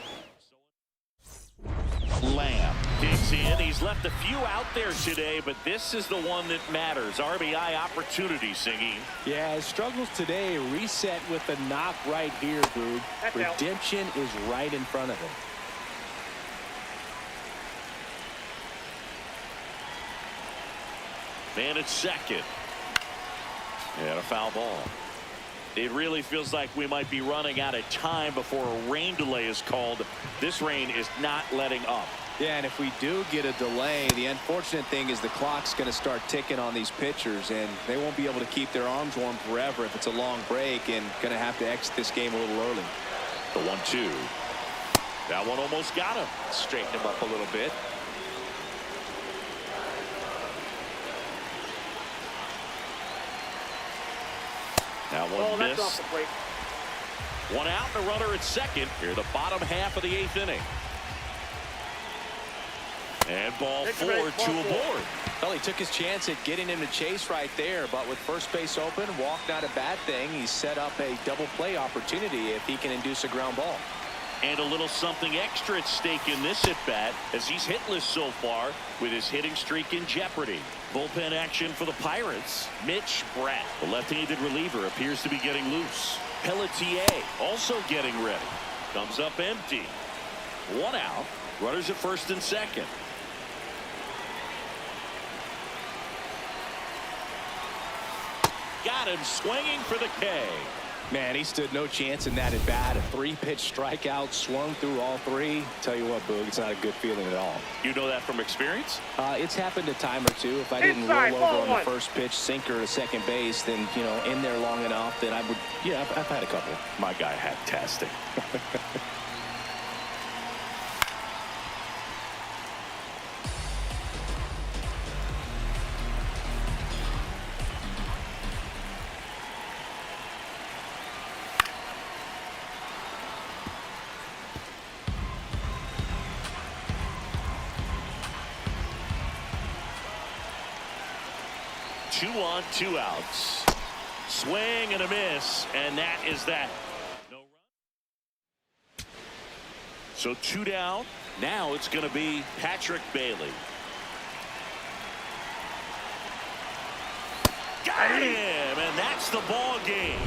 Lamb digs in. He's left a few out there today, but this is the one that matters. RBI opportunity, Singy. Yeah, his struggles today reset with a knock right here, dude. That's out. Redemption is right in front of him. Man at second. And a foul ball. It really feels like we might be running out of time before a rain delay is called. This rain is not letting up. Yeah, and if we do get a delay, the unfortunate thing is the clock's going to start ticking on these pitchers, and they won't be able to keep their arms warm forever if it's a long break, and going to have to exit this game a little early. The 1-2. That one almost got him. Straighten him up a little bit. That one Oh, that's off missed. the plate. 1 out and a runner at second. Here, the bottom half of the 8th inning. And ball Next 4, right, 2 ball aboard. Well, he took his chance at getting him to chase right there, but with first base open, walk not a bad thing. He set up a double play opportunity if he can induce a ground ball. And a little something extra at stake in this at-bat as he's hitless so far with his hitting streak in jeopardy. Bullpen action for the Pirates. Mitch Bratt, the left-handed reliever, appears to be getting loose. Pelletier also getting ready. Comes up empty. 1 out. Runners at first and second. Got him swinging for the K. Man, he stood no chance in that at bat. A 3-pitch strikeout, swung through all 3. Tell you what, Boog, it's not a good feeling at all. You know that from experience? It's happened a time or two. If I didn't Inside, roll ball over on the 1. first pitch, sinker to second base, then, you know, in there long enough that I would, yeah, I've had a couple. My guy had tastic. 2 on, 2 outs. Swing and a miss, and that is that. No run. So 2 down. Now it's going to be Patrick Bailey. Got him, and that's the ball game.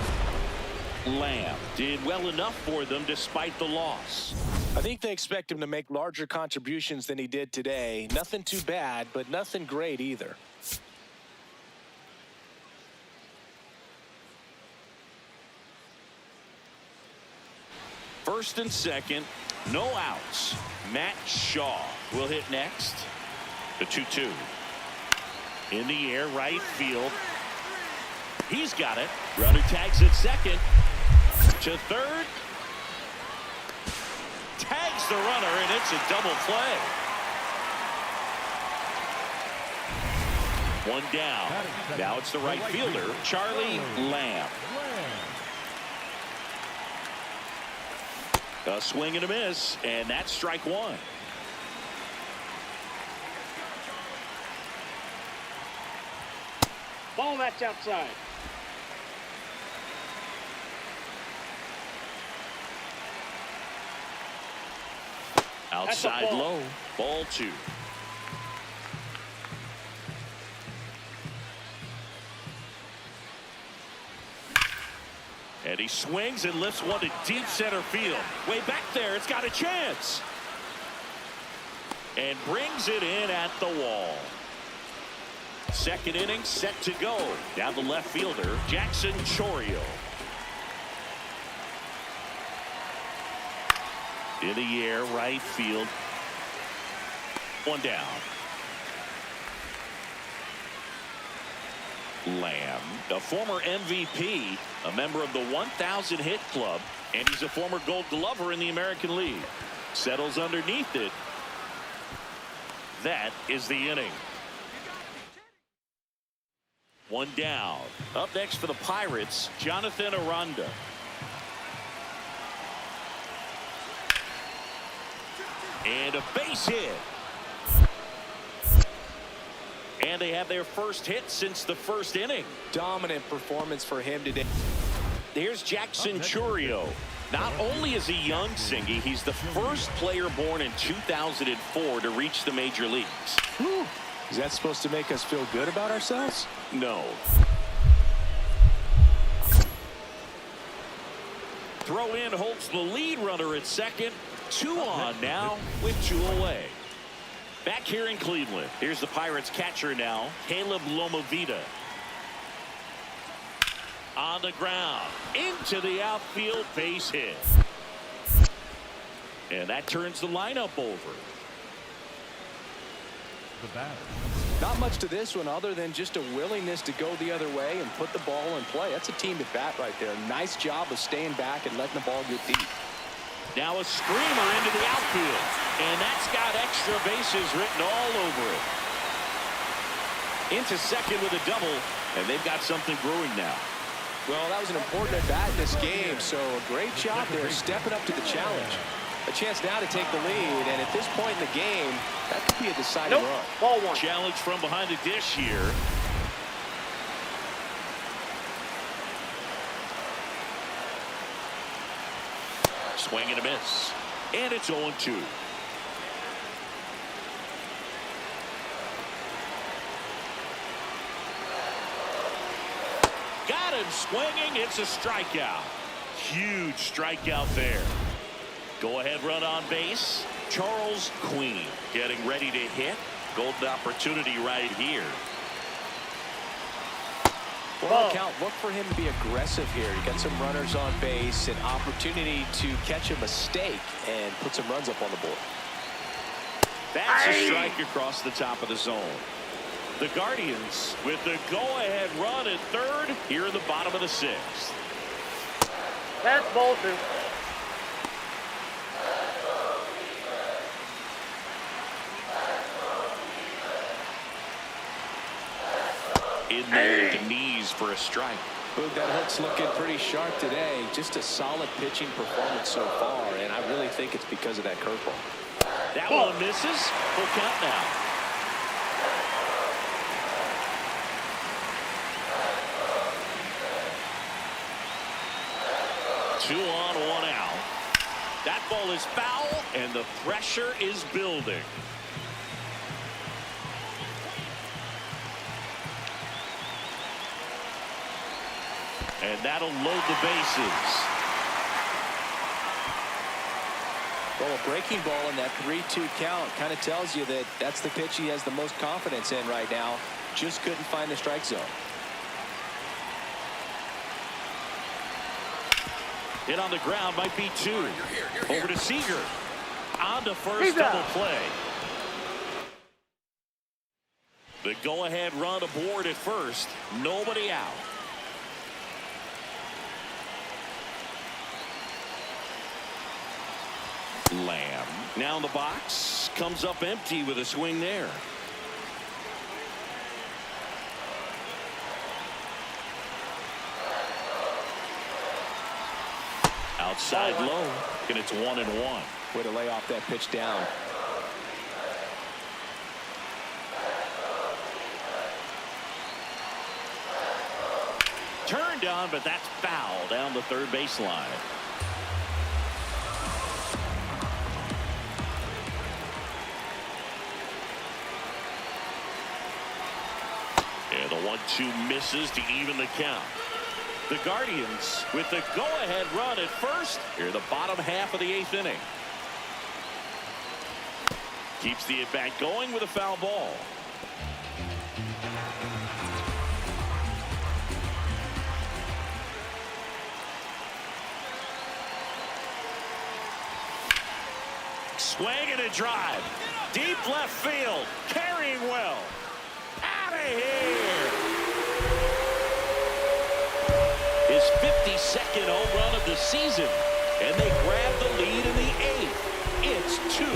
Lamb did well enough for them despite the loss. I think they expect him to make larger contributions than he did today. Nothing too bad, but nothing great either. First and second, no outs. Matt Shaw will hit next. The 2-2. In the air, right field. He's got it. Runner tags at second. To third. Tags the runner, and it's a double play. 1 down. Now it's the right fielder, Charlie Lamb. A swing and a miss, and that's strike 1. Ball that's outside. Outside ball. low, ball 2. And he swings and lifts one to deep center field. Way back there, it's got a chance. And brings it in at the wall. Second inning set to go. Down the left fielder, Jackson Chourio. In the air, right field. 1 down. Lamb, a former MVP, a member of the 1,000 hit club, and he's a former Gold Glover in the American League. Settles underneath it. That is the inning. 1 down. Up next for the Pirates, Jonathan Aranda. And a base hit. And they have their first hit since the first inning. Dominant performance for him today. Here's Jackson Chourio. Not only is he young, Singy, he's the first player born in 2004 to reach the major leagues. Whew. Is that supposed to make us feel good about ourselves? No. Throw in holds the lead runner at second. 2 on now with 2 away. Back here in Cleveland, here's the Pirates catcher now, Caleb Lomavita. On the ground, into the outfield, base hit. And that turns the lineup over. The batter. Not much to this one other than just a willingness to go the other way and put the ball in play. That's a team at bat right there. Nice job of staying back and letting the ball get deep. Now a screamer into the outfield. And that's got extra bases written all over it. Into second with a double. And they've got something brewing now. Well, that was an important at bat in this game. So a great job there stepping up to the challenge. A chance now to take the lead. And at this point in the game, that could be a deciding run. Ball 1. Challenge from behind the dish here. Swing and a miss. And it's 0-2. Got him swinging. It's a strikeout. Huge strikeout there. Go ahead run on base. Charles Queen getting ready to hit. Golden opportunity right here. Well, count, look for him to be aggressive here. You got some runners on base, an opportunity to catch a mistake and put some runs up on the board. That's a strike across the top of the zone. The Guardians with the go-ahead run at third here in the bottom of the 6th. That's ball 2. In there at the knees for a strike. Boog, that hook's looking pretty sharp today. Just a solid pitching performance so far, and I really think it's because of that curveball. That one misses. Full count now. 2 on, 1 out. That ball is foul, and the pressure is building. And that'll load the bases. Well, a breaking ball in that 3-2 count kind of tells you that that's the pitch he has the most confidence in right now. Just couldn't find the strike zone. Hit on the ground, might be 2. Over to Seager. On to first, double play. The go-ahead run aboard at first. Nobody out. Lamb now in the box, comes up empty with a swing there. Outside low, and it's 1-1. Way to lay off that pitch down. Turned on, but that's foul down the third baseline. And the 1-2 misses to even the count. The Guardians with the go-ahead run at first here in the bottom half of the 8th inning. Keeps the at-bat going with a foul ball. Swing and a drive. Deep left field. Carrying well. Out of here. His 52nd home run of the season. And they grab the lead in the 8th. It's 2-0.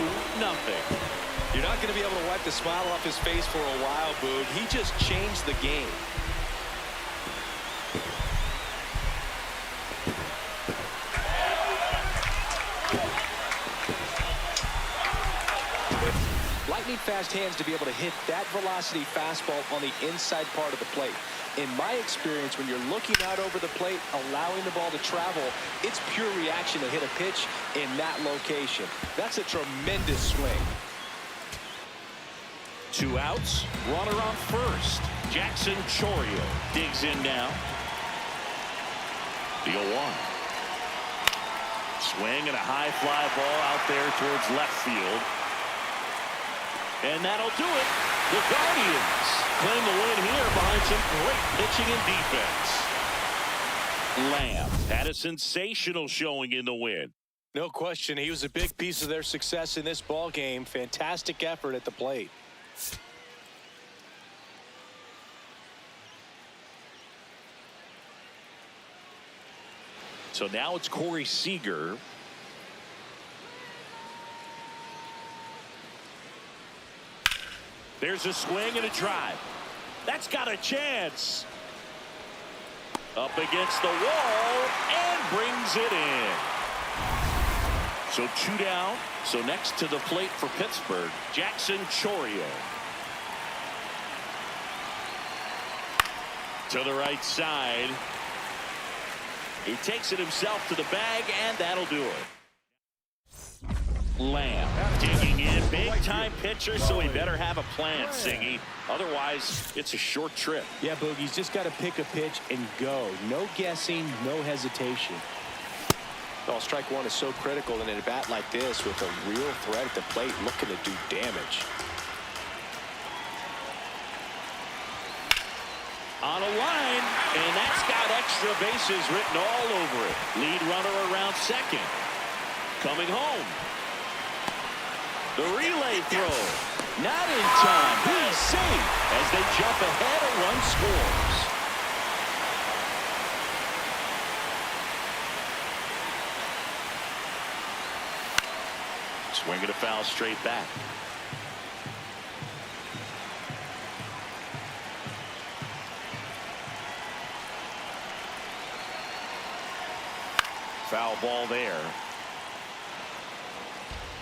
You're not going to be able to wipe the smile off his face for a while, Boog. He just changed the game. Lightning fast hands to be able to hit that velocity fastball on the inside part of the plate. In my experience, when you're looking out over the plate, allowing the ball to travel, it's pure reaction to hit a pitch in that location. That's a tremendous swing. 2 outs, runner on first. Jackson Chourio digs in now. The 0-1. Swing and a high fly ball out there towards left field. And that'll do it. The Guardians claim the win here behind some great pitching and defense. Lamb had a sensational showing in the win. No question, he was a big piece of their success in this ball game. Fantastic effort at the plate. So now it's Corey Seager. There's a swing and a drive. That's got a chance. Up against the wall and brings it in. So 2 down. So next to the plate for Pittsburgh, Jackson Chourio. To the right side. He takes it himself to the bag, and that'll do it. Lamb digging in, big-time pitcher, so he better have a plan, Siggy. Otherwise, it's a short trip. Yeah, Boogie's just got to pick a pitch and go. No guessing, no hesitation. Well, strike one is so critical in a bat like this with a real threat at the plate looking to do damage. On a line, and that's got extra bases written all over it. Lead runner around second. Coming home. The relay throw. Not in time. He's safe as they jump ahead. A run scores. Swinging a foul straight back. Foul ball there.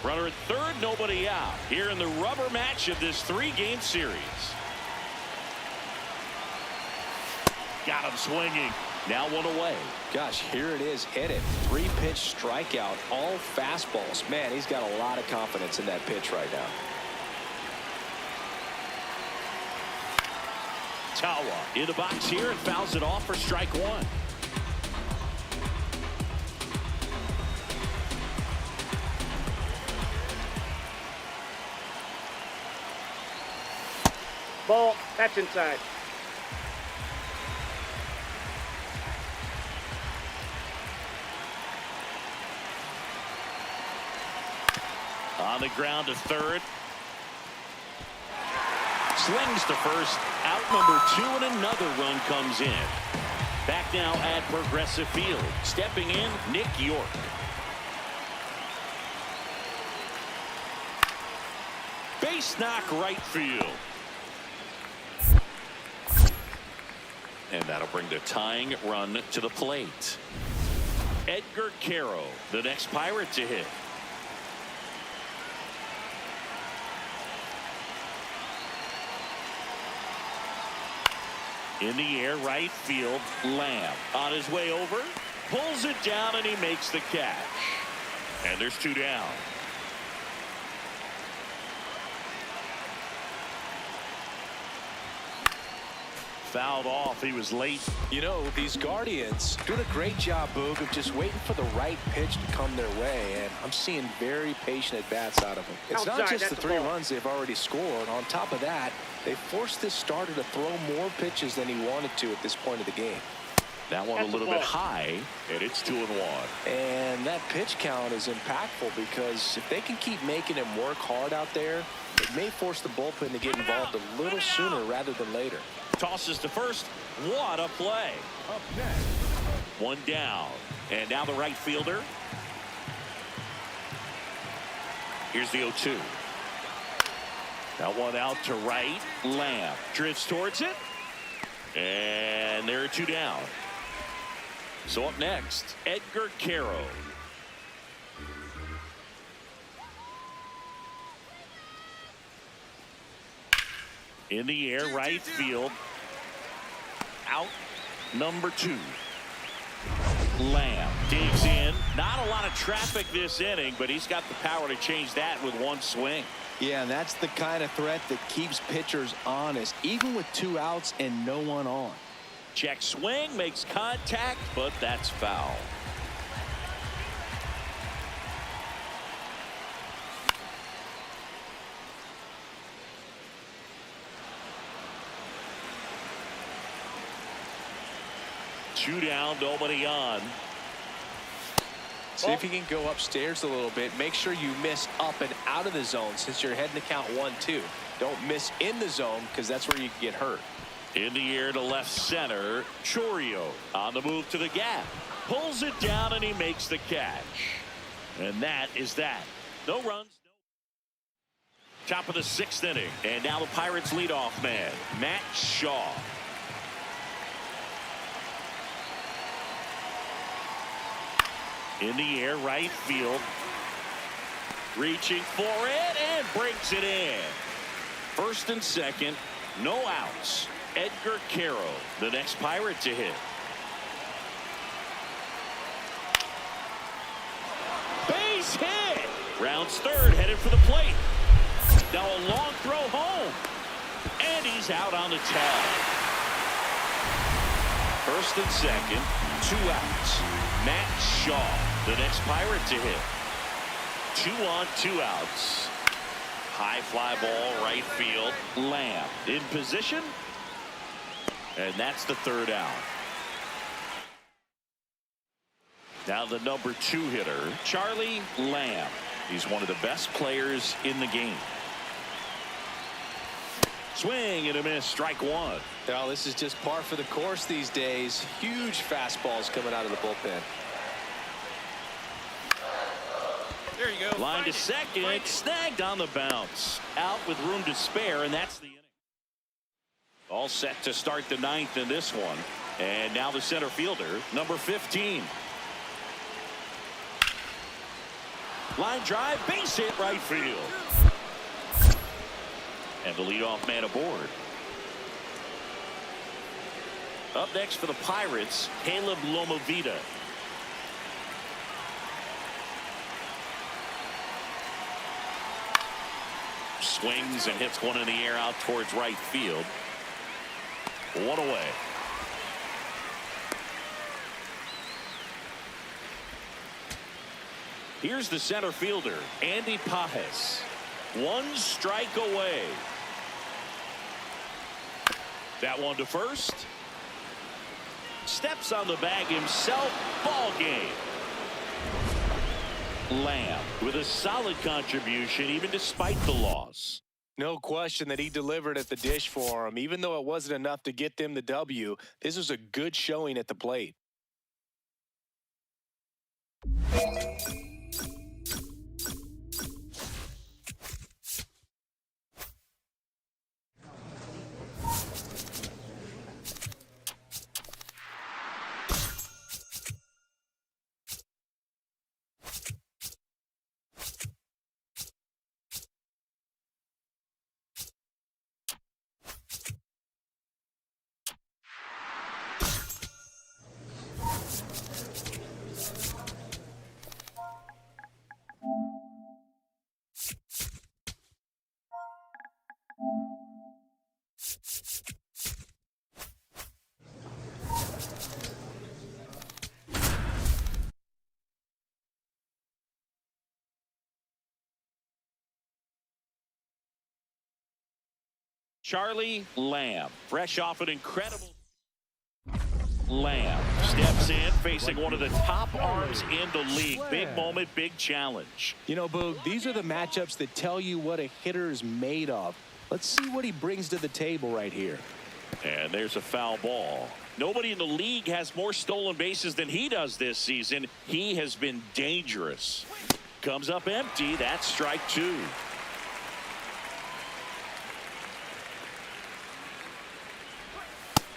Runner at third, nobody out. Here in the rubber match of this 3-game series. Got him swinging. Now one away. Gosh, here it is, hit it. 3-pitch strikeout, all fastballs. Man, he's got a lot of confidence in that pitch right now. Tawa in the box here and fouls it off for strike one. Ball. That's inside. On the ground to third. Slings to first. Out number 2, and another run comes in. Back now at Progressive Field. Stepping in, Nick York. Base knock right field. And that'll bring the tying run to the plate. Edgar Caro, the next Pirate to hit. In the air, right field, Lamb on his way over, pulls it down, and he makes the catch. And there's 2 down. Fouled off. He was late. You know, these Guardians doing a great job, Boog, of just waiting for the right pitch to come their way, and I'm seeing very patient at-bats out of them. It's not just the 3 runs they've already scored. On top of that, they forced this starter to throw more pitches than he wanted to at this point of the game. That one a little bit high, and it's 2-1. And that pitch count is impactful because if they can keep making him work hard out there, it may force the bullpen to get involved a little sooner rather than later. Tosses to first. What a play. Up next, 1 down. And now the right fielder. Here's the 0-2. That one out to right. Lamb drifts towards it. And there are 2 down. So up next, Edgar Caro. In the air, right field. Out number 2. Lamb digs in. Not a lot of traffic this inning, but he's got the power to change that with 1 swing. Yeah, and that's the kind of threat that keeps pitchers honest, even with 2 outs and no one on. Check swing, makes contact, but that's foul. Two down, nobody on. See if you can go upstairs a little bit. Make sure you miss up and out of the zone since you're heading to count 1-2. Don't miss in the zone because that's where you can get hurt. In the air to left center, Chorio on the move to the gap. Pulls it down and he makes the catch. And that is that. No runs. Top of the 6th inning. And now the Pirates leadoff man, Matt Shaw. In the air, right field. Reaching for it and breaks it in. 1st and 2nd, no outs. Edgar Caro, the next Pirate to hit. Base hit. Rounds 3rd, headed for the plate. Now a long throw home. And he's out on the tag. 1st and 2nd, 2 outs. Matt Shaw, the next Pirate to hit. 2 on, 2 outs. High fly ball, right field. Lamb in position. And that's the 3rd out. Now the number 2 hitter, Charlie Lamb. He's one of the best players in the game. Swing and a miss, strike 1. Now this is just par for the course these days. Huge fastballs coming out of the bullpen. There you go. Line to second, snagged on the bounce. Out with room to spare, and that's the inning. All set to start the 9th in this one. And now the center fielder, number 15. Line drive, base hit, right field. And the leadoff man aboard. Up next for the Pirates, Caleb Lomavita. Swings and hits one in the air out towards right field. One away. Here's the center fielder, Andy Pajes. One strike away. That one to first. Steps on the bag himself. Ball game. Lamb with a solid contribution even despite the loss. No question that he delivered at the dish for him. Even though it wasn't enough to get them the W, this was a good showing at the plate. Charlie Lamb, fresh off an incredible. Lamb steps in, facing one of the top arms in the league. Big moment, big challenge. You know, Boog, these are the matchups that tell you what a hitter is made of. Let's see what he brings to the table right here. And there's a foul ball. Nobody in the league has more stolen bases than he does this season. He has been dangerous. Comes up empty. That's strike two.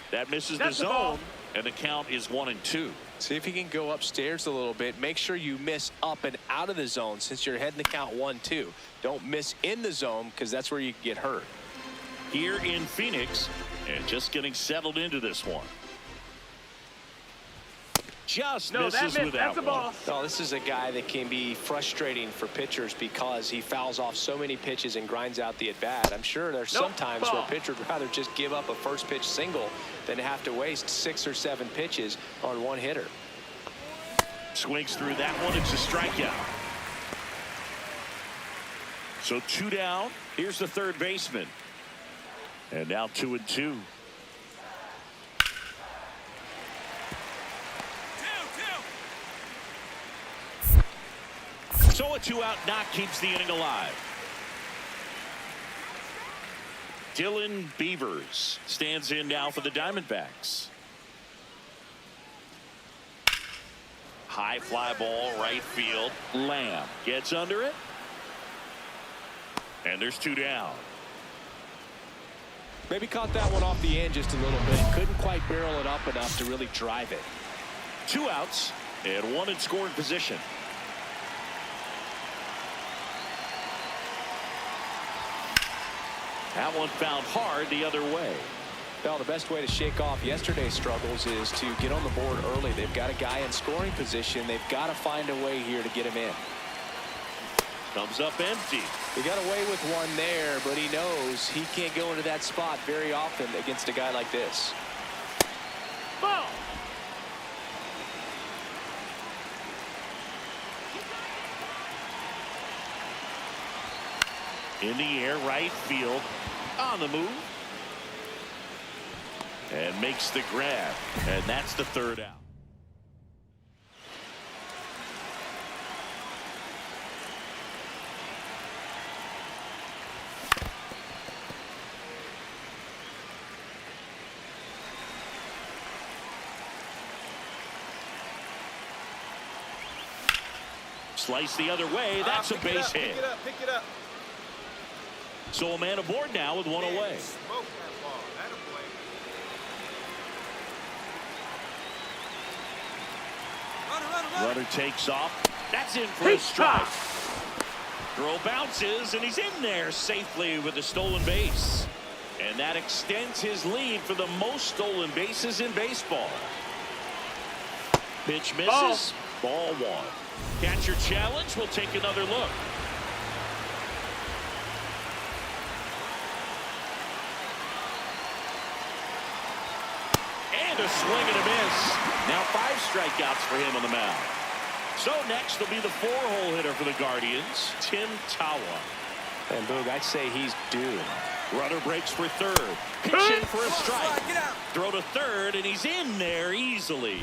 That misses the zone, and the count is 1-2. See if he can go upstairs a little bit. Make sure you miss up and out of the zone since you're heading the count 1-2. Don't miss in the zone because that's where you get hurt. Here in Phoenix, and just getting settled into this one. Just misses with that one. No, this is a guy that can be frustrating for pitchers because he fouls off so many pitches and grinds out the at-bat. I'm sure there's some times where a pitcher would rather just give up a first pitch single than have to waste 6 or 7 pitches on one hitter. Swings through that one. It's a strikeout. So 2 down. Here's the third baseman. And now 2-2. So a 2-out knock keeps the inning alive. Dylan Beavers stands in now for the Diamondbacks. High fly ball, right field. Lamb gets under it. And there's 2 down. Maybe caught that one off the end just a little bit. Couldn't quite barrel it up enough to really drive it. 2 outs and 1 in scoring position. That one found hard the other way. Well, the best way to shake off yesterday's struggles is to get on the board early. They've got a guy in scoring position. They've got to find a way here to get him in. Comes up empty. He got away with one there, but he knows he can't go into that spot very often against a guy like this. Ball. In the air, right field. On the move. And makes the grab. And that's the 3rd out. Slice the other way. That's a base hit. Pick it up. So a man aboard now with 1 away. Smoke that ball. That'll play. Runner takes off. That's in for a strike. Throw bounces, and he's in there safely with a stolen base. And that extends his lead for the most stolen bases in baseball. Pitch misses. Ball one. Catcher challenge. We'll take another look. And a swing and a miss. Now 5 strikeouts for him on the mound. So next will be the 4-hole hitter for the Guardians, Tim Tawa. And Boog, I'd say he's due. Runner breaks for third. Pitch in for a strike. Throw to third, and he's in there easily.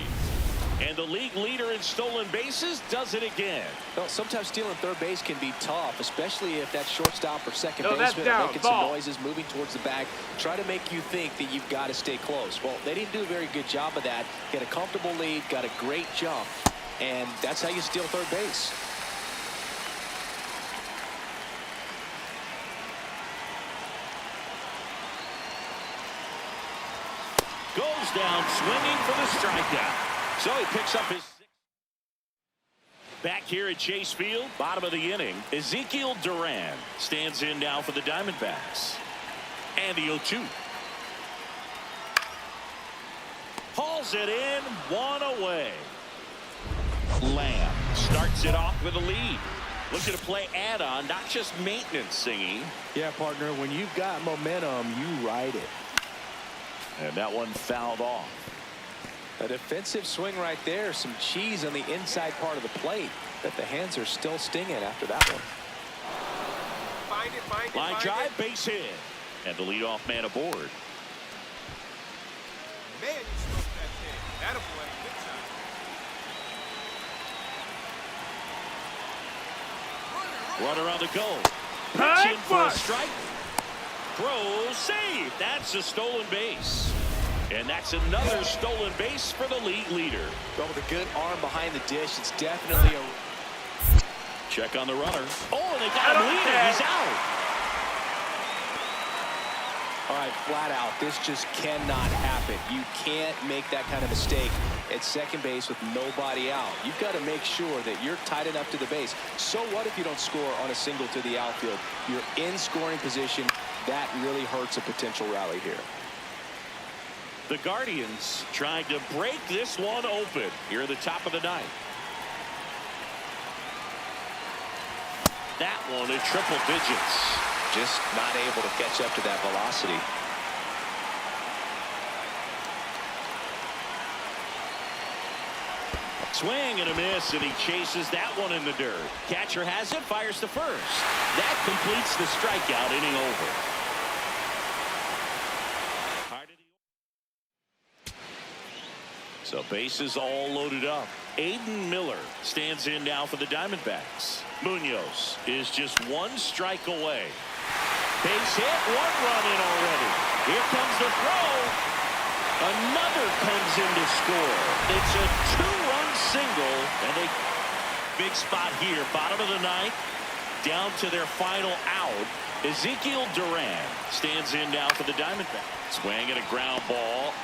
And the league leader in stolen bases does it again. Well, sometimes stealing third base can be tough, especially if that shortstop or second No, that's baseman are down. making Ball. some noises, moving towards the bag, try to make you think that you've got to stay close. Well, they didn't do a very good job of that. Get a comfortable lead, got a great jump, and that's how you steal third base. Goes down swinging for the strikeout. So he picks up his 6th. Back here at Chase Field, bottom of the inning, Ezekiel Duran stands in now for the Diamondbacks. And the 0-2. Hauls it in, 1 away. Lamb starts it off with a lead. Looking to play add-on, not just maintenance, Singy. Yeah, partner, when you've got momentum, you ride it. And that one fouled off. A defensive swing right there. Some cheese on the inside part of the plate. But the hands are still stinging after that one. Line drive, base hit. And the leadoff man aboard. Man, you smoked that thing. That boy, good time. Runner on the go. Pitch in for a strike. Throw, save. That's a stolen base. And that's another stolen base for the league leader. But with a good arm behind the dish, it's definitely a... Check on the runner. Oh, and they got him leading. He's out. All right, flat out, this just cannot happen. You can't make that kind of mistake at second base with nobody out. You've got to make sure that you're tight enough to the base. So what if you don't score on a single to the outfield? You're in scoring position. That really hurts a potential rally here. The Guardians trying to break this one open here at the top of the 9th. That one at triple digits. Just not able to catch up to that velocity. Swing and a miss, and he chases that one in the dirt. Catcher has it, fires to first. That completes the strikeout, inning over. So bases all loaded up. Aiden Miller stands in now for the Diamondbacks. Munoz is just 1 strike away. Base hit, 1 run in already. Here comes the throw. Another comes in to score. It's a 2-run single, and a big spot here. Bottom of the 9th, down to their final out. Ezekiel Duran stands in now for the Diamondbacks. Swing and a ground ball.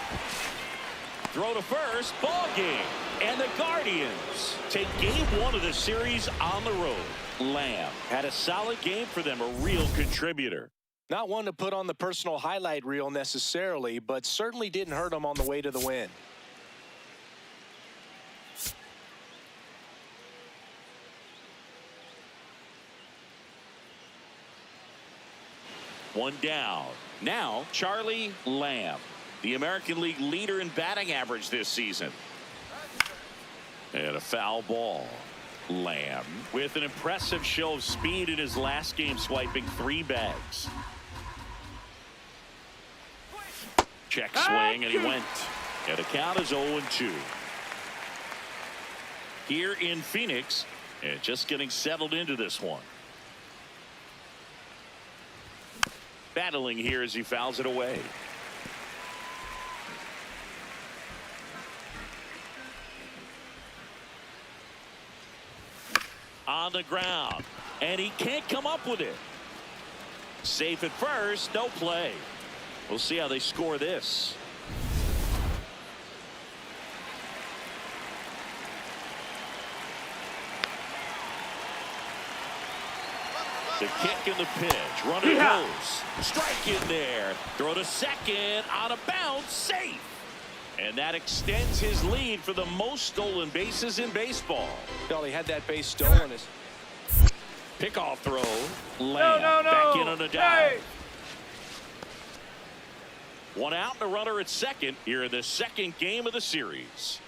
Throw to first, ball game. And the Guardians take game 1 of the series on the road. Lamb had a solid game for them, a real contributor. Not one to put on the personal highlight reel necessarily, but certainly didn't hurt him on the way to the win. One down. Now, Charlie Lamb, the American League leader in batting average this season. And a foul ball. Lamb with an impressive show of speed in his last game, swiping 3 bags. Check swing, and he went. And the count is 0-2. Here in Phoenix, and just getting settled into this one. Battling here as he fouls it away. On the ground, and he can't come up with it. Safe at first, no play. We'll see how they score this. The kick and the pitch. Runner goes. Strike in there. Throw to second. Out of bounds. Safe. And that extends his lead for the most stolen bases in baseball. Well, he had that base stolen. Pickoff throw. Lamb back in on a dive. One out and a runner at second here in the second game of the series.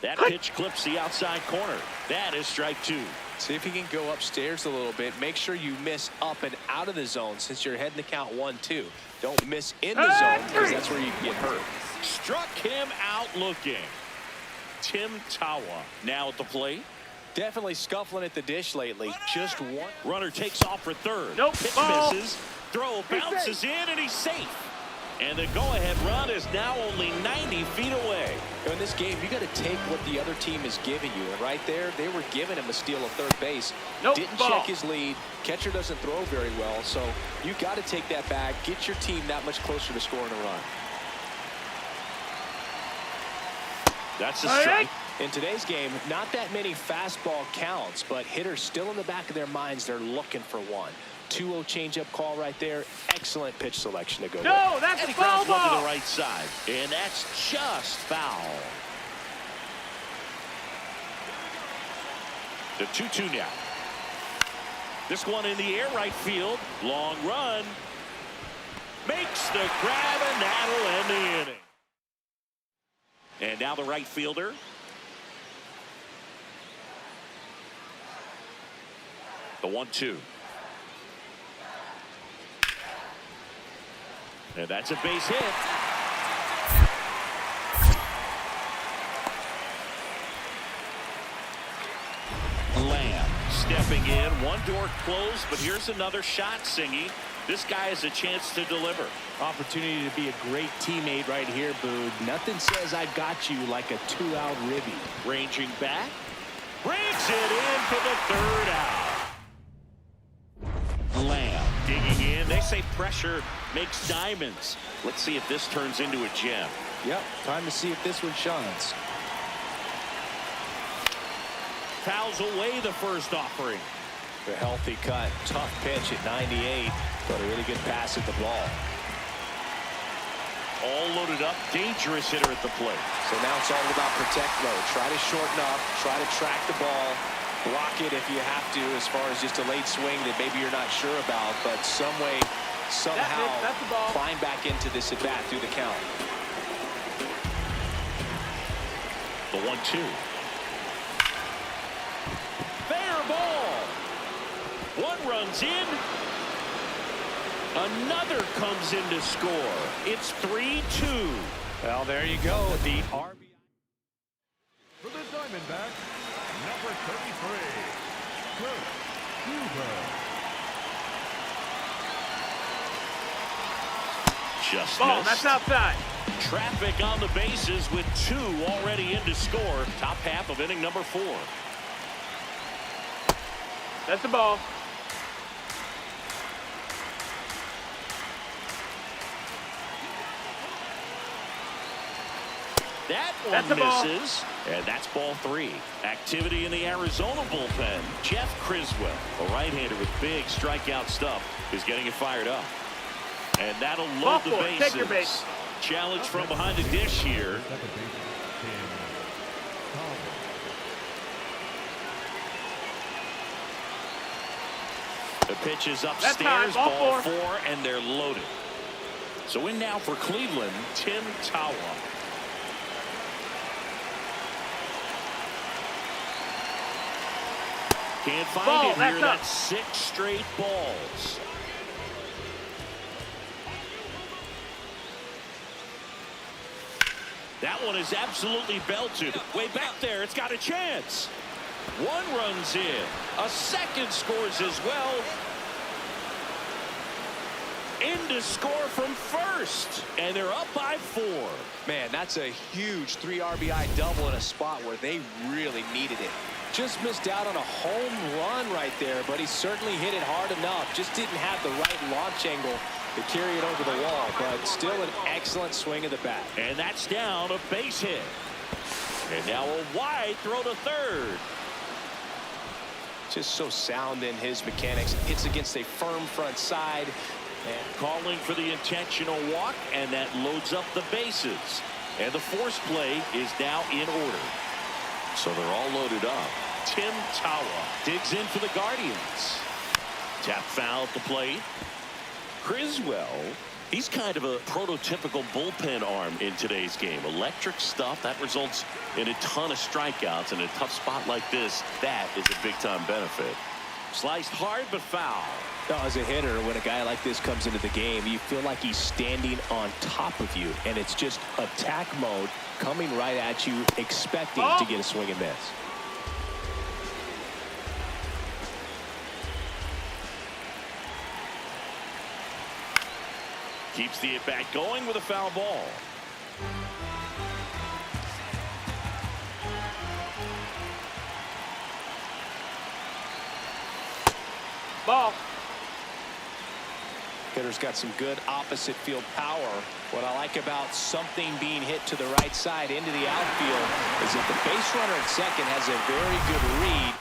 That pitch clips the outside corner. That is strike two. See if he can go upstairs a little bit. Make sure you miss up and out of the zone since you're heading to count 1-2. Don't miss in the zone because that's where you can get hurt. Struck him out looking. Tim Tawa now at the plate. Definitely scuffling at the dish lately. Just one. Runner takes off for third. Nope. Pitch Ball. misses. Throw bounces in and he's safe. And the go-ahead run is now only 90 feet away. In this game, you got to take what the other team is giving you. And right there, they were giving him a steal of third base. Nope. Didn't Ball. check his lead. Catcher doesn't throw very well. So you got to take that back. Get your team that much closer to scoring a run. That's a strike. In today's game, not that many fastball counts, but hitters still in the back of their minds, they're looking for one. 2-0 changeup call right there. Excellent pitch selection to go with. No, that's And a he foul grounds one to ball. the right side. And that's just foul. The 2-2 now. This one in the air right field. Long run. Makes the grab, and that'll end the inning. And now the right fielder. The 1-2. And that's a base hit. Lamb stepping in. One door closed, but here's another shot, Singy. This guy has a chance to deliver. Opportunity to be a great teammate right here, Boog. Nothing says I've got you like a 2-out ribby. Ranging back. Brings it in for the third out. Lamb digging in. They say pressure makes diamonds. Let's see if this turns into a gem. Yep, time to see if this one shines. Fouls away the first offering. A healthy cut. Tough pitch at 98, but a really good pass at the ball. All loaded up. Dangerous hitter at the plate. So now it's all about protect mode. Try to shorten up. Try to track the ball. Block it if you have to, as far as just a late swing that maybe you're not sure about, but some way, somehow That's the ball. climb back into this at bat through the count. The 1-2. Fair ball. One runs in. Another comes in to score. It's 3-2. Well, there you go. The RBI. For the Diamondbacks, number 33, Kurt Schwarber. Just Ball. missed. That's outside. Traffic on the bases with two already in to score. Top half of inning number 4. That's the ball. That That's one the ball. misses. And that's ball 3. Activity in the Arizona bullpen. Jeff Criswell, a right-hander with big strikeout stuff, is getting it fired up. And that'll Ball load the 4. bases. Take your base. Challenge from behind the dish here. Second baseman, Tim Tawa. The pitch is That's upstairs, high. Ball ball 4. 4, and they're loaded. So in now for Cleveland, Tim Tawa. Can't find Ball, it here. that's up. That's 6 straight balls. That one is absolutely belted. Way back there, it's got a chance. One runs in. A second scores as well. In to score from first. And they're up by 4. Man, that's a huge 3 RBI double in a spot where they really needed it. Just missed out on a home run right there, but he certainly hit it hard enough. Just didn't have the right launch angle to carry it over the wall, but still an excellent swing of the bat. And that's down, a base hit. And now a wide throw to third. Just so sound in his mechanics. Hits against a firm front side. And calling for the intentional walk, and that loads up the bases. And the force play is now in order. So they're all loaded up. Tim Tawa digs in for the Guardians. Tap foul at the plate. Criswell, he's kind of a prototypical bullpen arm in today's game. Electric stuff that results in a ton of strikeouts. In a tough spot like this, that is a big-time benefit. Sliced hard but foul. Now, as a hitter, when a guy like this comes into the game, you feel like he's standing on top of you, and it's just attack mode coming right at you, expecting to get a swing and miss. Keeps the at-bat going with a foul ball. Ball. Hitter's got some good opposite field power. What I like about something being hit to the right side into the outfield is that the base runner at second has a very good read.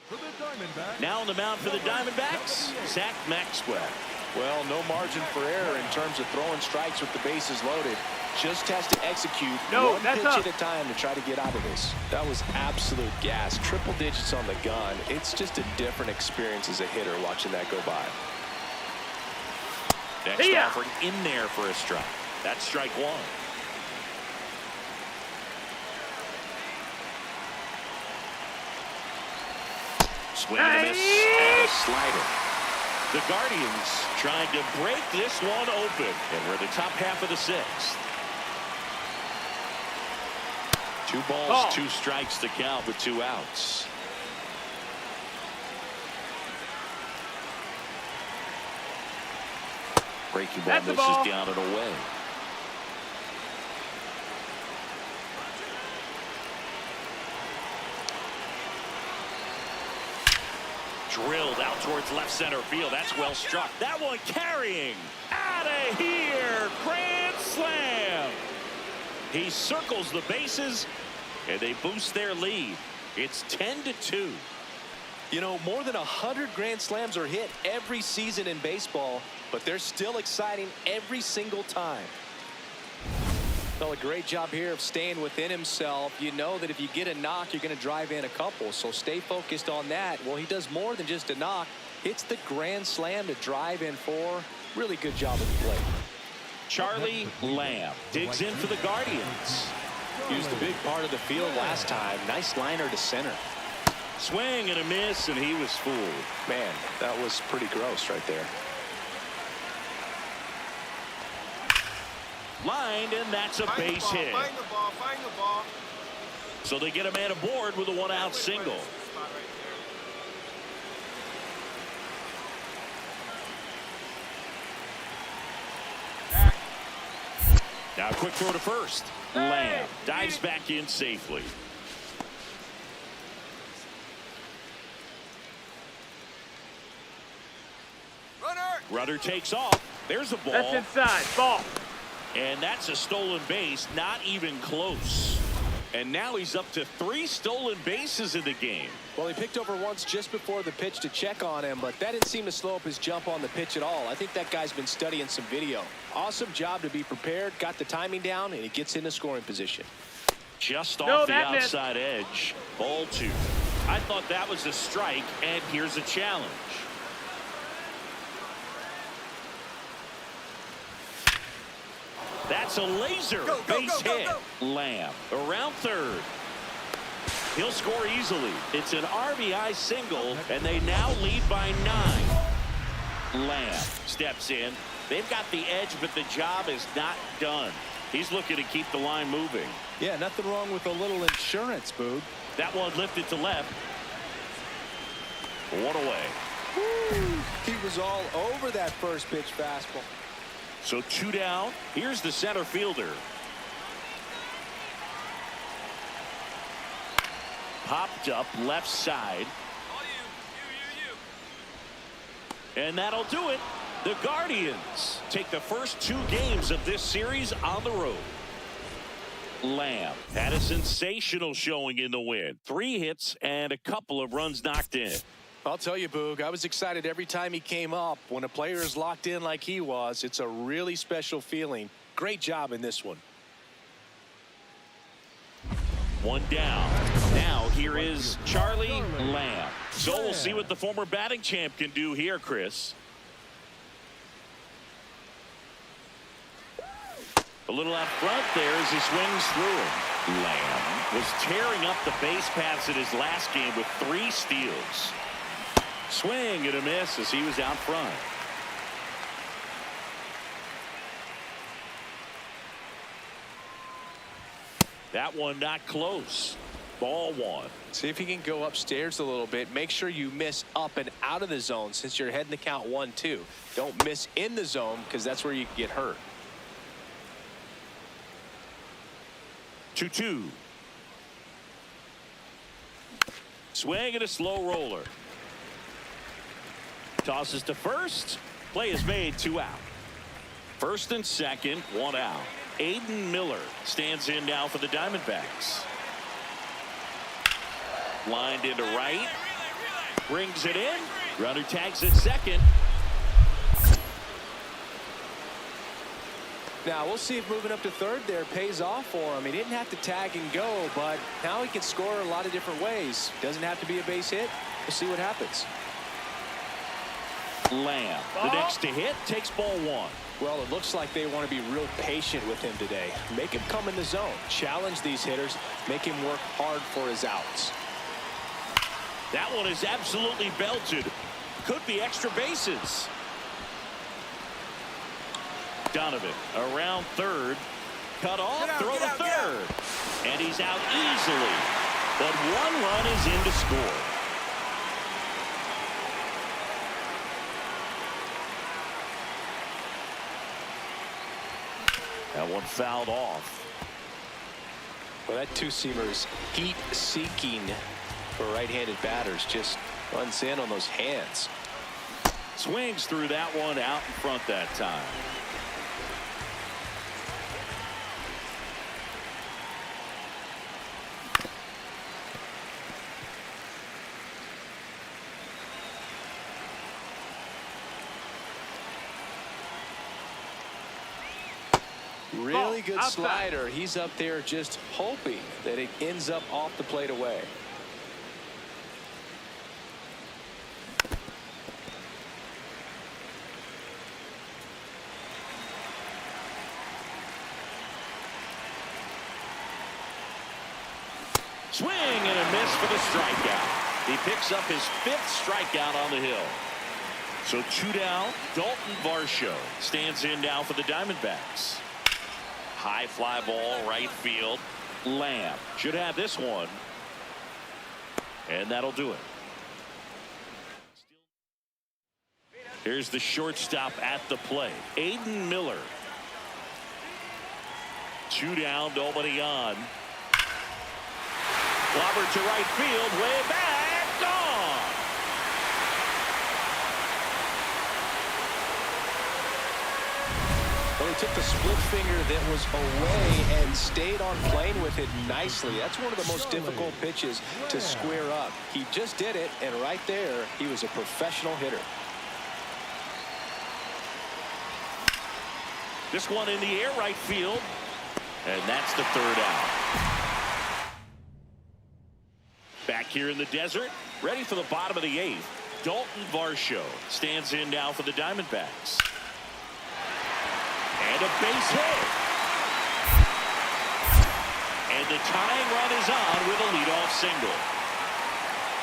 For the Diamondbacks. Now on the mound for the Diamondbacks, Zach Maxwell. Well, no margin for error in terms of throwing strikes with the bases loaded. Just has to execute one pitch at a time to try to get out of this. That was absolute gas. Triple digits on the gun. It's just a different experience as a hitter watching that go by. Next offered in there for a strike. That's strike one. Swing and a miss and a slider. The Guardians trying to break this one open, and we're the top half of the sixth. 2 balls, 2 strikes to count with 2 outs. Breaking ball misses down and away. Drilled out towards left center field. That's well struck. That one carrying. Out of here. Grand slam. He circles the bases, and they boost their lead. It's 10-2. You know, more than 100 grand slams are hit every season in baseball, but they're still exciting every single time. Well, a great job here of staying within himself. You know that if you get a knock, you're going to drive in a couple, so stay focused on that. Well, he does more than just a knock. Hits the grand slam to drive in 4. Really good job at the plate. Charlie Lamb digs in for the Guardians. Used a big part of the field last time. Nice liner to center. Swing and a miss, and he was fooled. Man, that was pretty gross right there. Lined, and that's a base hit. Find the ball, find the ball. So they get a man aboard with a 1-out single. Now a quick throw to first. Lamb dives back in safely. Runner takes off. There's a ball. That's inside. Ball. And that's a stolen base, not even close. And now he's up to 3 stolen bases in the game. Well, he picked over once just before the pitch to check on him, but that didn't seem to slow up his jump on the pitch at all. I think that guy's been studying some video. Awesome job to be prepared, got the timing down, and he gets into scoring position. Just off the outside edge. Ball 2. I thought that was a strike, and here's a challenge. That's a laser base hit. Lamb around third. He'll score easily. It's an RBI single, and they now lead by 9. Lamb steps in. They've got the edge, but the job is not done. He's looking to keep the line moving. Yeah, nothing wrong with a little insurance, Boog. That one lifted to left. 1 away. Woo! He was all over that first pitch fastball. So 2 down. Here's the center fielder. Popped up left side. And that'll do it. The Guardians take the first 2 games of this series on the road. Lamb had a sensational showing in the win. 3 hits and a couple of runs knocked in. I'll tell you, Boog, I was excited every time he came up. When a player is locked in like he was, it's a really special feeling. Great job in this one. 1 down. Now here is Charlie Lamb. So we'll see what the former batting champ can do here, Chris. A little out front there as he swings through him. Lamb was tearing up the base paths in his last game with 3 steals. Swing and a miss as he was out front. That one not close. Ball 1. See if you can go upstairs a little bit. Make sure you miss up and out of the zone since you're heading the count 1-2. Don't miss in the zone because that's where you can get hurt. 2-2. Swing and a slow roller. Tosses to first. Play is made, 2 out. First and second, 1 out. Aiden Miller stands in now for the Diamondbacks. Lined into right. Brings it in. Runner tags at second. Now we'll see if moving up to third there pays off for him. He didn't have to tag and go, but now he can score a lot of different ways. Doesn't have to be a base hit. We'll see what happens. Lamb, the next to hit, takes ball 1. Well, it looks like they want to be real patient with him today. Make him come in the zone. Challenge these hitters. Make him work hard for his outs. That one is absolutely belted. Could be extra bases. Donovan around third. Cut off, throw to third. And he's out easily. But 1 run is in to score. That one fouled off. Well, that 2-seamer is heat-seeking for right-handed batters. Just runs in on those hands. Swings through that one out in front that time. Really good slider. He's up there just hoping that it ends up off the plate away. Swing and a miss for the strikeout. He picks up his 5th strikeout on the hill. So 2 down. Dalton Varsho stands in now for the Diamondbacks. High fly ball, right field. Lamb should have this one. And that'll do it. Here's the shortstop at the plate. Aiden Miller. 2 down, nobody on. Clobbered to right field, way back, gone. Well, he took the split finger that was away and stayed on plane with it nicely. That's one of the most difficult pitches to square up. He just did it, and right there, he was a professional hitter. This one in the air, right field, and that's the 3rd out. Back here in the desert, ready for the bottom of the 8th. Dalton Varsho stands in now for the Diamondbacks. And a base hit. And the tying run is on with a leadoff single.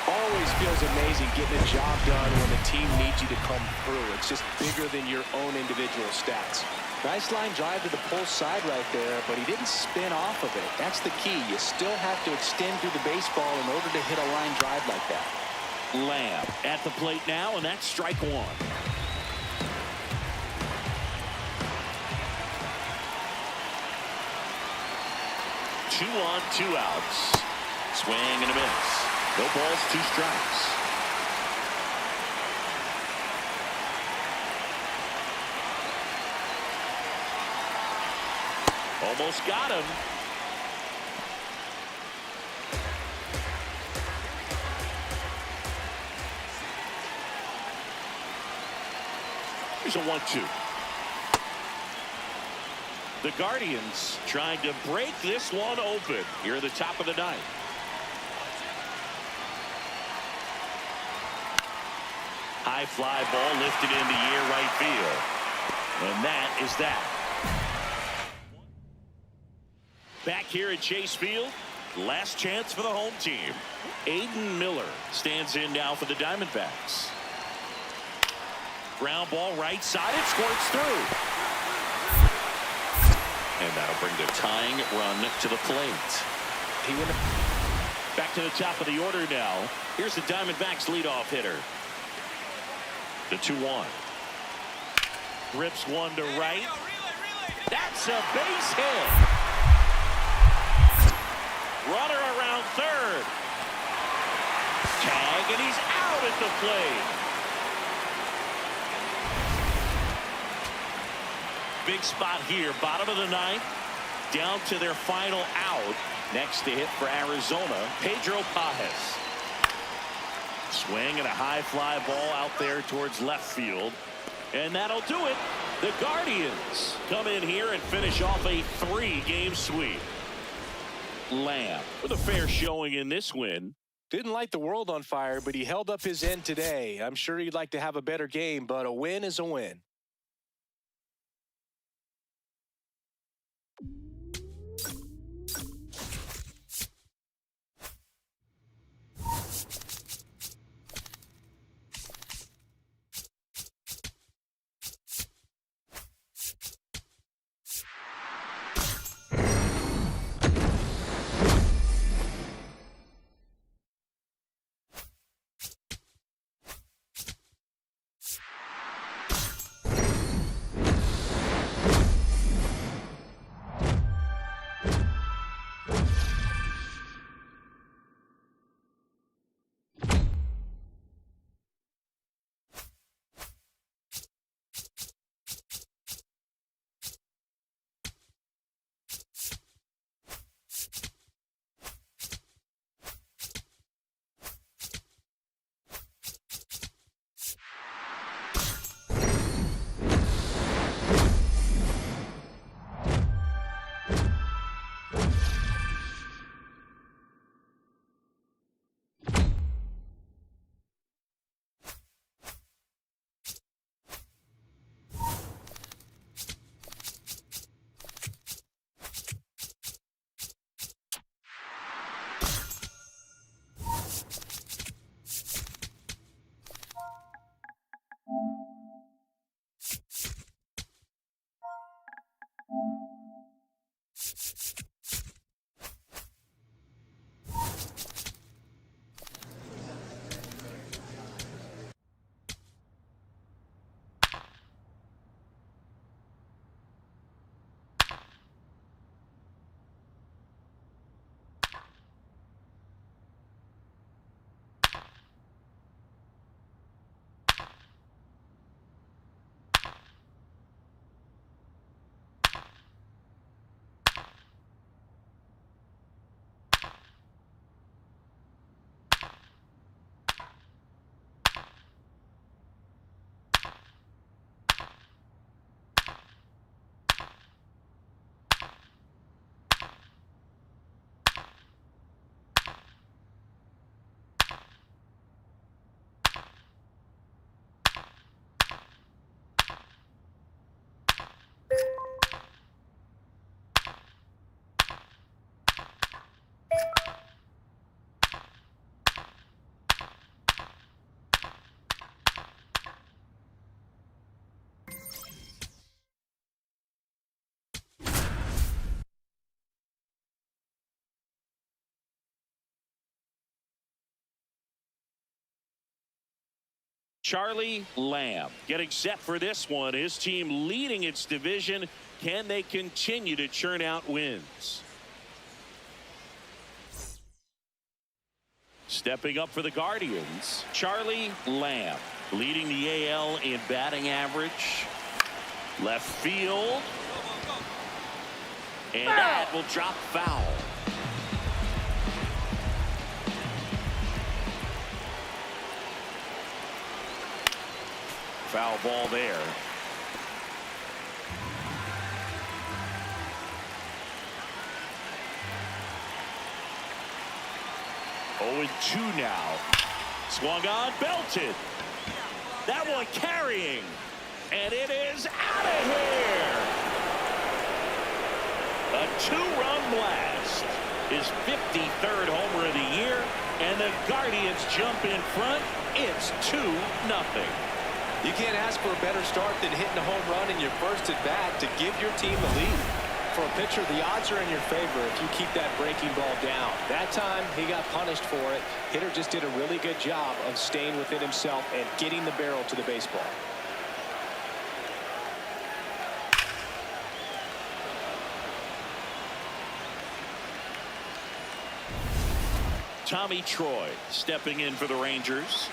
Always feels amazing getting a job done when the team needs you to come through. It's just bigger than your own individual stats. Nice line drive to the pull side right there, but he didn't spin off of it. That's the key. You still have to extend through the baseball in order to hit a line drive like that. Lamb at the plate now, and that's strike 1. Two on, 2 outs. Swing and a miss. No balls, 2 strikes. Almost got him. Here's a 1-2. The Guardians trying to break this one open here at the top of the ninth. High fly ball lifted in the air right field. And that is that. Back here at Chase Field, last chance for the home team. Aiden Miller stands in now for the Diamondbacks. Ground ball right side, it squirts through. And that'll bring the tying run to the plate. Back to the top of the order now. Here's the Diamondbacks leadoff hitter. The 2-1. Rips one to right. That's a base hit. Runner around third. Tag, and he's out at the plate. Big spot here, bottom of the ninth, down to their final out. Next to hit for Arizona, Pedro Pajes. Swing and a high fly ball out there towards left field. And that'll do it. The Guardians come in here and finish off a 3-game sweep. Lamb with a fair showing in this win. Didn't light the world on fire, but he held up his end today. I'm sure he'd like to have a better game, but a win is a win. Charlie Lamb getting set for this one. His team leading its division. Can they continue to churn out wins? Stepping up for the Guardians, Charlie Lamb leading the AL in batting average. Left field. And that will drop foul. Foul ball there. Oh, 2 now. Swung on, belted. That one carrying. And it is out of here. A 2-run blast. His 53rd homer of the year. And the Guardians jump in front. It's 2-0. You can't ask for a better start than hitting a home run in your first at bat to give your team the lead. For a pitcher, the odds are in your favor if you keep that breaking ball down. That time, he got punished for it. Hitter just did a really good job of staying within himself and getting the barrel to the baseball. Tommy Troy stepping in for the Rangers.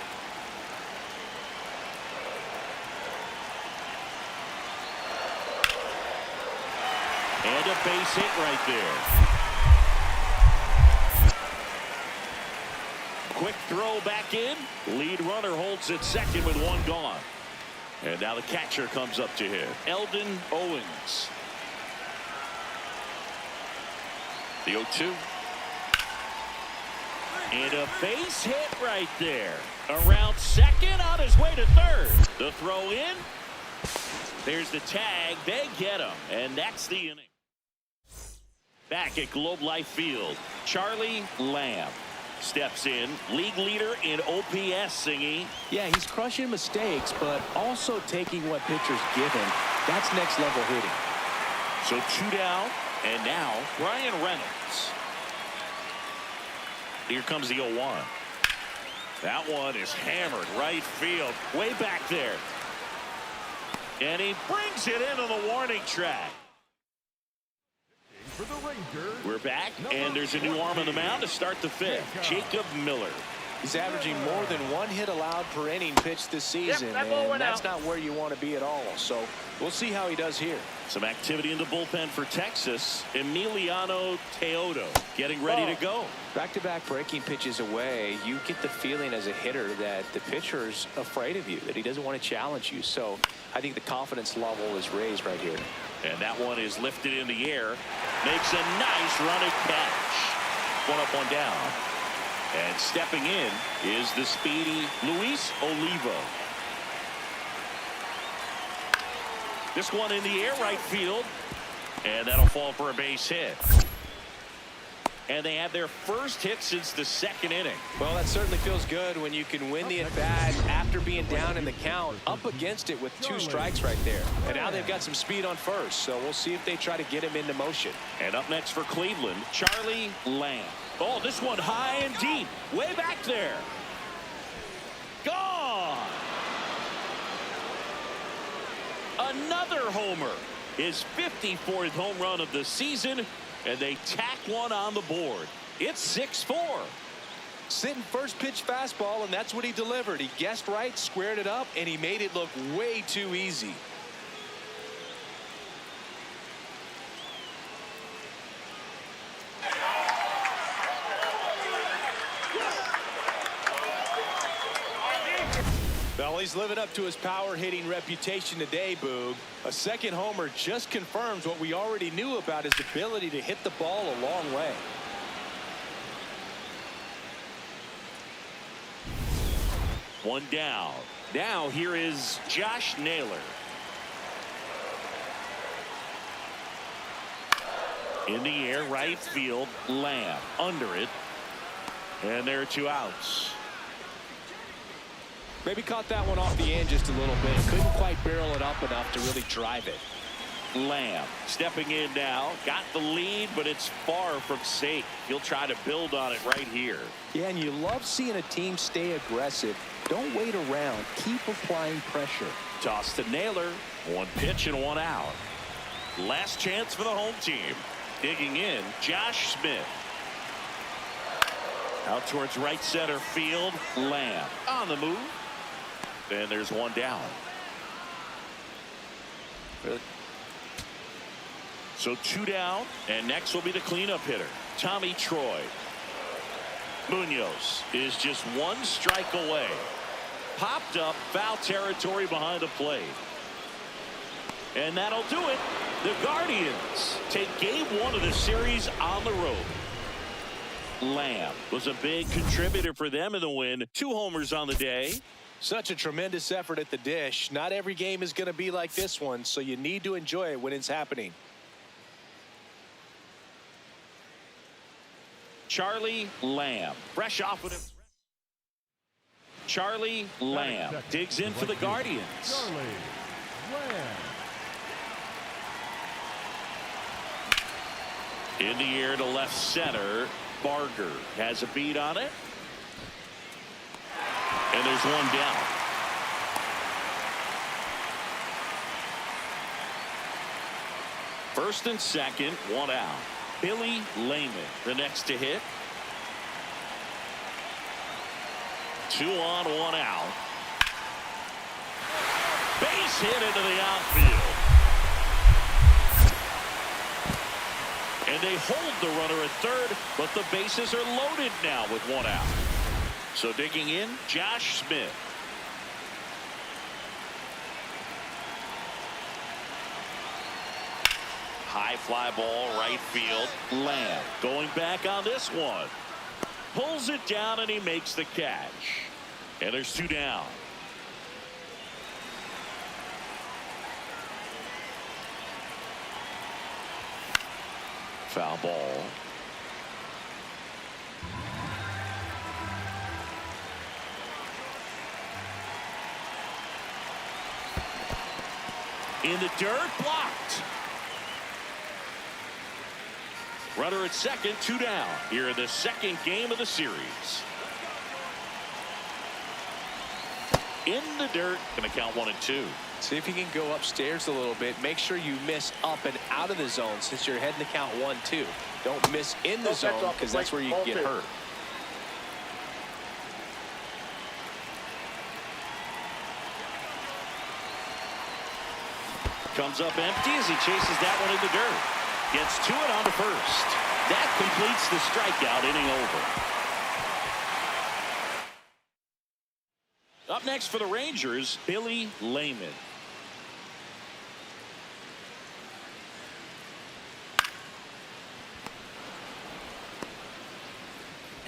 And a base hit right there. Quick throw back in. Lead runner holds at second with 1 gone. And now the catcher comes up to hit. Eldon Owens. The 0-2. And a base hit right there. Around second, on his way to third. The throw in. There's the tag. They get him. And that's the inning. Back at Globe Life Field, Charlie Lamb steps in. League leader in OPS, Singy. Yeah, he's crushing mistakes, but also taking what pitchers give him. That's next level hitting. So 2 down, and now Brian Reynolds. Here comes the 0-1. That one is hammered right field, way back there. And he brings it into the warning track. For the Rangers, We're back, and there's a new arm on the mound to start the 5th. Jacob Miller. He's averaging more than 1 hit allowed per inning pitched this season, that ball and went that's out. not where you want to be at all. So we'll see how he does here. Some activity in the bullpen for Texas. Emiliano Teodo getting ready to go. Back-to-back breaking pitches away, you get the feeling as a hitter that the pitcher's afraid of you, that he doesn't want to challenge you. So I think the confidence level is raised right here. And that one is lifted in the air. Makes a nice running catch. 1 up, 1 down. And stepping in is the speedy Luis Olivo. This one in the air right field. And that'll fall for a base hit. And they had their first hit since the 2nd inning. Well, that certainly feels good when you can win the at-bat after being down in the count, up against it with 2 strikes right there. And now they've got some speed on first, so we'll see if they try to get him into motion. And up next for Cleveland, Charlie Lamb. Oh, this one high and deep, way back there. Gone. Another homer. His 54th home run of the season. And they tack one on the board. It's 6-4. Sitting first pitch fastball, and that's what he delivered. He guessed right, squared it up, and he made it look way too easy. Well, he's living up to his power hitting reputation today, Boog. A second homer just confirms what we already knew about his ability to hit the ball a long way. One down. Now here is Josh Naylor. In the air, right field, Lamb under it. And there are 2 outs. Maybe caught that one off the end just a little bit. Couldn't quite barrel it up enough to really drive it. Lamb stepping in now. Got the lead, but it's far from safe. He'll try to build on it right here. Yeah, and you love seeing a team stay aggressive. Don't wait around. Keep applying pressure. Toss to Naylor. 1 pitch and 1 out. Last chance for the home team. Digging in, Josh Smith. Out towards right center field. Lamb on the move. And there's 1 down. Really? So 2 down, and next will be the cleanup hitter, Tommy Troy. Munoz is just 1 strike away. Popped up, foul territory behind the plate. And that'll do it. The Guardians take game 1 of the series on the road. Lamb was a big contributor for them in the win. 2 homers on the day. Such a tremendous effort at the dish. Not every game is going to be like this one, so you need to enjoy it when it's happening. Charlie Lamb, fresh off of him. Charlie Lamb digs in for the Guardians. Charlie Lamb. In the air to left center. Barger has a beat on it. And there's 1 down. First and second, 1 out. Billy Lehman, the next to hit. 2 on, 1 out. Base hit into the outfield. And they hold the runner at third, but the bases are loaded now with 1 out. So digging in, Josh Smith. High fly ball, right field. Lamb going back on this one. Pulls it down and he makes the catch. And there's 2 down. Foul ball. In the dirt, blocked. Runner at second, 2 down here in the second game of the series. In the dirt, gonna count 1 and 2. See if you can go upstairs a little bit. Make sure you miss up and out of the zone since you're heading to count 1-2. Don't miss in the zone because that's where you get hurt. Comes up empty as he chases that one in the dirt. Gets to it on the first. That completes the strikeout, inning over. Up next for the Rangers, Billy Lehman.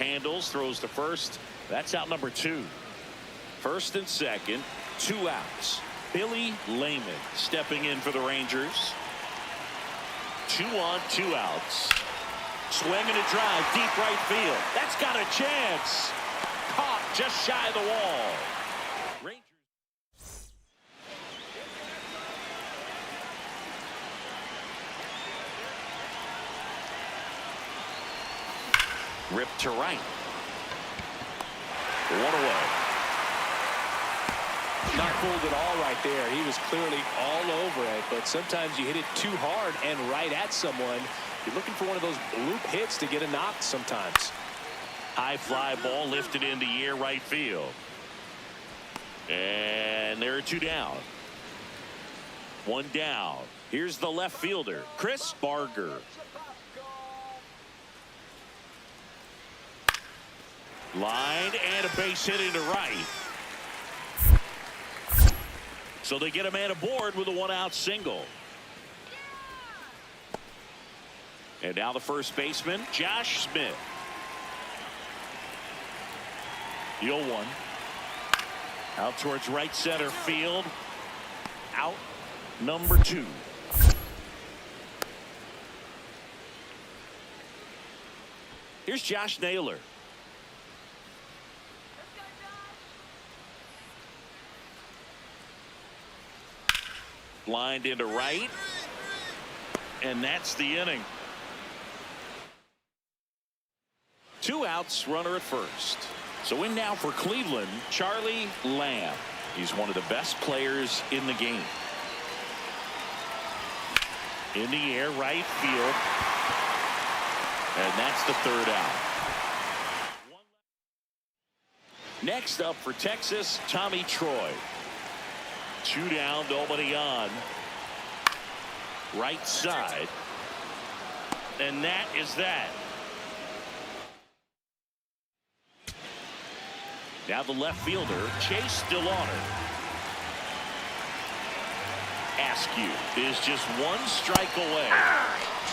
Handles, throws to first. That's out number 2. First and second, 2 outs. Billy Lehman stepping in for the Rangers. 2 on, 2 outs. Swing and a drive, deep right field. That's got a chance. Caught just shy of the wall. Rangers. Ripped to right. 1 away. Not fooled at all right there. He was clearly all over it, but sometimes you hit it too hard and right at someone. You're looking for one of those loop hits to get a knock sometimes. High fly ball lifted in the air, right field. And there are 2 down. 1 down. Here's the left fielder, Chris Barger. Line and a base hit into right. So they get a man aboard with a 1-out single. And now the first baseman, Josh Smith. The 0-1. Out towards right center field. Out number 2. Here's Josh Naylor. Lined into right. And that's the inning. 2 outs, runner at first. So in now for Cleveland, Charlie Lamb. He's one of the best players in the game. In the air, right field. And that's the 3rd out. Next up for Texas, Tommy Troy. 2 down, nobody on. Right side. And that is that. Now the left fielder, Chase DeLauder. Askew is just one strike away.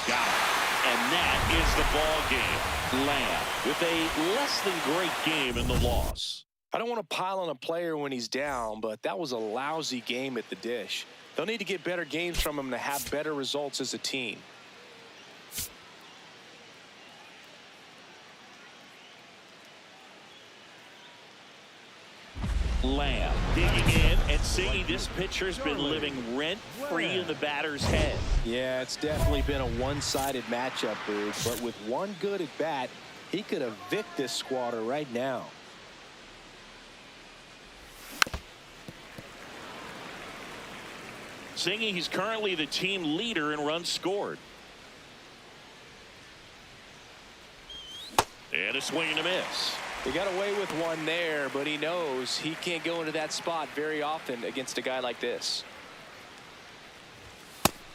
Got it. And that is the ball game. Lamb with a less than great game in the loss. I don't want to pile on a player when he's down, but that was a lousy game at the dish. They'll need to get better games from him to have better results as a team. Lamb digging in and seeing this pitcher's been living rent-free in the batter's head. Yeah, it's definitely been a one-sided matchup, Rude, but with one good at bat, he could evict this squatter right now. Singing, he's currently the team leader in runs scored. And a swing and a miss. He got away with one there, but he knows he can't go into that spot very often against a guy like this.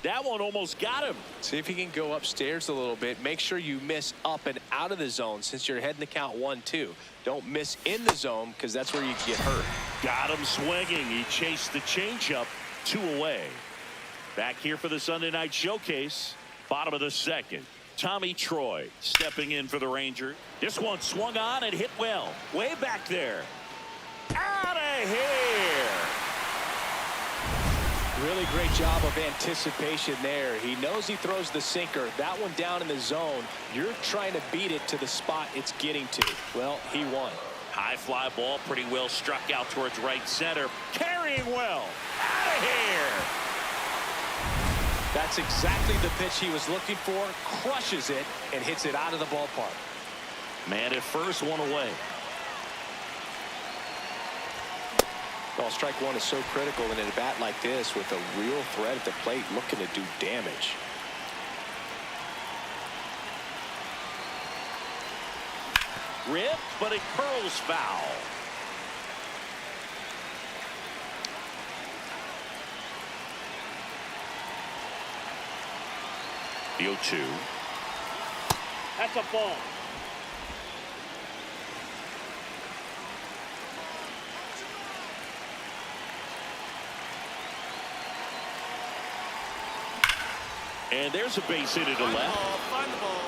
That one almost got him. See if he can go upstairs a little bit. Make sure you miss up and out of the zone since you're heading to count 1-2. Don't miss in the zone because that's where you can get hurt. Got him swinging. He chased the changeup 2 away. Back here for the Sunday night showcase. Bottom of the second. Tommy Troy stepping in for the Rangers. This one swung on and hit well. Way back there. Out of here. Really great job of anticipation there. He knows he throws the sinker. That one down in the zone. You're trying to beat it to the spot it's getting to. Well, he won. High fly ball pretty well struck out towards right center. Carrying well. Out of here. That's exactly the pitch he was looking for. Crushes it and hits it out of the ballpark. Man at first, one away. Well, strike one is so critical in a bat like this with a real threat at the plate looking to do damage. Ripped, but it curls foul. The 0-2. That's a ball. And there's a base hit to the left. Find the ball.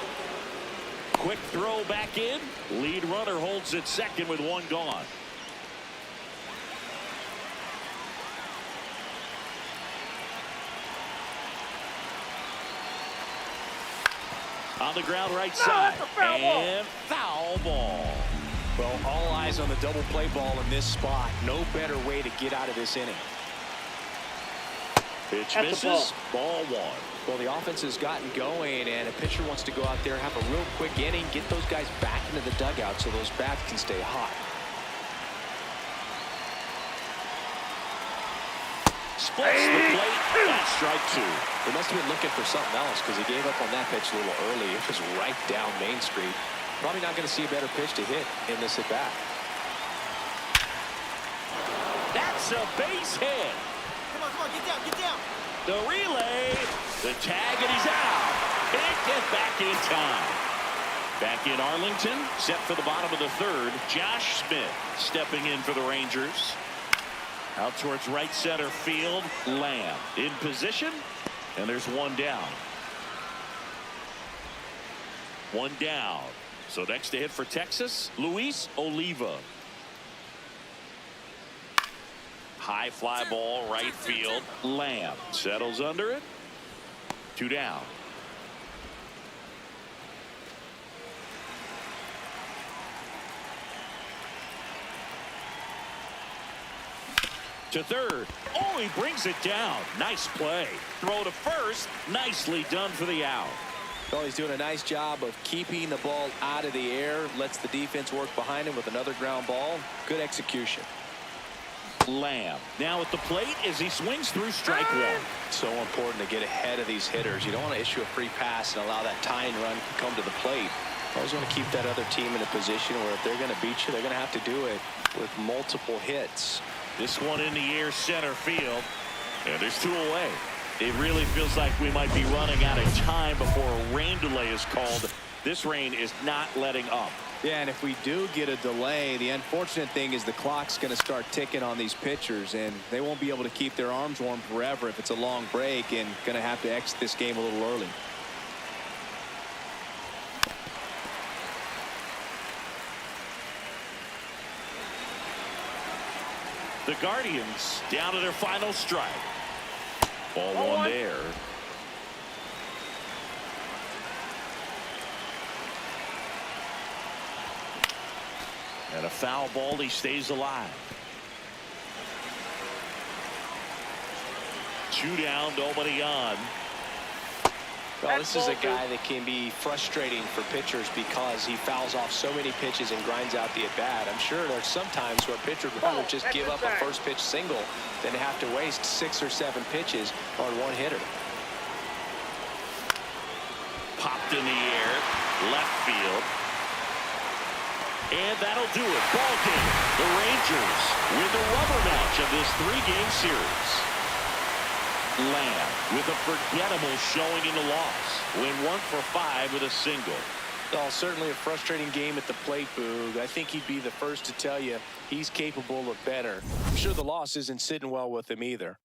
Quick throw back in. Lead runner holds at second with one gone. On the ground right side. And foul ball. Well, all eyes on the double play ball in this spot. No better way to get out of this inning. Pitch That's misses. Ball one. Well, the offense has gotten going, and a pitcher wants to go out there, have a real quick inning, get those guys back into the dugout so those bats can stay hot. Splits the plate. That's strike two. He must have been looking for something else because he gave up on that pitch a little early. It was right down Main Street. Probably not going to see a better pitch to hit in this at bat. That's a base hit. Come on, get down, get down. The relay, the tag, and he's out. Can't get back in time. Back in Arlington, set for the bottom of the third. Josh Smith stepping in for the Rangers. Out towards right center field. Lamb in position, and there's one down. One down. So next to hit for Texas, Luis Oliva. High fly ball right field. Lamb settles under it. Two down. To third. Oh, he brings it down. Nice play. Throw to first. Nicely done for the out. Well, he's doing a nice job of keeping the ball out of the air. Lets the defense work behind him with another ground ball. Good execution. Lamb now at the plate as he swings through strike one. So important to get ahead of these hitters. You don't want to issue a free pass and allow that tying run to come to the plate. Always want to keep that other team in a position where if they're going to beat you, they're going to have to do it with multiple hits. This one in the air center field. And there's two away. It really feels like we might be running out of time before a rain delay is called. This rain is not letting up. Yeah, and if we do get a delay, the unfortunate thing is the clock's going to start ticking on these pitchers, and they won't be able to keep their arms warm forever if it's a long break, and going to have to exit this game a little early. The Guardians down to their final strike. Ball one there. And a foul ball. He stays alive. 2 down, nobody on. Well, this is a guy that can be frustrating for pitchers because he fouls off so many pitches and grinds out the at-bat. I'm sure there's some times where pitchers would rather just give up a first pitch single than to have to waste 6 or 7 pitches on one hitter. Popped in the air, left field. And that'll do it. Ball game. The Rangers win the rubber match of this 3-game series. Lamb with a forgettable showing in the loss. Win 1 for 5 with a single. Well, certainly a frustrating game at the plate, Boog. I think he'd be the first to tell you he's capable of better. I'm sure the loss isn't sitting well with him either.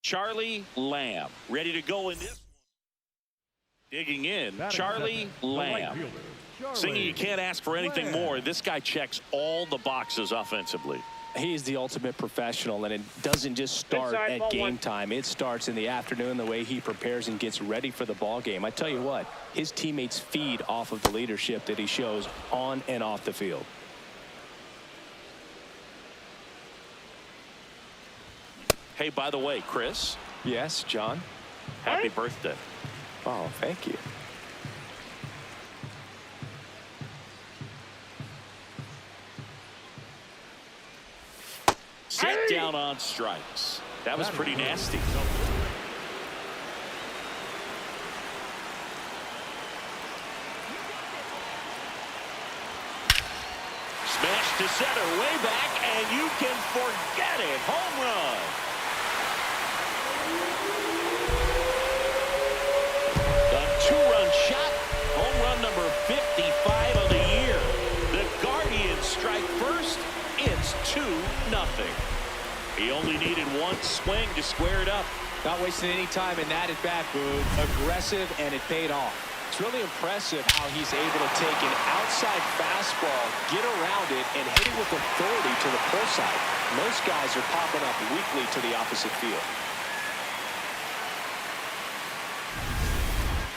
Charlie Lamb ready to go in this one. Digging in, Batting Charlie second, the right Lamb. fielder, Charlie Singing you can't ask for anything Lamb. more. This guy checks all the boxes offensively. He's the ultimate professional, and it doesn't just start Inside, at ball game one. time. It starts in the afternoon, the way he prepares and gets ready for the ball game. I tell you what, his teammates feed off of the leadership that he shows on and off the field. Hey, by the way, Chris, Yes, John? happy birthday. Oh, thank you. Set down on strikes. That was pretty nasty. Smash to center, way back, and you can forget it. Home run. A 2-run shot. Home run number 55 of the year. The Guardians strike first. It's 2-0. He only needed one swing to square it up. Not wasting any time in that at bat, Boog. Aggressive, and it paid off. It's really impressive how he's able to take an outside fastball, get around it, and hit it with authority to the pull side. Most guys are popping up weakly to the opposite field.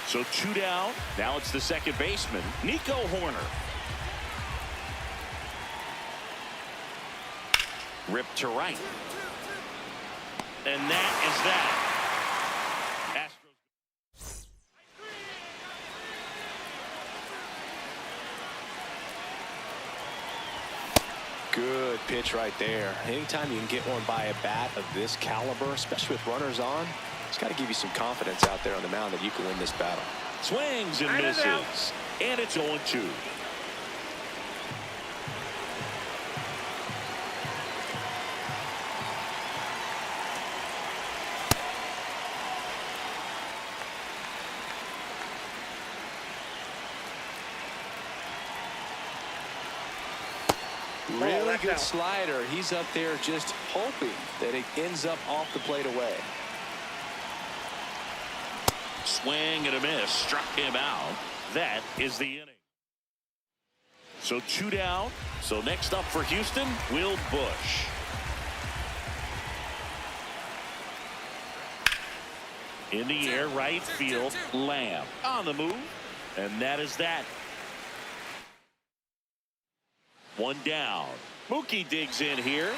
So 2 down. Now it's the second baseman, Nico Horner. Ripped to right. And that is that. Astros. Good pitch right there. Anytime you can get one by a bat of this caliber, especially with runners on, it's got to give you some confidence out there on the mound that you can win this battle. Swings and misses. And it's 0-2. Really good slider. He's up there just hoping that it ends up off the plate away. Swing and a miss. Struck him out. That is the inning. So 2 down. So next up for Houston, Will Busch. In the air, right field, Lamb on the move. And that is that. 1 down. Mookie digs in here.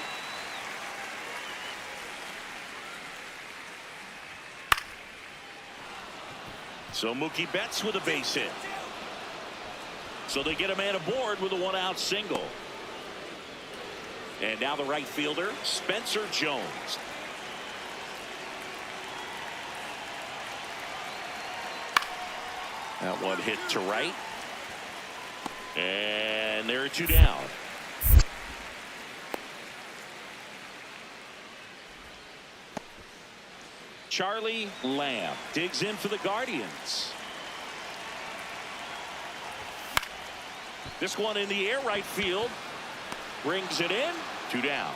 So Mookie Betts with a base hit. So they get a man aboard with a one-out single. And now the right fielder, Spencer Jones. That one hit to right. And there are two down. Charlie Lamb digs in for the Guardians. This one in the air right field. Brings it in. Two down.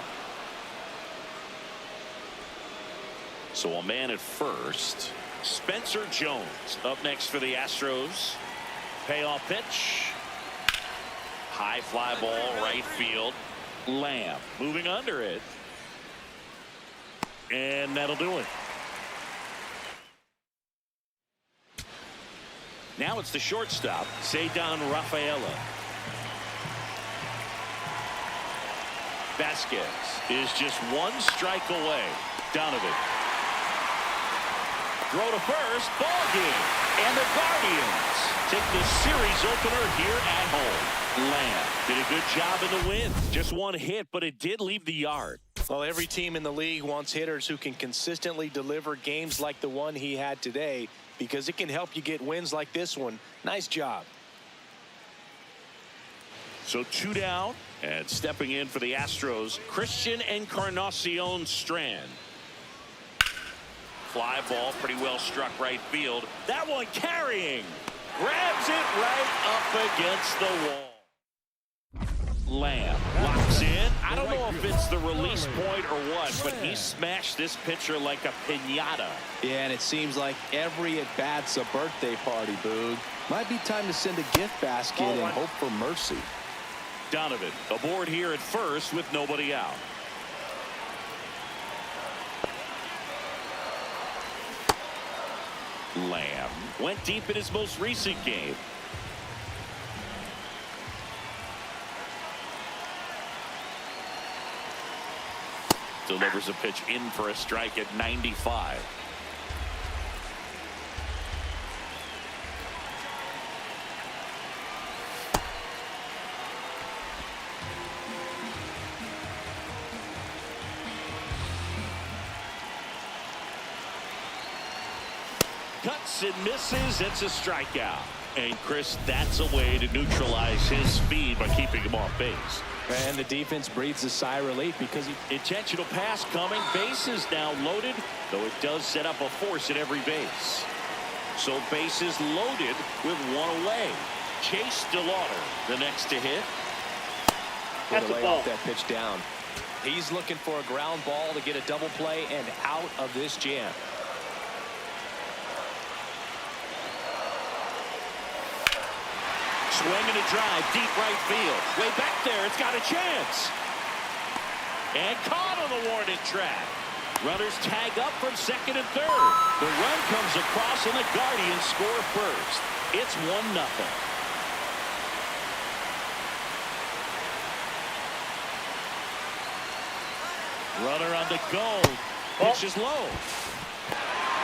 So a man at first. Spencer Jones up next for the Astros. Payoff pitch. High fly ball right field. Lamb moving under it. And that'll do it. Now it's the shortstop, Cedar Rafaela. Vasquez is just one strike away. Donovan. Throw to first, ball game. And the Guardians take the series opener here at home. Lamb did a good job in the win. Just one hit, but it did leave the yard. Well, every team in the league wants hitters who can consistently deliver games like the one he had today, because it can help you get wins like this one. Nice job. So two down, and stepping in for the Astros, Christian Encarnacion Strand. Fly ball pretty well struck right field. That one carrying. Grabs it right up against the wall. Lamb locks in. I don't know if it's the release point or what, but he smashed this pitcher like a piñata. Yeah, and it seems like every at-bat's a birthday party, Boog. Might be time to send a gift basket and hope for mercy. Donovan aboard here at first with nobody out. Lamb went deep in his most recent game. Delivers a pitch in for a strike at 95. Cuts and misses. It's a strikeout. And Chris, that's a way to neutralize his speed by keeping him off base. And the defense breathes a sigh of relief because intentional pass coming. Bases now loaded, though it does set up a force at every base. So bases loaded with one away. Chase DeLauder, the next to hit. That's lay off that pitch down. He's looking for a ground ball to get a double play and out of this jam. Swinging a drive, deep right field. Way back there, it's got a chance. And caught on the warning track. Runners tag up from second and third. The run comes across and the Guardians score first. It's 1-0. Runner on the go. Pitch is low.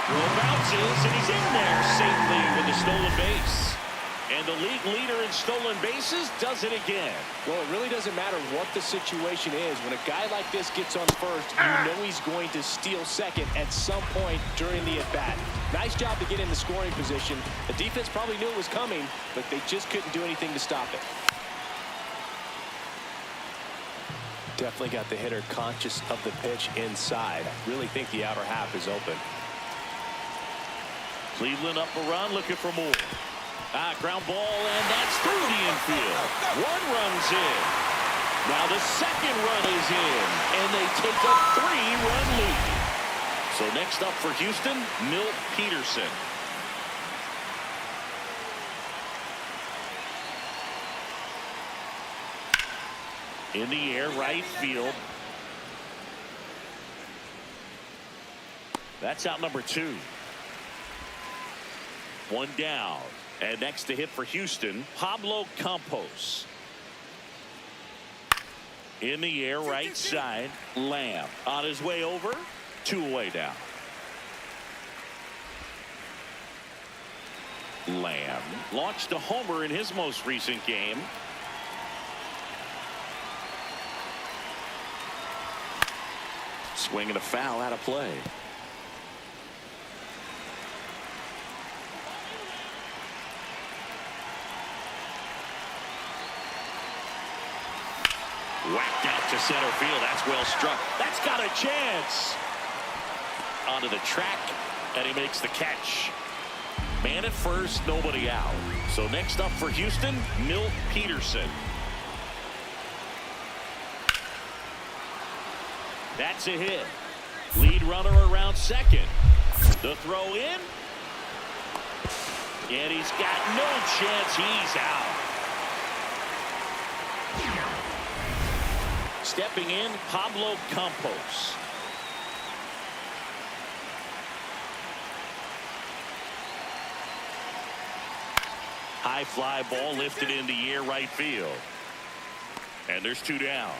Throw bounces, and he's in there safely with the stolen base. And the league leader in stolen bases does it again. Well, it really doesn't matter what the situation is. When a guy like this gets on first, you know he's going to steal second at some point during the at-bat. Nice job to get in the scoring position. The defense probably knew it was coming, but they just couldn't do anything to stop it. Definitely got the hitter conscious of the pitch inside. Really think the outer half is open. Cleveland up a run, looking for more. Ground ball, and that's through the infield. One run's in. Now the second run is in, and they take a 3-run lead. So next up for Houston, Milt Peterson. In the air, right field. That's out number 2. One down. And next to hit for Houston, Pablo Campos. In the air, right side, Lamb. On his way over, 2 away down. Lamb launched a homer in his most recent game. Swing and a foul out of play. Whacked out to center field. That's well struck. That's got a chance. Onto the track, and he makes the catch. Man at first, nobody out. So next up for Houston, Milt Peterson. That's a hit. Lead runner around second. The throw in. And he's got no chance. He's out. Stepping in, Pablo Campos. High fly ball lifted in the air right field. And there's two down.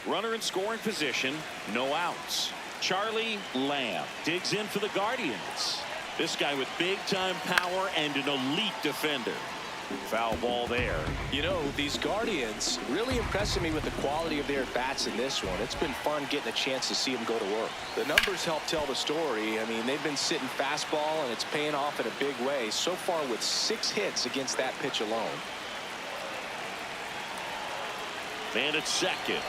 Runner in scoring position, no outs. Charlie Lamb digs in for the Guardians. This guy with big-time power and an elite defender. Foul ball there. You know, these Guardians really impressing me with the quality of their bats in this one. It's been fun getting a chance to see them go to work. The numbers help tell the story. I mean, they've been sitting fastball, and it's paying off in a big way so far with 6 hits against that pitch alone. Man at second.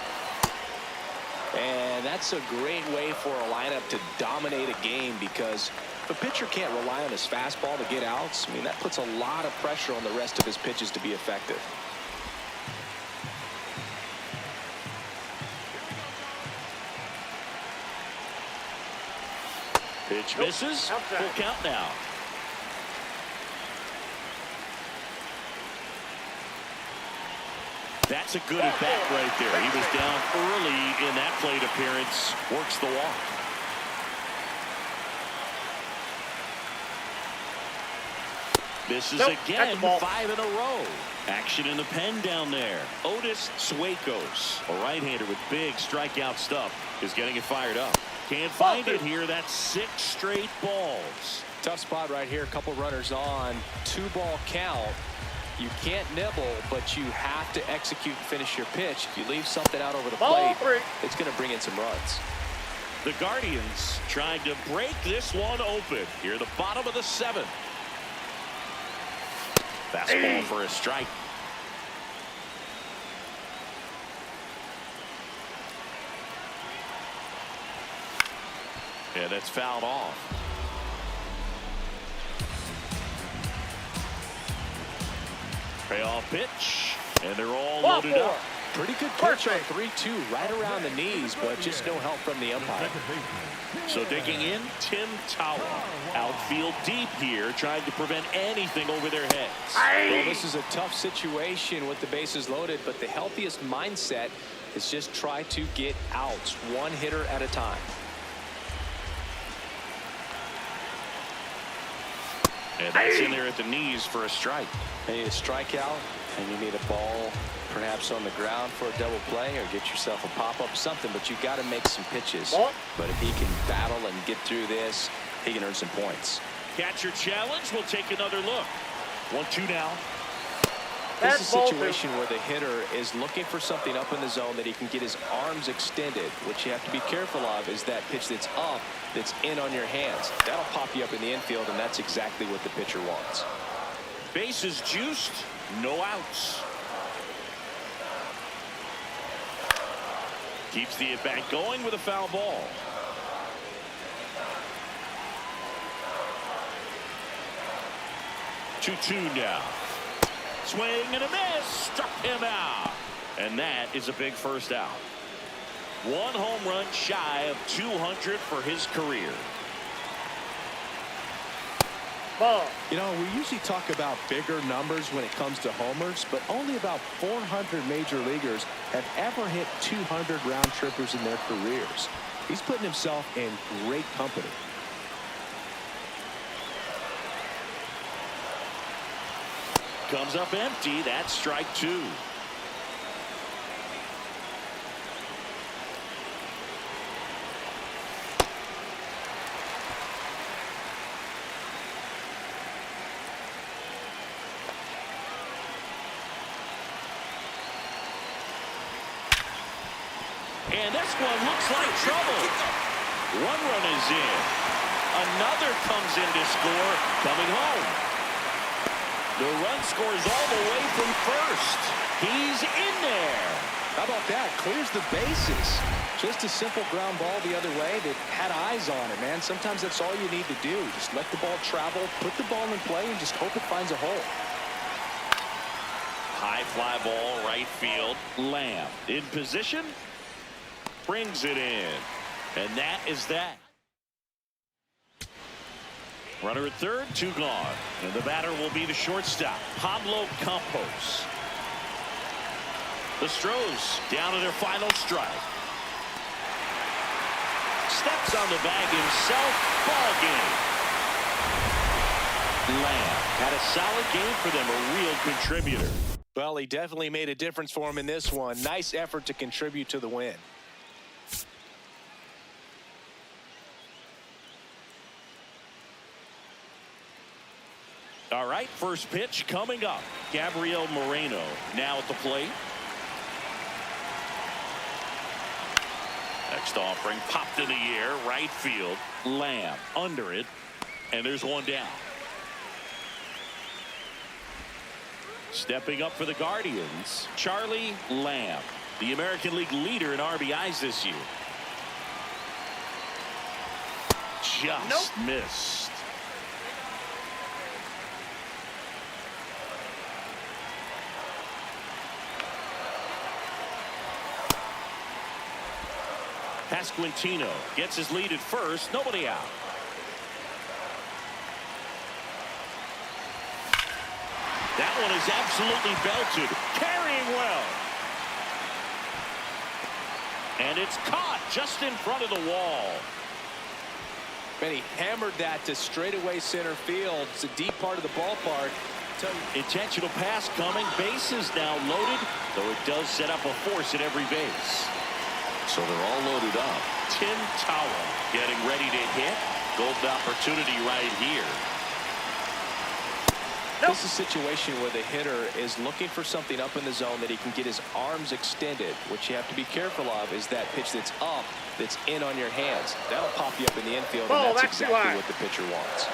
And that's a great way for a lineup to dominate a game, because if a pitcher can't rely on his fastball to get outs, I mean, that puts a lot of pressure on the rest of his pitches to be effective. Pitch misses. Full count now. That's a good at bat right there. He was down early in that plate appearance. Works the walk. Misses again. 5 in a row. Action in the pen down there. Otis Sueikos, a right-hander with big strikeout stuff, is getting it fired up. Can't find it here. That's 6 straight balls. Tough spot right here. A couple runners on. 2-ball count. You can't nibble, but you have to execute and finish your pitch. If you leave something out over the plate, it's going to bring in some runs. The Guardians trying to break this one open here at the bottom of the 7th. Fastball for a strike. Yeah, that's fouled off. Payoff pitch, and they're all loaded up. Pretty good pitch on 3-2, right around the knees, but just no help from the umpire. So digging in, Tim Tower. Outfield deep here, trying to prevent anything over their heads. Well, this is a tough situation with the bases loaded, but the healthiest mindset is just try to get outs, 1 hitter at a time. And that's in there at the knees for a strike. You need a strikeout, and you need a ball perhaps on the ground for a double play, or get yourself a pop-up, something, but you got to make some pitches. But if he can battle and get through this, he can earn some points. Catcher challenge. We'll take another look. 1-2 now. This is a situation where the hitter is looking for something up in the zone that he can get his arms extended. What you have to be careful of is that pitch that's up, that's in on your hands. That'll pop you up in the infield, and that's exactly what the pitcher wants. Bases juiced, no outs. Keeps the at-bat going with a foul ball. Two now. Swing and a miss. Struck him out. And that is a big first out. 1 home run shy of 200 for his career. You know, we usually talk about bigger numbers when it comes to homers, but only about 400 major leaguers have ever hit 200 round trippers in their careers. He's putting himself in great company. Comes up empty. That's strike 2. And this one looks like trouble. One run is in. Another comes in to score, coming home. The run scores all the way from first. He's in there. How about that? Clears the bases. Just a simple ground ball the other way that had eyes on it, man. Sometimes that's all you need to do. Just let the ball travel, put the ball in play, and just hope it finds a hole. High fly ball, right field. Lamb in position. Brings it in. And that is that. Runner at third, 2 gone. And the batter will be the shortstop, Pablo Campos. The Stros down to their final strike. Steps on the bag himself. Ball game. Lamb had a solid game for them, a real contributor. Well, he definitely made a difference for him in this one. Nice effort to contribute to the win. All right, first pitch coming up. Gabriel Moreno now at the plate. Next offering popped in the air, right field. Lamb under it, and there's one down. Stepping up for the Guardians, Charlie Lamb, the American League leader in RBIs this year. Just missed. Pasquantino gets his lead at first. Nobody out. That one is absolutely belted. Carrying well. And it's caught just in front of the wall. And he hammered that to straightaway center field. It's a deep part of the ballpark. Intentional pass coming. Bases now loaded, though it does set up a force at every base. So they're all loaded up. Tim Tower getting ready to hit. Golden opportunity right here. This is a situation where the hitter is looking for something up in the zone that he can get his arms extended. What you have to be careful of is that pitch that's up, that's in on your hands. That'll pop you up in the infield, and that's exactly what the pitcher wants.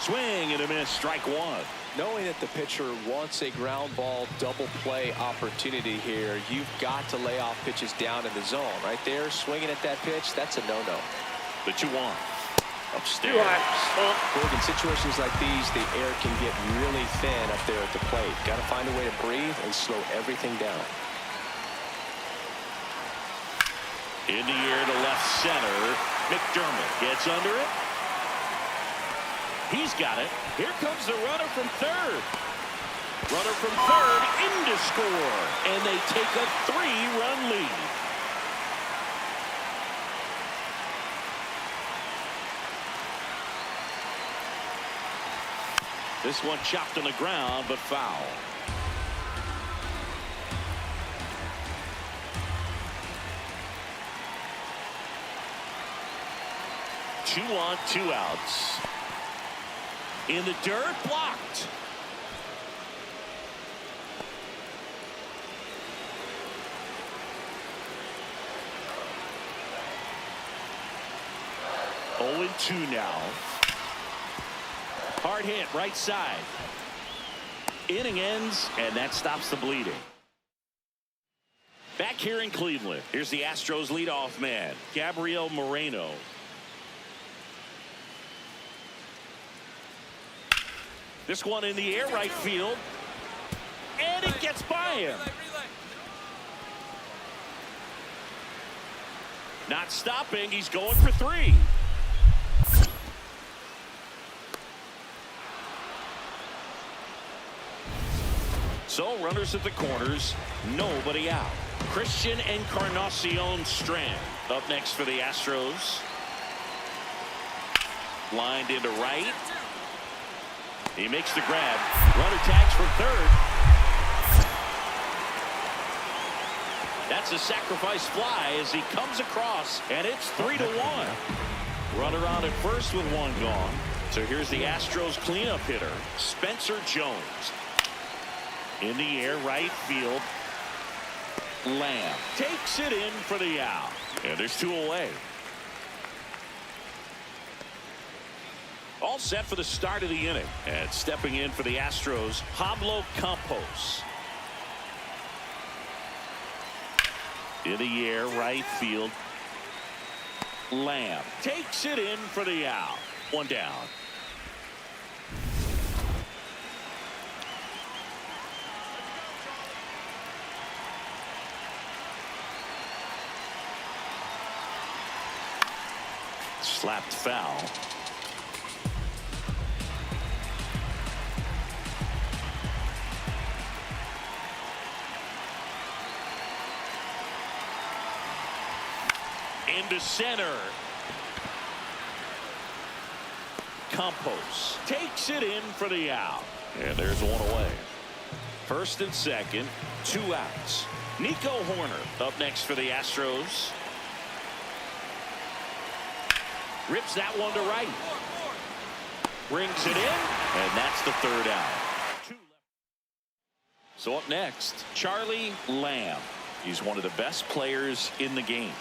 Swing and a miss, strike one. Knowing that the pitcher wants a ground ball double play opportunity here, you've got to lay off pitches down in the zone. Right there, swinging at that pitch, that's a no-no. The 2-1. Upstairs. In situations like these, the air can get really thin up there at the plate. Got to find a way to breathe and slow everything down. In the air to left center. McDermott gets under it. He's got it. Here comes the runner from third. Runner from third in to score. And they take a 3-run lead. This one chopped on the ground, but foul. Two on, 2 outs. In the dirt, blocked. Oh, 0-2 now. Hard hit, right side. Inning ends, and that stops the bleeding. Back here in Cleveland, here's the Astros leadoff man, Gabriel Moreno. This one in the air, right field. And it gets by him. Not stopping, he's going for 3. So runners at the corners, nobody out. Christian Encarnacion Strand up next for the Astros. Lined into right. He makes the grab. Runner tags from third. That's a sacrifice fly as he comes across, and it's 3-1. Runner on at first with 1 gone. So here's the Astros cleanup hitter, Spencer Jones. In the air, right field. Lamb takes it in for the out. And there's 2 away. All set for the start of the inning. And stepping in for the Astros, Pablo Campos. In the air, right field. Lamb takes it in for the out. 1 down. Slapped foul. Into center. Campos takes it in for the out. And there's 1 away. First and second, 2 outs. Nico Horner up next for the Astros. Rips that one to right. Brings it in, and that's the 3rd out. So up next, Charlie Lamb. He's one of the best players in the game.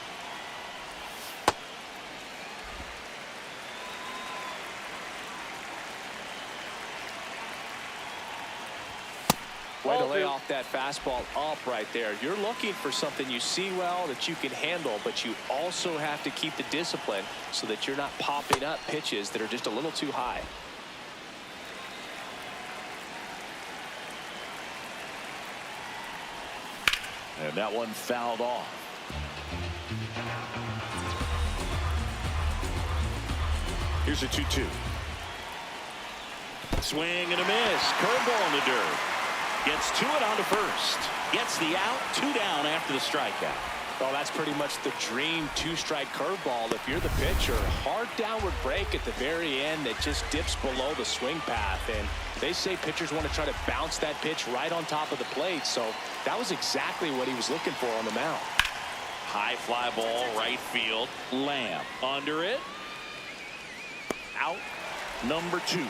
Way to lay off that fastball up right there. You're looking for something you see well that you can handle, but you also have to keep the discipline so that you're not popping up pitches that are just a little too high. And that one fouled off. Here's a 2-2. Swing and a miss. Curveball in the dirt. Gets to it on to first. Gets the out. 2 down after the strikeout. Well, that's pretty much the dream 2-strike curveball. If you're the pitcher, hard downward break at the very end that just dips below the swing path. And they say pitchers want to try to bounce that pitch right on top of the plate. So that was exactly what he was looking for on the mound. High fly ball, right field. Lamb under it. Out number 2.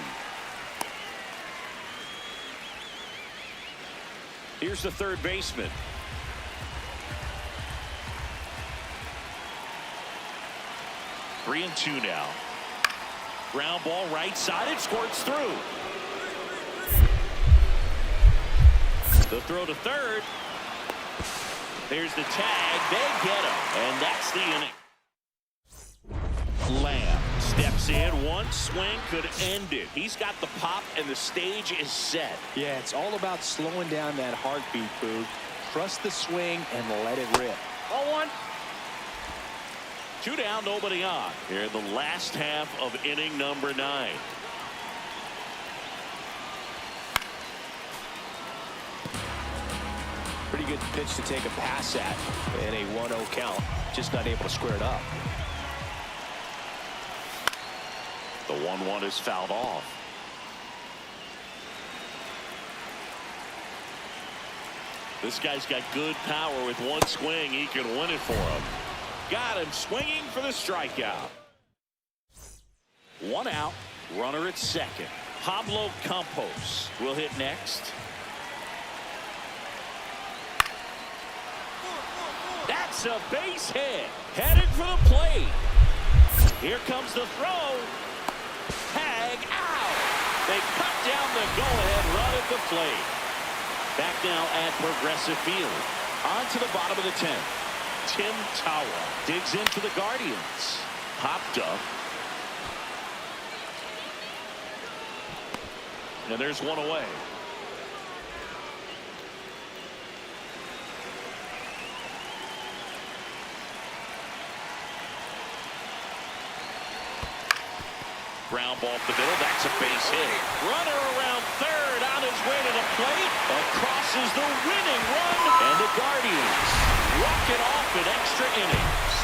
Here's the third baseman. Three and 2 now. Ground ball right side. It squirts through. The throw to third. There's the tag. They get him. And that's the inning. Lamb steps in. One swing could end it. He's got the pop and the stage is set. Yeah, it's all about slowing down that heartbeat, Boog. Trust the swing and let it rip. 0-1. 2 down, nobody on. Here in the last half of inning number 9. Pretty good pitch to take a pass at in a 1-0 count. Just not able to square it up. The 1-1 is fouled off. This guy's got good power. With one swing, he can win it for him. Got him swinging for the strikeout. 1 out, runner at second. Pablo Campos will hit next. That's a base hit. Headed for the plate. Here comes the throw. Tag out. They cut down the go-ahead run at the plate. Back now at Progressive Field. On to the bottom of the 10th. Tim Tawa digs into the Guardians. Popped up. And there's 1 away. Ground ball up the middle. That's a base hit. Runner around third on his way to the plate. Crosses the winning run. And the Guardians walk it off in extra innings.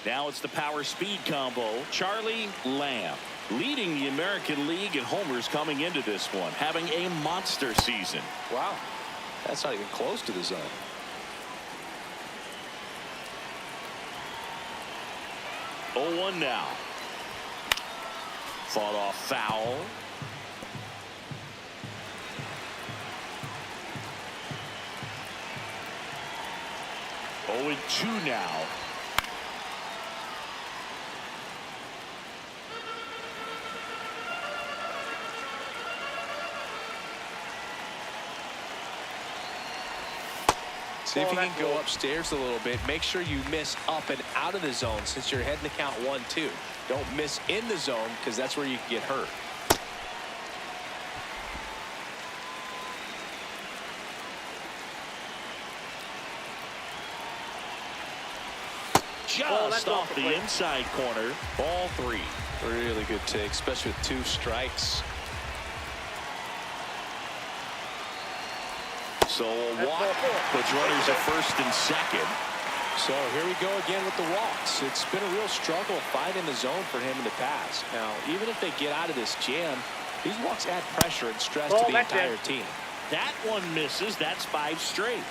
Now it's the power speed combo. Charlie Lamb. leading the American League in homers coming into this one, having a monster season. Wow, that's not even close to the zone. 0-1 now. Fought off foul. Oh, 2 now. See if you can go upstairs a little bit. Make sure you miss up and out of the zone since you're heading to count 1-2. Don't miss in the zone because that's where you can get hurt. Just off the inside corner. Ball 3. Really good take, especially with 2 strikes. So a walk puts runners at first and second. So here we go again with the walks. It's been a real struggle finding the zone for him in the past. Now, even if they get out of this jam, these walks add pressure and stress to the entire team. That one misses. That's 5 straight.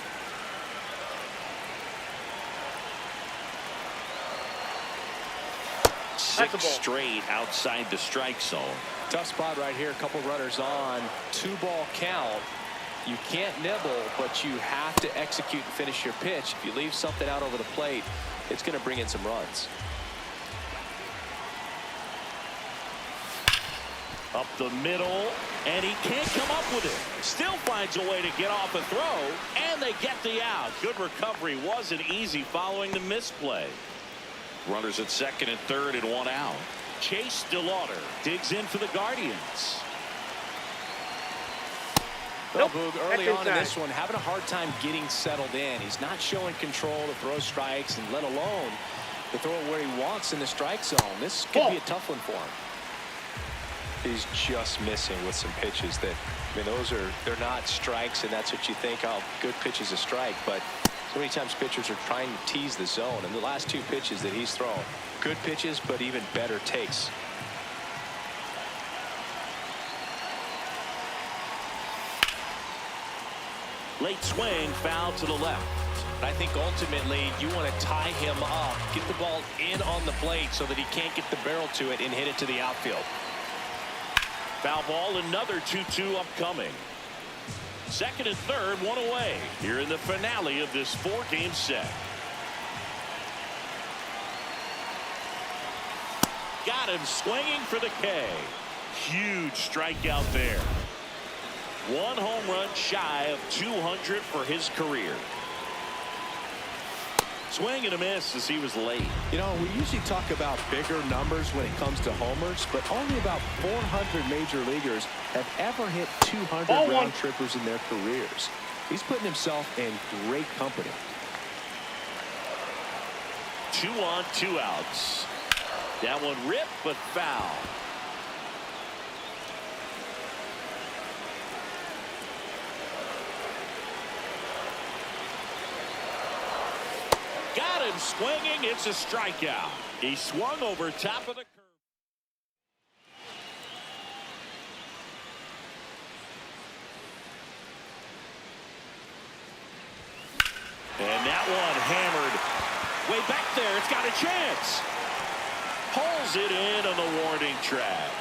Six straight outside the strike zone. Tough spot right here. A couple runners on. 2-ball count. You can't nibble, but you have to execute and finish your pitch. If you leave something out over the plate, it's going to bring in some runs. Up the middle, and he can't come up with it. Still finds a way to get off a throw, and they get the out. Good recovery. Wasn't easy following the misplay. Runners at second and third and 1 out. Chase DeLauder digs in for the Guardians. Well, Boog, early on in this one, having a hard time getting settled in. He's not showing control to throw strikes, and let alone to throw it where he wants in the strike zone. This could be a tough one for him. He's just missing with some pitches that, I mean, they're not strikes, and that's what you think, oh, good pitch is a strike. But so many times pitchers are trying to tease the zone, and the last 2 pitches that he's thrown, good pitches, but even better takes. Late swing, foul to the left. I think ultimately you want to tie him up, get the ball in on the plate so that he can't get the barrel to it and hit it to the outfield. Foul ball, another 2-2 upcoming. Second and third, 1 away here in the finale of this 4-game set. Got him swinging for the K. Huge strikeout there. 1 home run shy of 200 for his career. Swing and a miss as he was late. You know, we usually talk about bigger numbers when it comes to homers, but only about 400 major leaguers have ever hit 200 round trippers in their careers. He's putting himself in great company. 2 on, 2 outs. That one ripped, but foul. Got him swinging. It's a strikeout. He swung over top of the curve. And that one hammered way back there. It's got a chance. Pulls it in on the warning track.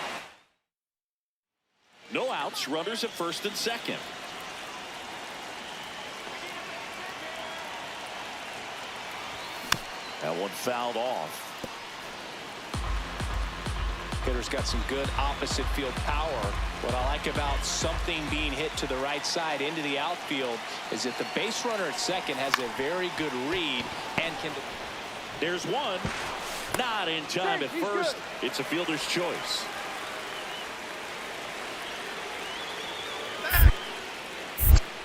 No outs. Runners at first and second. That one fouled off. Hitter's got some good opposite field power. What I like about something being hit to the right side into the outfield is that the base runner at second has a very good read and can. There's one. Not in time at first. It's a fielder's choice.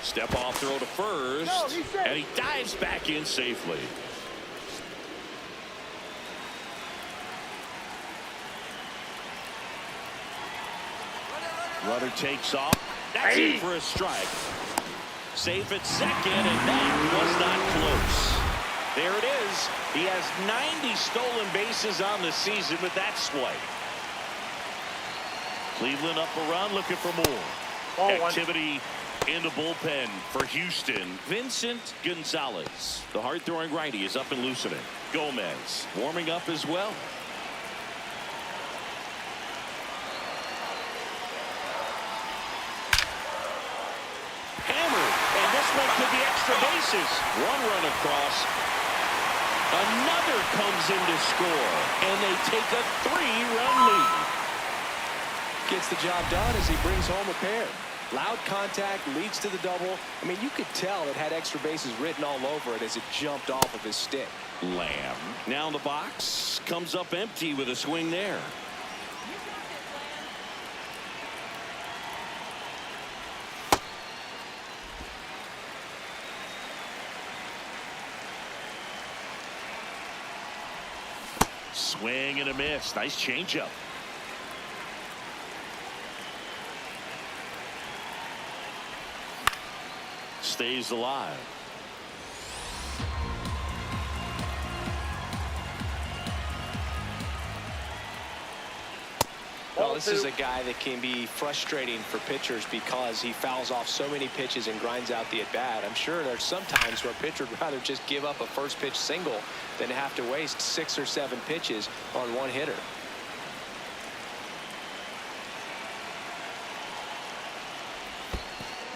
Step off throw to first. And he dives back in safely. Runner takes off. That's in for a strike. Safe at second, and that was not close. There it is. He has 90 stolen bases on the season with that swipe. Cleveland up a run, looking for more. Ball one. Activity in the bullpen for Houston. Vincent Gonzalez, the hard-throwing righty, is up and loosening. Gomez warming up as well. Hammered, and this one could be extra bases. One run across. Another comes in to score, and they take a 3-run lead. Gets the job done as he brings home a pair. Loud contact leads to the double. I mean, you could tell it had extra bases written all over it as it jumped off of his stick. Lamb now in the box, comes up empty with a swing there. Swing and a miss. Nice changeup. Stays alive. Well, this is a guy that can be frustrating for pitchers because he fouls off so many pitches and grinds out the at-bat. I'm sure there's some times where a pitcher would rather just give up a first pitch single than have to waste 6 or 7 pitches on one hitter.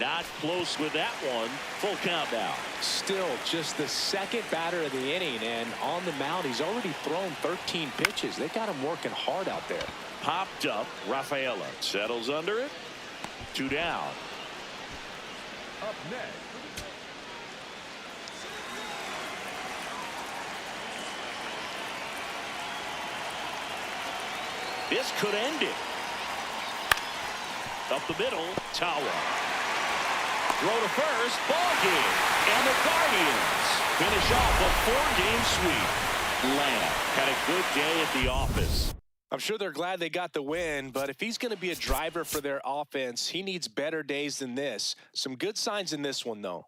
Not close with that one. Full count now. Still just the second batter of the inning, and on the mound he's already thrown 13 pitches. They got him working hard out there. Popped up. Rafaela settles under it. 2 down. Up next, This could end it. Up the middle, Tawa. Throw to first, ball game. And the Guardians finish off a 4-game sweep. Lamb had a good day at the office. I'm sure they're glad they got the win, but if he's going to be a driver for their offense, he needs better days than this. Some good signs in this one, though.